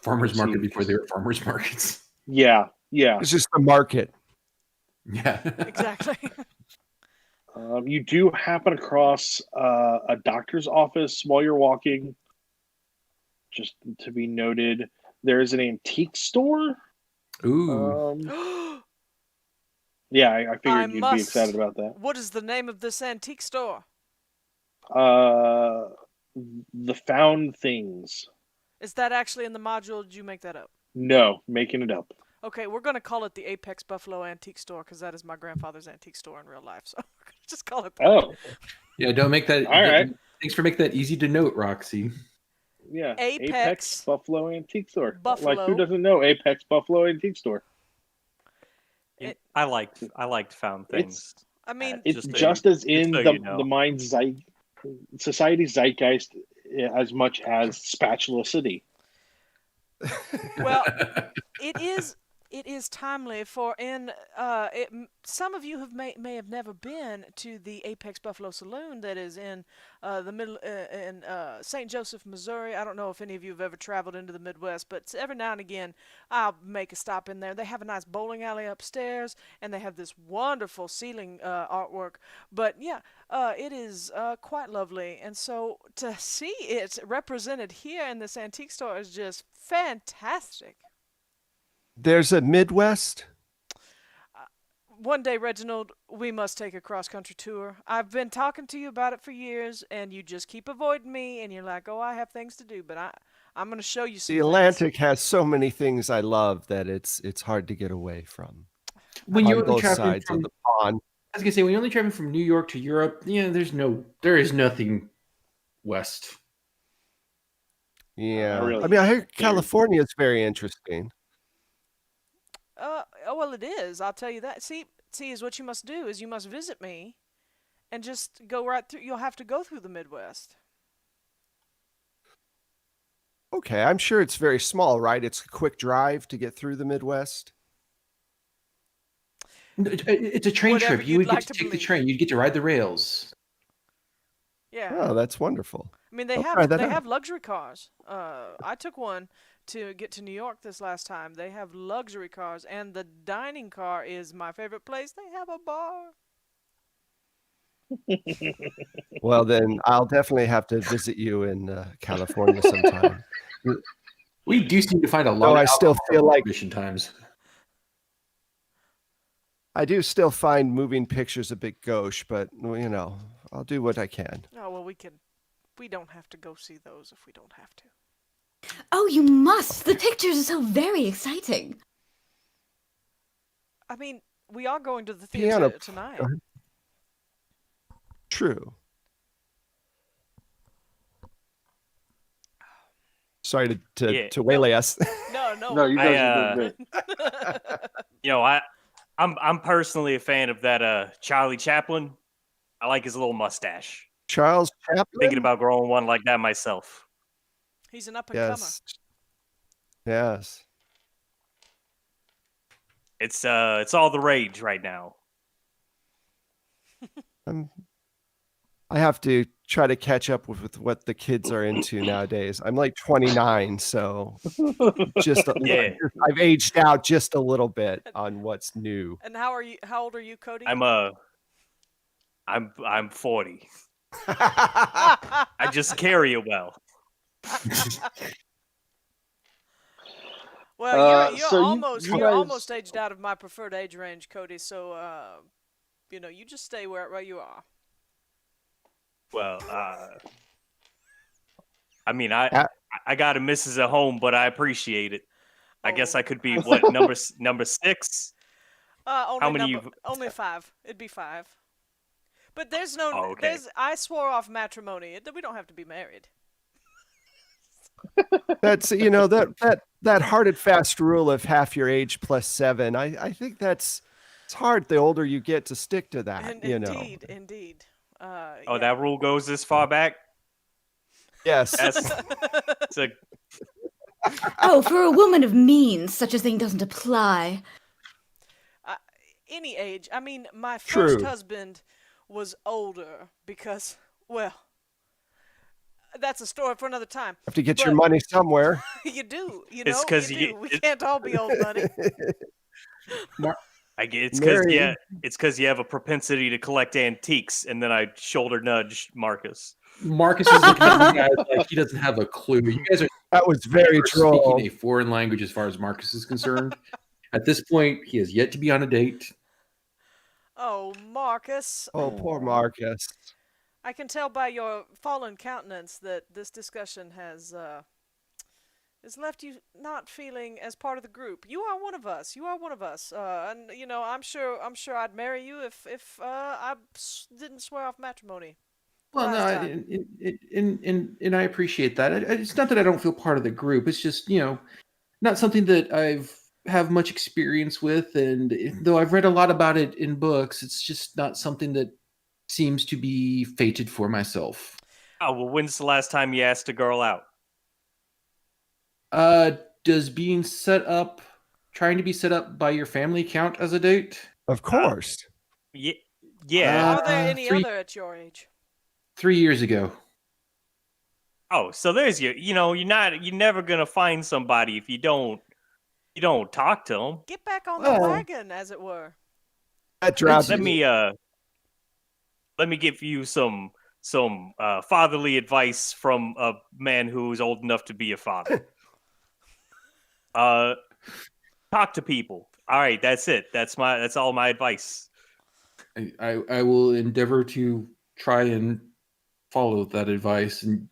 Let's market see. before they were farmers markets. Yeah. It's just the market. Yeah. Exactly. You do happen across a doctor's office while you're walking. Just to be noted, there is an antique store. Ooh. Yeah, I figured I you'd must. be excited about that. What is the name of this antique store? The Found Things. Is that actually in the module? Or did you make that up? No, making it up. Okay, we're gonna call it the Apex Buffalo Antique Store because that is my grandfather's antique store in real life. So we're gonna just call it that. Oh, Yeah, don't make that. all right. Thanks for making that easy to note, Roxy. Yeah, Apex Buffalo Antique Store. Buffalo. Like, who doesn't know Apex Buffalo Antique Store? I liked Found Things. I mean, It's Just just, so as in so the you know. the mind's society's zeitgeist as much as Spatula City. well, it is timely for some of you may have never been to the Apex Buffalo Saloon that is in the middle in St. Joseph, Missouri. I don't know if any of you have ever traveled into the Midwest, but every now and again I'll make a stop in there. They have a nice bowling alley upstairs, and they have this wonderful ceiling artwork. But yeah, it is quite lovely, and so to see it represented here in this antique store is just fantastic. There's a Midwest. One day, Reginald, we must take a cross-country tour. I've been talking to you about it for years, and you just keep avoiding me, and you're like, oh, I have things to do, but I'm going to show you some The Atlantic has so many things I love that it's hard to get away from. When On you're only both traveling sides from of the pond. I was gonna say, when you're only traveling from New York to Europe, there is nothing west. Yeah. Really? I mean, I heard California is very interesting. Well, it is. I'll tell you that. See, is what you must do is you must visit me and just go right through. You'll have to go through the Midwest. Okay, I'm sure it's very small, right? It's a quick drive to get through the Midwest. It's a train Whatever trip. You you'd would like get to to take the believe. train. You'd get to ride the rails. Yeah. Oh, that's wonderful. I mean, they I'll have try that they out. have luxury cars. I took one to get to New York this last time. They have luxury cars, and the dining car is my favorite place. They have a bar. Well, then I'll definitely have to visit you in California sometime. We do seem to find a lot Though of I still alcohol feel at like mission times. I do still find moving pictures a bit gauche, but you know, I'll do what I can. Oh well, we don't have to go see those if we don't have to. Oh, you must! The pictures are so very exciting. I mean, we are going to the Piano theater tonight. True. Sorry to waylay us. No. You guys are doing great. You know, I'm personally a fan of that Charlie Chaplin. I like his little mustache. Charles Chaplin. Thinking about growing one like that myself. He's an up-and-comer. Yes. It's all the rage right now. I have to try to catch up with what the kids are into nowadays. I'm like 29, so I've aged out just a little bit on what's new. And how old are you, Kodi? I'm 40. I just carry it well. Well, you're so you're guys- almost aged out of my preferred age range, Kodi. So, you just stay where you are. Well, I mean, I got a missus at home, but I appreciate it. I guess I could be number 6. How many only 5. It'd be 5. But there's no. Oh, okay. I swore off matrimony. We don't have to be married. That's that hard and fast rule of half your age plus 7. I think it's hard the older you get to stick to that. Indeed. Yeah. That rule goes this far back. Yes. That's a Oh, for a woman of means, such a thing doesn't apply. Any age. I mean, my first True. husband was older because, well, that's a story for another time. Have to get your money somewhere. You do. It's 'cause you do. We can't all be old money. it's Mary. because you have a propensity to collect antiques, and then I shoulder nudge Marcus. Marcus is looking at you guys like he doesn't have a clue. You guys are That was very droll. speaking a foreign language as far as Marcus is concerned. At this point, he has yet to be on a date. Oh, Marcus. Oh, poor Marcus. I can tell by your fallen countenance that this discussion has left you not feeling as part of the group. You are one of us. You are one of us. And I'm sure I'd marry you if I didn't swear off matrimony. Well, no, Last time. and I appreciate that. It's not that I don't feel part of the group. It's just not something that I've have much experience with, and though I've read a lot about it in books, it's just not something that seems to be fated for myself. Oh, well, when's the last time you asked a girl out? Does trying to be set up by your family count as a date? Of course. Yeah. Are there any other at your age? 3 years ago. Oh, so there's you're never gonna find somebody if you don't talk to them. Get back on the wagon, as it were. Let me give you some fatherly advice from a man who's old enough to be a father. Talk to people. All right, that's it. That's all my advice. I will endeavor to try and follow that advice. And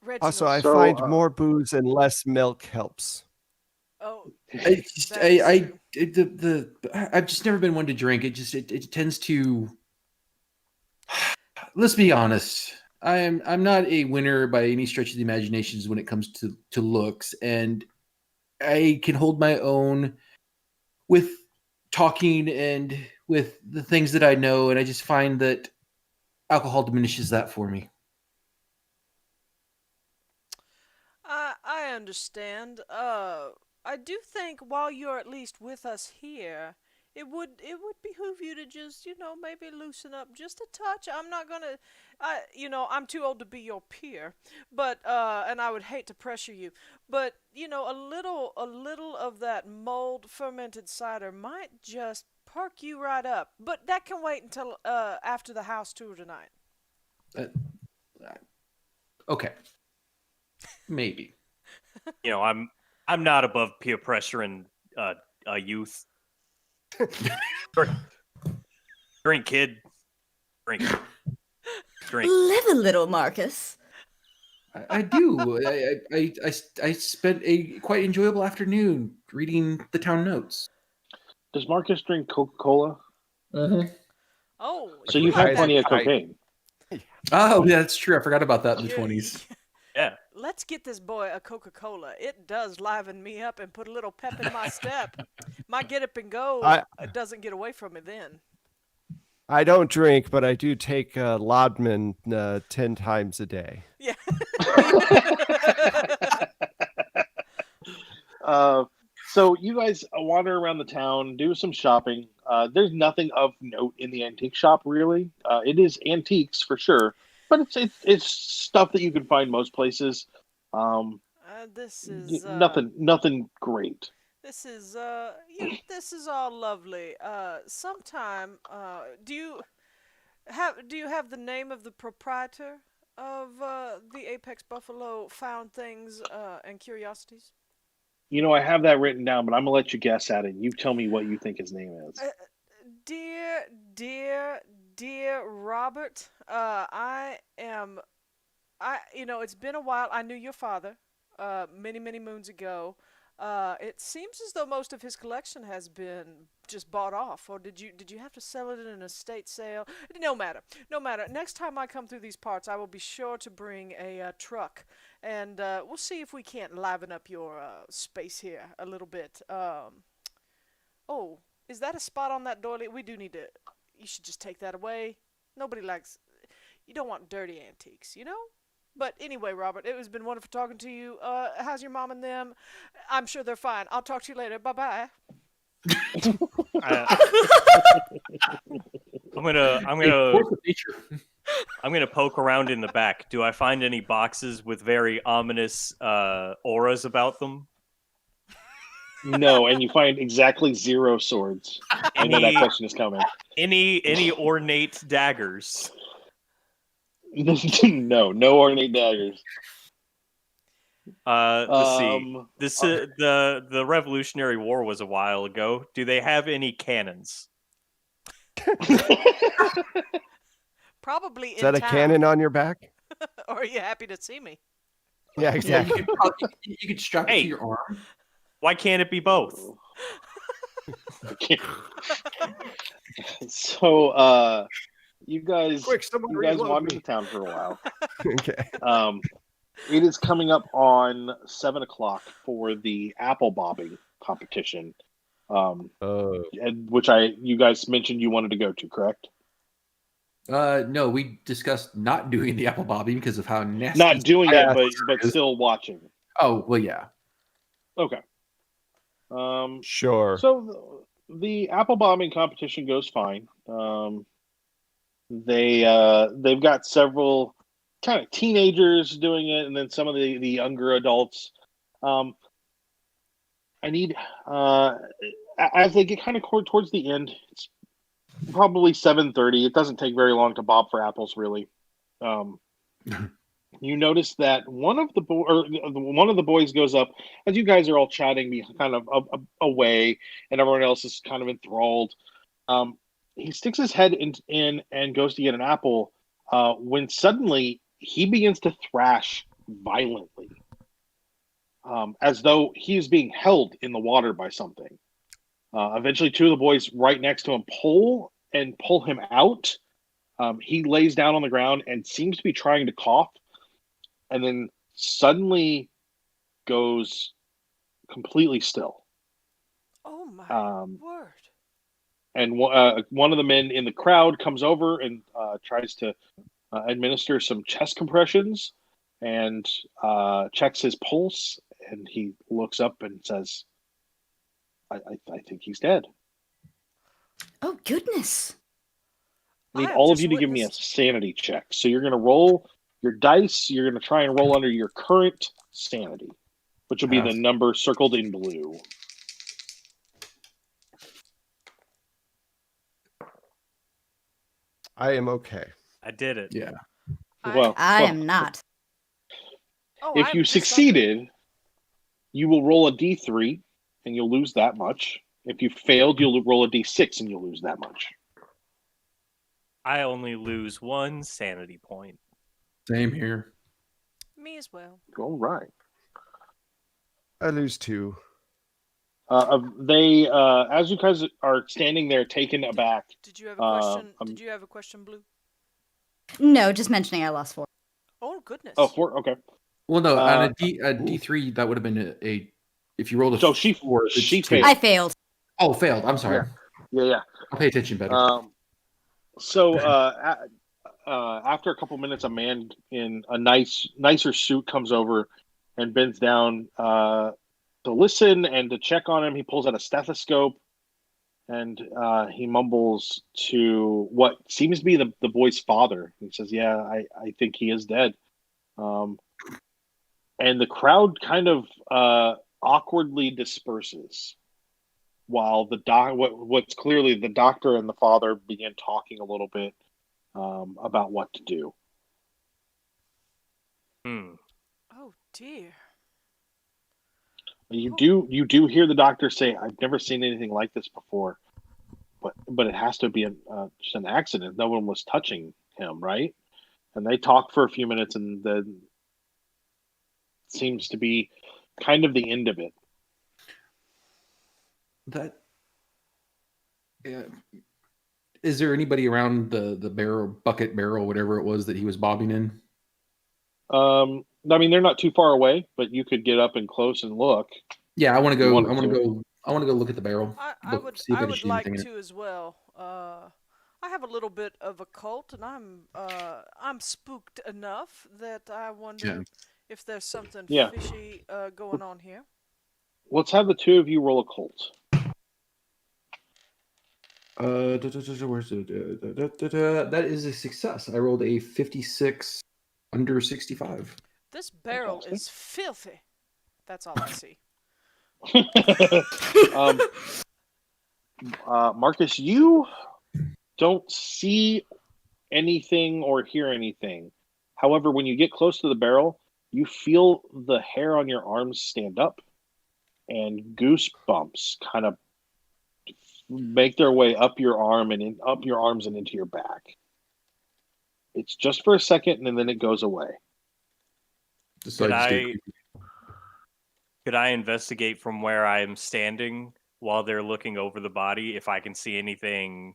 Reginald. Also, I find more booze and less milk helps. Oh, I've just never been one to drink. It tends to. Let's be honest. I'm not a winner by any stretch of the imaginations when it comes to looks, and I can hold my own with talking and with the things that I know, and I just find that alcohol diminishes that for me. I understand. I do think while you're at least with us here, it would behoove you to just, maybe loosen up just a touch. I'm not gonna, I'm too old to be your peer, but and I would hate to pressure you, but a little of that mulled fermented cider might just perk you right up. But that can wait until after the house tour tonight. Okay, maybe. I'm not above peer pressuring a youth. Drink, kid. Drink. Live a little, Marcus. I do. I spent a quite enjoyable afternoon reading the town notes. Does Marcus drink Coca-Cola? Mm-hmm. Oh, so you've had plenty of cocaine. Oh, yeah, that's true. I forgot about that in the 20s. Yeah. Let's get this boy a Coca-Cola. It does liven me up and put a little pep in my step. My get up and go doesn't get away from me then. I don't drink, but I do take Laudanum 10 times a day. Yeah. So you guys wander around the town, do some shopping. There's nothing of note in the antique shop, really. It is antiques for sure, but it's stuff that you can find most places. This is nothing great. This is this is all lovely. Sometime, do you have the name of the proprietor of the Apex Buffalo Found Things and Curiosities? I have that written down, but I'm gonna let you guess at it. You tell me what you think his name is. Dear Robert, it's been a while. I knew your father, many moons ago. It seems as though most of his collection has been just bought off, or did you have to sell it in an estate sale? No matter. Next time I come through these parts, I will be sure to bring a truck, and we'll see if we can't liven up your space here a little bit. Oh, is that a spot on that doily? We do need to. You should just take that away. Nobody likes. You don't want dirty antiques, But anyway, Robert, it has been wonderful talking to you. How's your mom and them? I'm sure they're fine. I'll talk to you later. Bye-bye. I'm gonna poke around in the back. Do I find any boxes with very ominous auras about them? No, and you find exactly 0 swords. I know that question is coming. Any ornate daggers? No ornate daggers. Let's see. The Revolutionary War was a while ago. Do they have any cannons? Probably Is that a cannon on your back? Or are you happy to see me? Yeah, exactly. You could strap it to your arm. Why can't it be both? So, you guys reload wandered me. the town for a while. Okay. It is coming up on 7 o'clock for the apple bobbing competition, which you guys mentioned you wanted to go to, correct? No, we discussed not doing the apple bobbing because of how nasty. Not doing it, but still watching. Oh well, yeah. Okay. Sure. So the apple bombing competition goes fine. They've got several kind of teenagers doing it, and then some of the younger adults. I need as they get kind of towards the end. It's probably 7:30. It doesn't take very long to bob for apples, really. You notice that one of the boys goes up as you guys are all chatting, kind of away, and everyone else is kind of enthralled. He sticks his head in and goes to get an apple, when suddenly he begins to thrash violently, as though he is being held in the water by something. Eventually, two of the boys right next to him pull him out. He lays down on the ground and seems to be trying to cough, and then suddenly goes completely still. Oh my word. And one of the men in the crowd comes over and tries to administer some chest compressions and checks his pulse, and he looks up and says, I think he's dead. Oh, goodness. I need all of you to give me a sanity check. So you're going to roll your dice. You're going to try and roll under your current sanity, which will be the number circled in blue. I am okay. I did it. Yeah. I am not. If you succeeded, you will roll a d3 and you'll lose that much. If you failed, you'll roll a d6 and you'll lose that much. I only lose 1 sanity point. Same here. Me as well. All right. I lose 2. As you guys are standing there taken aback. Did you have a question? Did you have a question, Blue? No, just mentioning I lost 4. Oh, goodness. Oh, 4? Okay. Well, no, on a D3, that would have been a if you rolled a so she 4, she failed. I failed. Oh, failed. I'm sorry. Yeah. I'll pay attention better. After a couple minutes, a man in a nicer suit comes over and bends down to listen and to check on him. He pulls out a stethoscope and he mumbles to what seems to be the boy's father. He says, "Yeah, I think he is dead." And the crowd kind of awkwardly disperses while what's clearly the doctor and the father begin talking a little bit about what to do. Oh dear. You do hear the doctor say, "I've never seen anything like this before, but it has to be just an accident. No one was touching him, right?" And they talk for a few minutes, and then seems to be kind of the end of it. Is there anybody around the bucket barrel, whatever it was that he was bobbing in? I mean, they're not too far away, but you could get up and close and look. Yeah, I want to go. I want to go look at the barrel. I would like to as well. I have a little bit of a cult, and I'm spooked enough that I wonder if there's something fishy going on here. Let's have the two of you roll a cult. That is a success. I rolled a 56 under 65. This barrel is filthy. That's all I see. Marcus, you don't see anything or hear anything. However, when you get close to the barrel, you feel the hair on your arms stand up, and goosebumps kind of make their way up your arm and up your arms and into your back. It's just for a second, and then it goes away. So Could I investigate from where I'm standing while they're looking over the body if I can see anything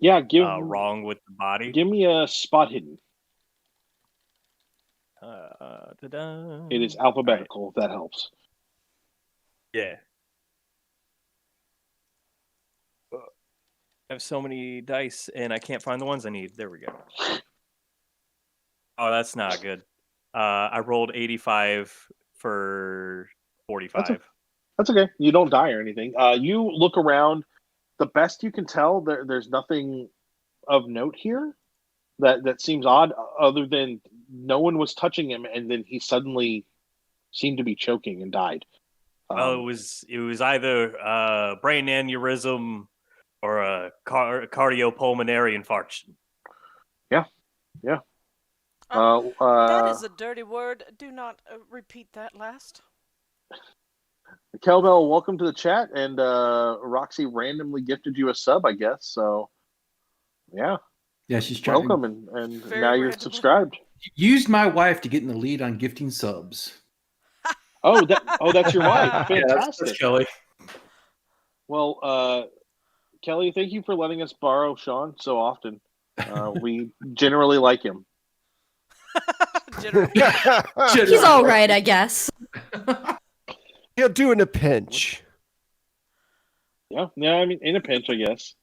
wrong with the body? Give me a spot hidden. It is alphabetical, if that helps. Yeah. I have so many dice, and I can't find the ones I need. There we go. Oh, that's not good. I rolled 85 for 45. That's okay. You don't die or anything. You look around. The best you can tell, there's nothing of note here that seems odd, other than no one was touching him, and then he suddenly seemed to be choking and died. Well, it was either brain aneurysm or a cardiopulmonary infarction. Yeah. That is a dirty word. Do not repeat that last. Kelbell, welcome to the chat, and Roxy randomly gifted you a sub, I guess. So, yeah, she's trying. Welcome, and Very now you're randomly. subscribed. Used my wife to get in the lead on gifting subs. That's your wife. Fantastic. That's Kelly. Well, Kelly, thank you for letting us borrow Shawn so often. We generally like him. He's all right, I guess. He'll do in a pinch. Yeah, I mean, in a pinch, I guess.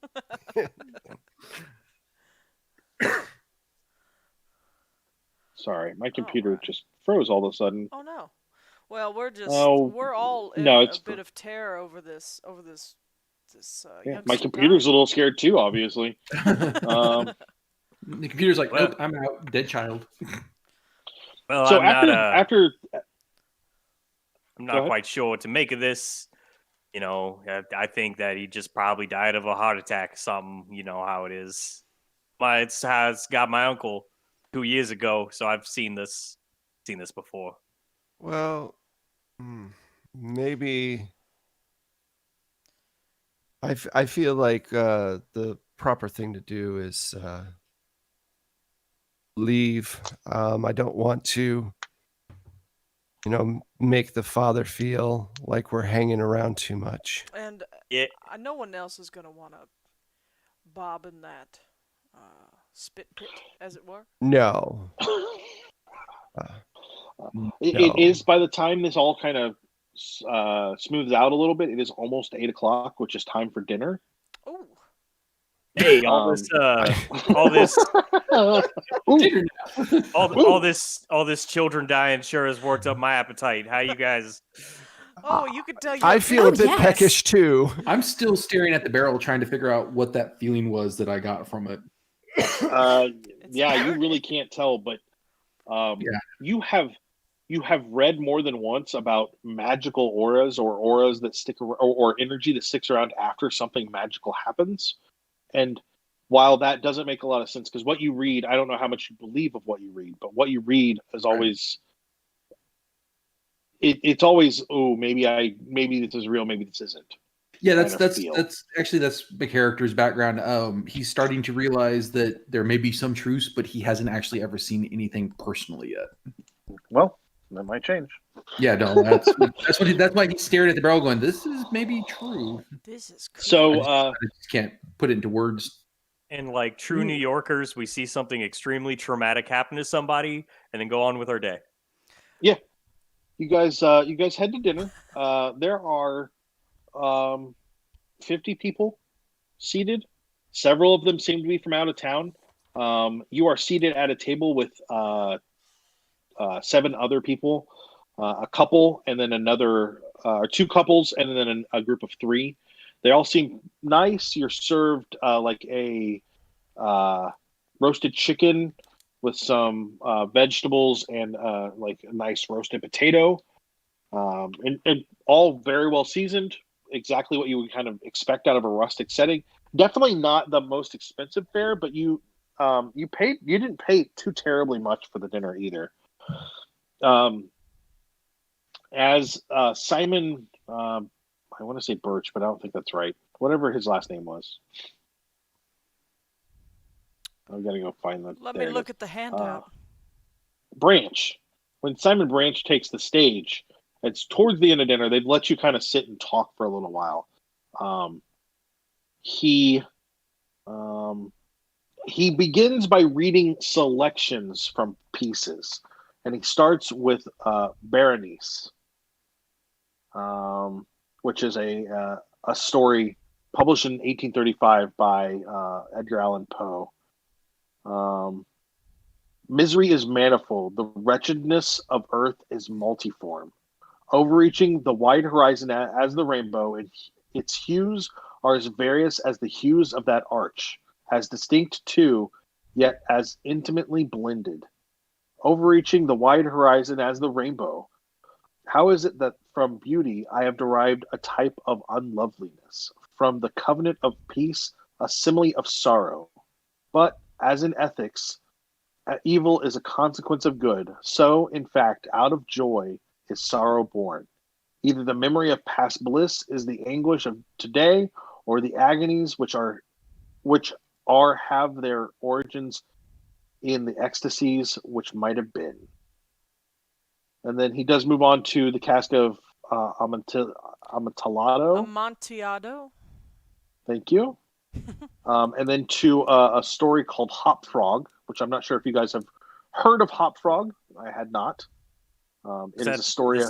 Sorry, my computer just froze all of a sudden. Oh no. Well, we're all in no, a bit of terror over this. My computer's a little scared too, obviously. The computer's like, nope, I'm out. Dead child. Well, so I'm not quite sure what to make of this. You know, I think that he just probably died of a heart attack or something. You know how it is. It has got my uncle 2 years ago, so I've seen this before. Well, maybe I feel like the proper thing to do is leave. I don't want to, make the father feel like we're hanging around too much. And no one else is going to want to bob in that spit pit, as it were. No. It is, by the time this all kind of smooths out a little bit, it is almost 8 o'clock, which is time for dinner. Oh. Hey, all this children dying sure has worked up my appetite. How you guys? Oh, you could tell. I feel a bit peckish too. I'm still staring at the barrel, trying to figure out what that feeling was that I got from it. You really can't tell, but you have read more than once about magical auras or auras that stick or energy that sticks around after something magical happens. And while that doesn't make a lot of sense, because what you read, I don't know how much you believe of what you read, but what you read is always, it's always, maybe this is real, maybe this isn't. Yeah, that's the character's background. He's starting to realize that there may be some truths, but he hasn't actually ever seen anything personally yet. Well, that might change. Yeah, no, that's why he's staring at the barrel, going, "This is maybe true." This is cool. So I just can't put it into words. And like true New Yorkers, we see something extremely traumatic happen to somebody, and then go on with our day. Yeah, you guys head to dinner. There are 50 people seated. Several of them seem to be from out of town. You are seated at a table with 7 other people, a couple, and then another, 2 couples, and then a group of 3. They all seem nice. You're served like a roasted chicken with some vegetables and like a nice roasted potato, and all very well seasoned. Exactly what you would kind of expect out of a rustic setting. Definitely not the most expensive fare, but you didn't pay too terribly much for the dinner either. as Simon, I want to say Birch, but I don't think that's right. Whatever his last name was. I've got to go find that. Let me look at the handout. Branch. When Simon Branch takes the stage, it's towards the end of dinner. They've let you kind of sit and talk for a little while. He begins by reading selections from pieces, and he starts with Berenice, which is a story published in 1835 by Edgar Allan Poe. Misery is manifold. The wretchedness of earth is multiform. Overreaching the wide horizon as the rainbow, and its hues are as various as the hues of that arch, as distinct too, yet as intimately blended. Overreaching the wide horizon as the rainbow, how is it that from beauty I have derived a type of unloveliness, from the covenant of peace a simile of sorrow? But, as in ethics, evil is a consequence of good, so, in fact, out of joy is sorrow born. Either the memory of past bliss is the anguish of today, or the agonies which have their origins in the ecstasies which might have been. And then he does move on to the cask of Amontillado. Amontillado. Thank you. And then to a story called Hop Frog, which I'm not sure if you guys have heard of Hop Frog. I had not. It is a story.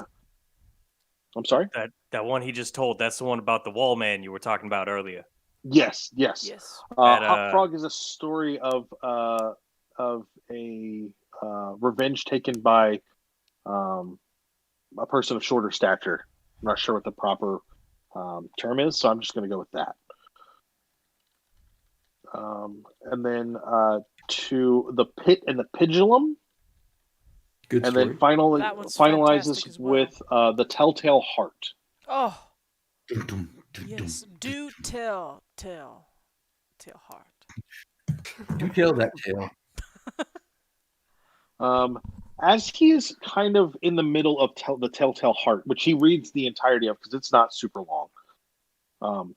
I'm sorry? That one he just told, that's the one about the wall man you were talking about earlier. Yes. Yes. Hop Frog is a story of a revenge taken by a person of shorter stature. I'm not sure what the proper term is, so I'm just going to go with that. And then to the Pit and the Pendulum. Good and story. then finalizes well. with the Telltale Heart. Oh, yes. Do tell heart. Do tell that tale. As he is kind of in the middle of the Telltale Heart, which he reads the entirety of because it's not super long.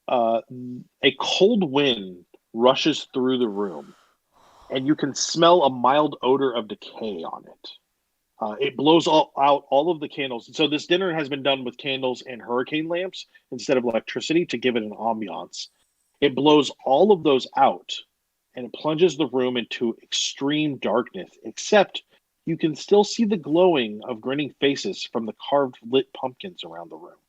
A cold wind rushes through the room, and you can smell a mild odor of decay on it. It blows out all of the candles. So this dinner has been done with candles and hurricane lamps instead of electricity to give it an ambiance. It blows all of those out, and it plunges the room into extreme darkness, except you can still see the glowing of grinning faces from the carved lit pumpkins around the room.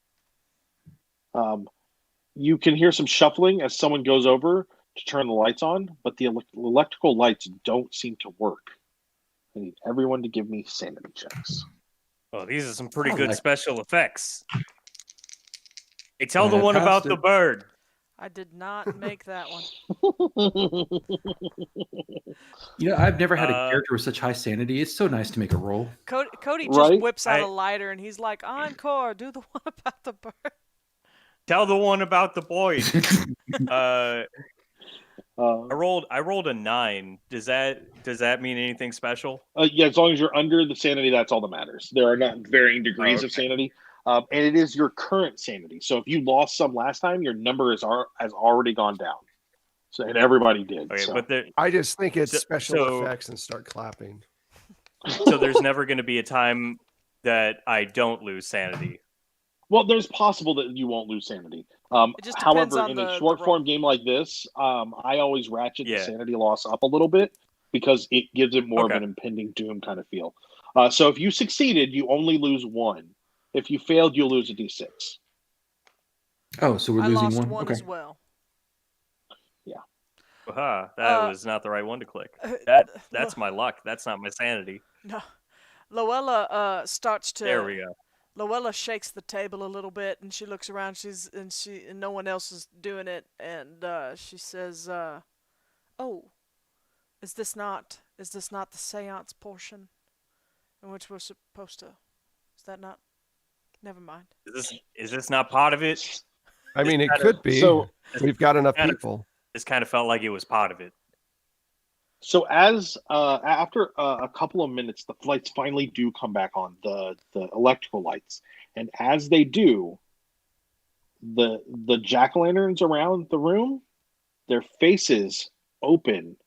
You can hear some shuffling as someone goes over to turn the lights on, but the electrical lights don't seem to work. I need everyone to give me sanity checks. Well, these are some pretty good special effects. Hey, tell And the I one about passed the it. bird. I did not make that one. You know, I've never had a character with such high sanity. It's so nice to make a roll. Cody just whips out a lighter and he's like, "Encore, do the one about the bird." Tell the one about the boys. I rolled a 9. Does that mean anything special? Yeah, as long as you're under the sanity, that's all that matters. There are not varying degrees of sanity, and it is your current sanity. So if you lost some last time, your number has already gone down. So and everybody did. Okay, so. but I just think it's special effects and start clapping. So there's never going to be a time that I don't lose sanity. Well, there's possible that you won't lose sanity. However, in a short form game like this, I always ratchet the sanity loss up a little bit because it gives it more of an impending doom kind of feel. So if you succeeded, you only lose 1. If you failed, you'll lose a d6. Oh, so we're losing lost one? as well. Yeah. That was not the right one to click. That's my luck. That's not my sanity. No. Lowella starts to. There we go. Lowella shakes the table a little bit, and she looks around. And no one else is doing it, and she says, "Oh, is this not the séance portion, in which we're supposed to? Is that not? Never mind. Is this not part of it? I mean, it could be. So we've got enough people. This kind of felt like it was part of it. So as after a couple of minutes, the lights finally do come back on, the electrical lights, and as they do, the jack-o'-lanterns around the room, their faces open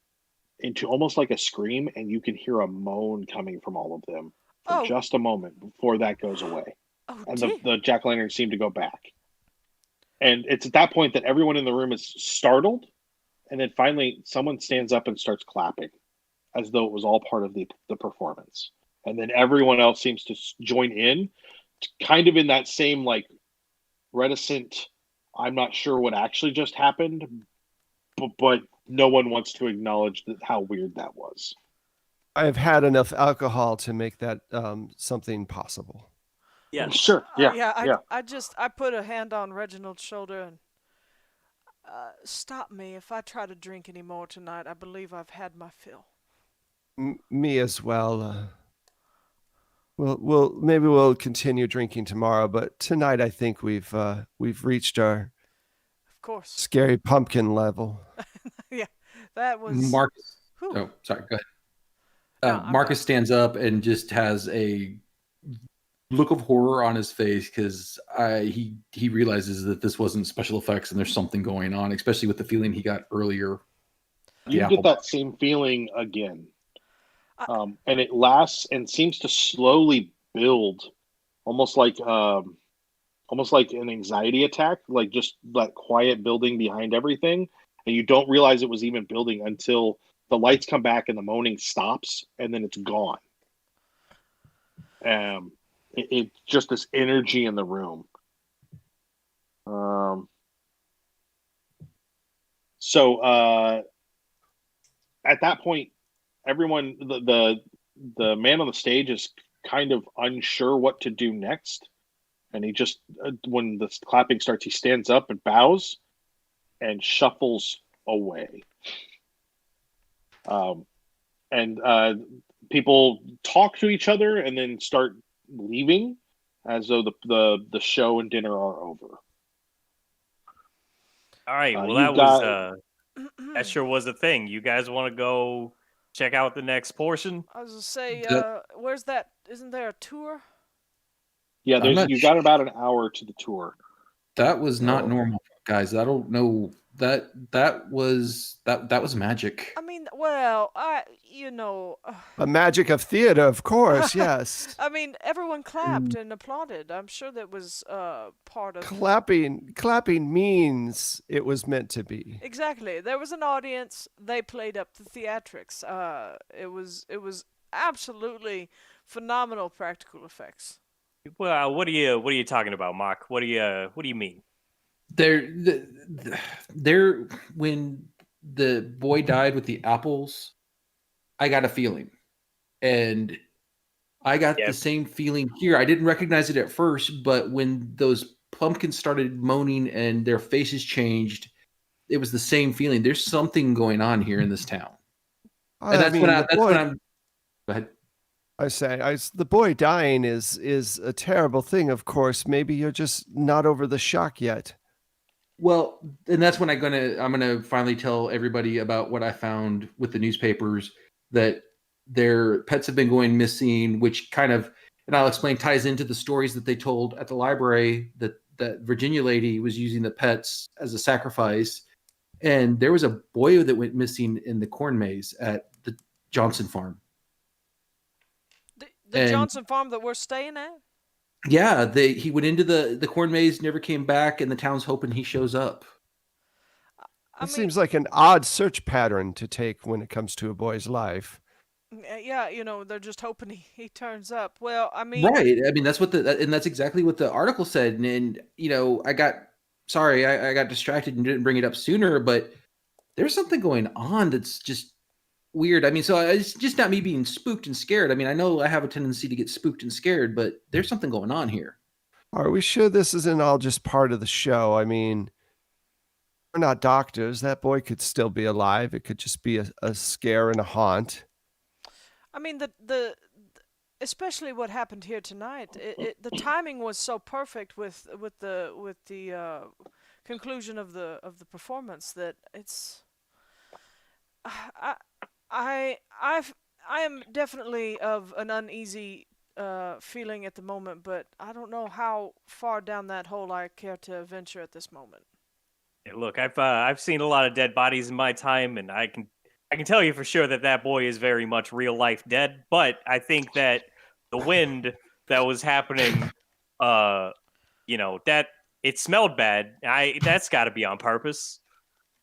into almost like a scream, and you can hear a moan coming from all of them for Oh, just a moment before that goes away, oh and dear. the jack-o'-lanterns seem to go back. And it's at that point that everyone in the room is startled, and then finally someone stands up and starts clapping as though it was all part of the performance. And then everyone else seems to join in, kind of in that same like reticent, I'm not sure what actually just happened, but no one wants to acknowledge how weird that was. I have had enough alcohol to make that something possible. Yeah. Sure. Yeah. I put a hand on Reginald's shoulder and stop me if I try to drink any more tonight. I believe I've had my fill. Me as well. Maybe we'll continue drinking tomorrow, but tonight I think we've reached our Of course. scary pumpkin level. Yeah, that was. Marcus. Whew. Oh, sorry. Go ahead. No, I'm Marcus stands up and just has a look of horror on his face because he realizes that this wasn't special effects and there's something going on, especially with the feeling he got earlier. You get that same feeling again. And it lasts and seems to slowly build, almost like an anxiety attack, like just that quiet building behind everything, and you don't realize it was even building until the lights come back and the moaning stops, and then it's gone. It's just this energy in the room. So at that point, everyone, the man on the stage is kind of unsure what to do next, and he just when the clapping starts, he stands up and bows and shuffles away. And people talk to each other and then start leaving as though the show and dinner are over. All right. Well, that sure was a thing. You guys want to go check out the next portion? I was gonna say, where's that? Isn't there a tour? Yeah, you got about an hour to the tour. That was not normal, guys. I don't know. That was magic. I mean, well, A magic of theater, of course. Yes. I mean, everyone clapped and applauded. I'm sure that was part of Clapping means it was meant to be. Exactly. There was an audience. They played up the theatrics. It was absolutely phenomenal practical effects. Well, what are you talking about, Mark? What do you mean? There, when the boy died with the apples, I got a feeling, and I got the same feeling here. I didn't recognize it at first, but when those pumpkins started moaning and their faces changed, it was the same feeling. There's something going on here in this town, and that's when I'm. Go ahead. The boy dying is a terrible thing. Of course, maybe you're just not over the shock yet. Well, and that's when I'm gonna finally tell everybody about what I found with the newspapers, that their pets have been going missing, which kind of, and I'll explain, ties into the stories that they told at the library that Virginia lady was using the pets as a sacrifice, and there was a boy that went missing in the corn maze at the Johnson farm. The Johnson farm that we're staying at? Yeah, he went into the corn maze, never came back, and the town's hoping he shows up. It seems like an odd search pattern to take when it comes to a boy's life. Yeah, they're just hoping he turns up. Well, I mean, right. I mean, that's exactly what the article said. And I got distracted and didn't bring it up sooner, but there's something going on that's just weird. I mean, so it's just not me being spooked and scared. I mean, I know I have a tendency to get spooked and scared, but there's something going on here. Are we sure this isn't all just part of the show? I mean, we're not doctors. That boy could still be alive. It could just be a scare and a haunt. I mean, the especially what happened here tonight. The timing was so perfect with the conclusion of the performance that it's. I am definitely of an uneasy feeling at the moment, but I don't know how far down that hole I care to venture at this moment. Yeah, look, I've seen a lot of dead bodies in my time, and I can tell you for sure that that boy is very much real life dead. But I think that the wind that was happening, that it smelled bad. That's got to be on purpose.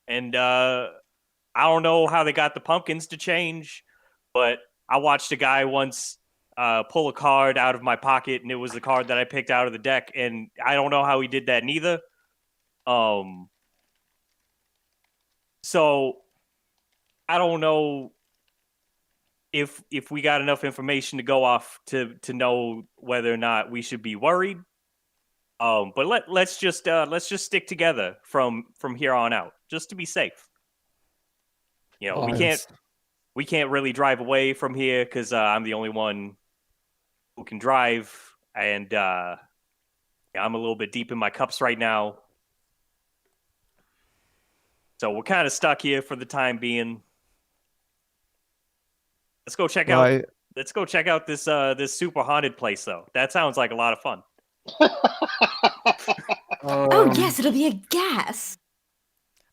And I don't know how they got the pumpkins to change, but I watched a guy once pull a card out of my pocket, and it was the card that I picked out of the deck, and I don't know how he did that neither. So I don't know if we got enough information to go off to know whether or not we should be worried. But let's just stick together from here on out, just to be safe. We can't really drive away from here because I'm the only one who can drive, and I'm a little bit deep in my cups right now. So we're kind of stuck here for the time being. Let's go check out. Let's go check out this this super haunted place, though. That sounds like a lot of fun. Oh yes, it'll be a gas.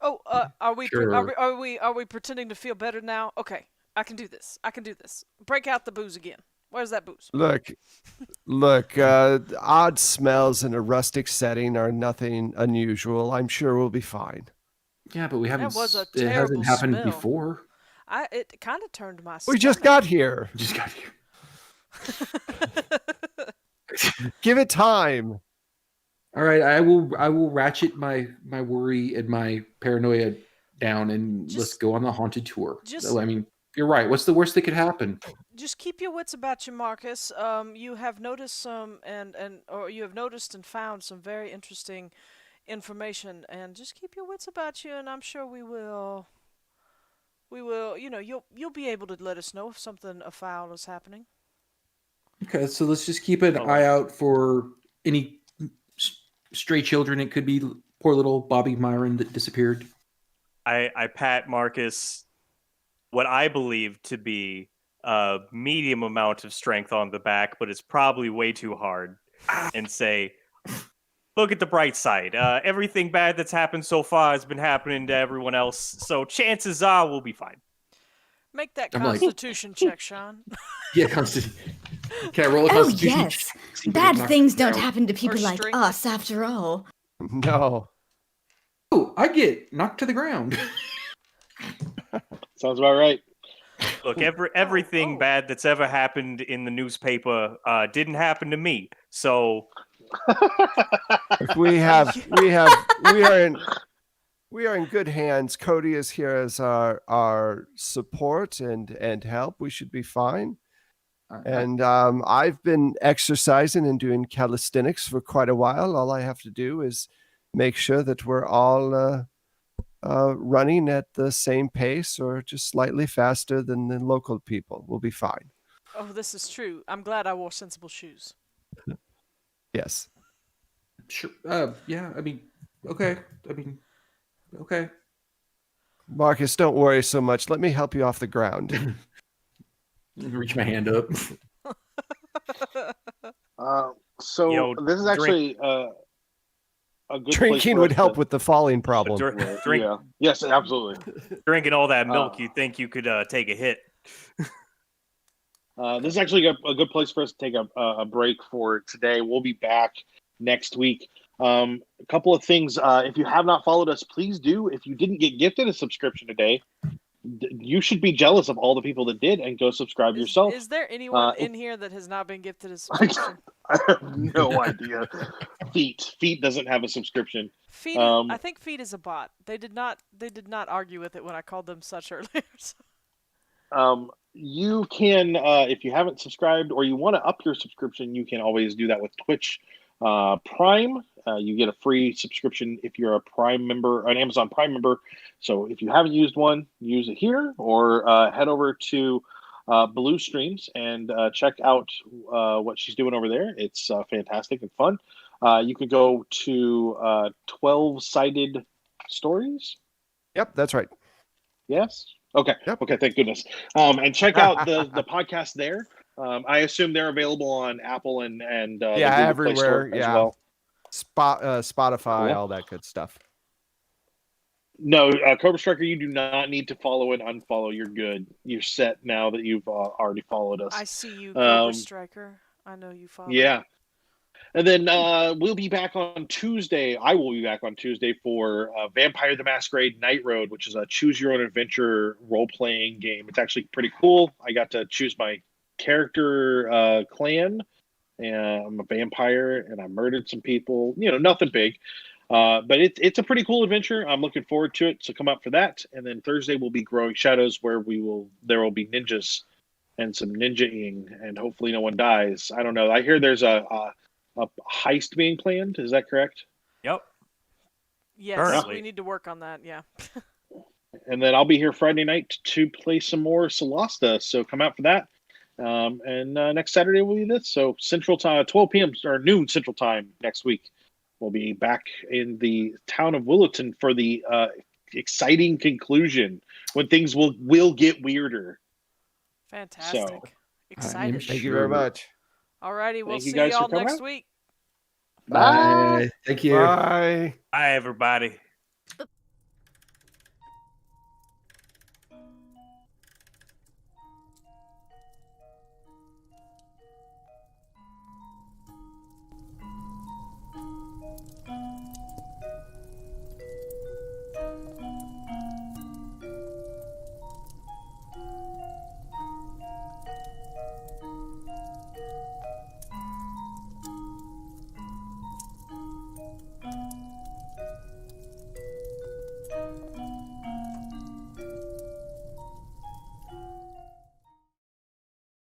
Oh, are we Sure. are we pretending to feel better now? Okay, I can do this. Break out the booze again. Where's that booze? Look, odd smells in a rustic setting are nothing unusual. I'm sure we'll be fine. Yeah, but we haven't. That was a It terrible hasn't happened smell. before. It kind of turned my. We just got here. We just got here. Give it time. All right, I will ratchet my worry and my paranoia down, and let's go on the haunted tour. I mean, you're right. What's the worst that could happen? Just keep your wits about you, Marcus. You have noticed you have noticed and found some very interesting information, and just keep your wits about you, and I'm sure we will. You'll be able to let us know if something afoul is happening. Okay, so let's just keep an eye out for any stray children. It could be poor little Bobby Myron that disappeared. I pat Marcus what I believe to be a medium amount of strength on the back, but it's probably way too hard, and say, look at the bright side. Everything bad that's happened so far has been happening to everyone else, so chances are we'll be fine. Make that Constitution check, Shawn. Yeah, Constitution. Can I roll a Constitution? Oh yes, bad things don't happen to people like us, after all. No. Oh, I get knocked to the ground. Sounds about right. Look, everything bad that's ever happened in the newspaper didn't happen to me. So we are in good hands. Kodi is here as our support and help. We should be fine. And I've been exercising and doing calisthenics for quite a while. All I have to do is make sure that we're all running at the same pace or just slightly faster than the local people. We'll be fine. Oh, this is true. I'm glad I wore sensible shoes. Yes. Sure. Yeah. I mean, okay. Okay. Marcus, don't worry so much. Let me help you off the ground. Reach my hand up. So this is actually a good drinking would help with the falling problem. Drink. Yeah. Yes, absolutely. Drinking all that milk, you'd think you could take a hit. This is actually a good place for us to take a break for today. We'll be back next week. A couple of things. If you have not followed us, please do. If you didn't get gifted a subscription today, you should be jealous of all the people that did and go subscribe yourself. Is there anyone in here that has not been gifted a subscription? I have no idea. Feet doesn't have a subscription. Feet, I think Feet is a bot. They did not argue with it when I called them such earlier. So. You can, if you haven't subscribed or you want to up your subscription, you can always do that with Twitch Prime. You get a free subscription if you're a Prime member, an Amazon Prime member. So if you haven't used one, use it here, or head over to Bloo Streams and check out what she's doing over there. It's fantastic and fun. You can go to 12-sided stories. Yep, that's right. Yes. Okay. Yep. Okay. Thank goodness. And check out the podcast there. I assume they're available on Apple and the Google Play everywhere. Store as well. Spotify, Cool. all that good stuff. No, Cobra Striker, you do not need to follow and unfollow. You're good. You're set now that you've already followed us. I see you, Cobra Striker. I know you follow. Yeah. And then we'll be back on Tuesday. I will be back on Tuesday for Vampire the Masquerade Night Road, which is a choose-your-own-adventure role-playing game. It's actually pretty cool. I got to choose my character clan. And I'm a vampire, and I murdered some people. Nothing big. But it's a pretty cool adventure. I'm looking forward to it. So come out for that. And then Thursday will be Growing Shadows, where there will be ninjas and some ninja-ing, and hopefully no one dies. I don't know. I hear there's a heist being planned. Is that correct? Yep. Yes, Currently. we need to work on that. Yeah. And then I'll be here Friday night to play some more Solasta. So come out for that. And next Saturday will be this. So Central Time, 12 p.m. or noon Central Time next week. We'll be back in the town of Willowton for the exciting conclusion when things will get weirder. Fantastic. So, Excited. Thank you very much. Alrighty, we'll Thank you see guys for y'all coming next out. week. Bye. Thank you. Bye. Bye, everybody.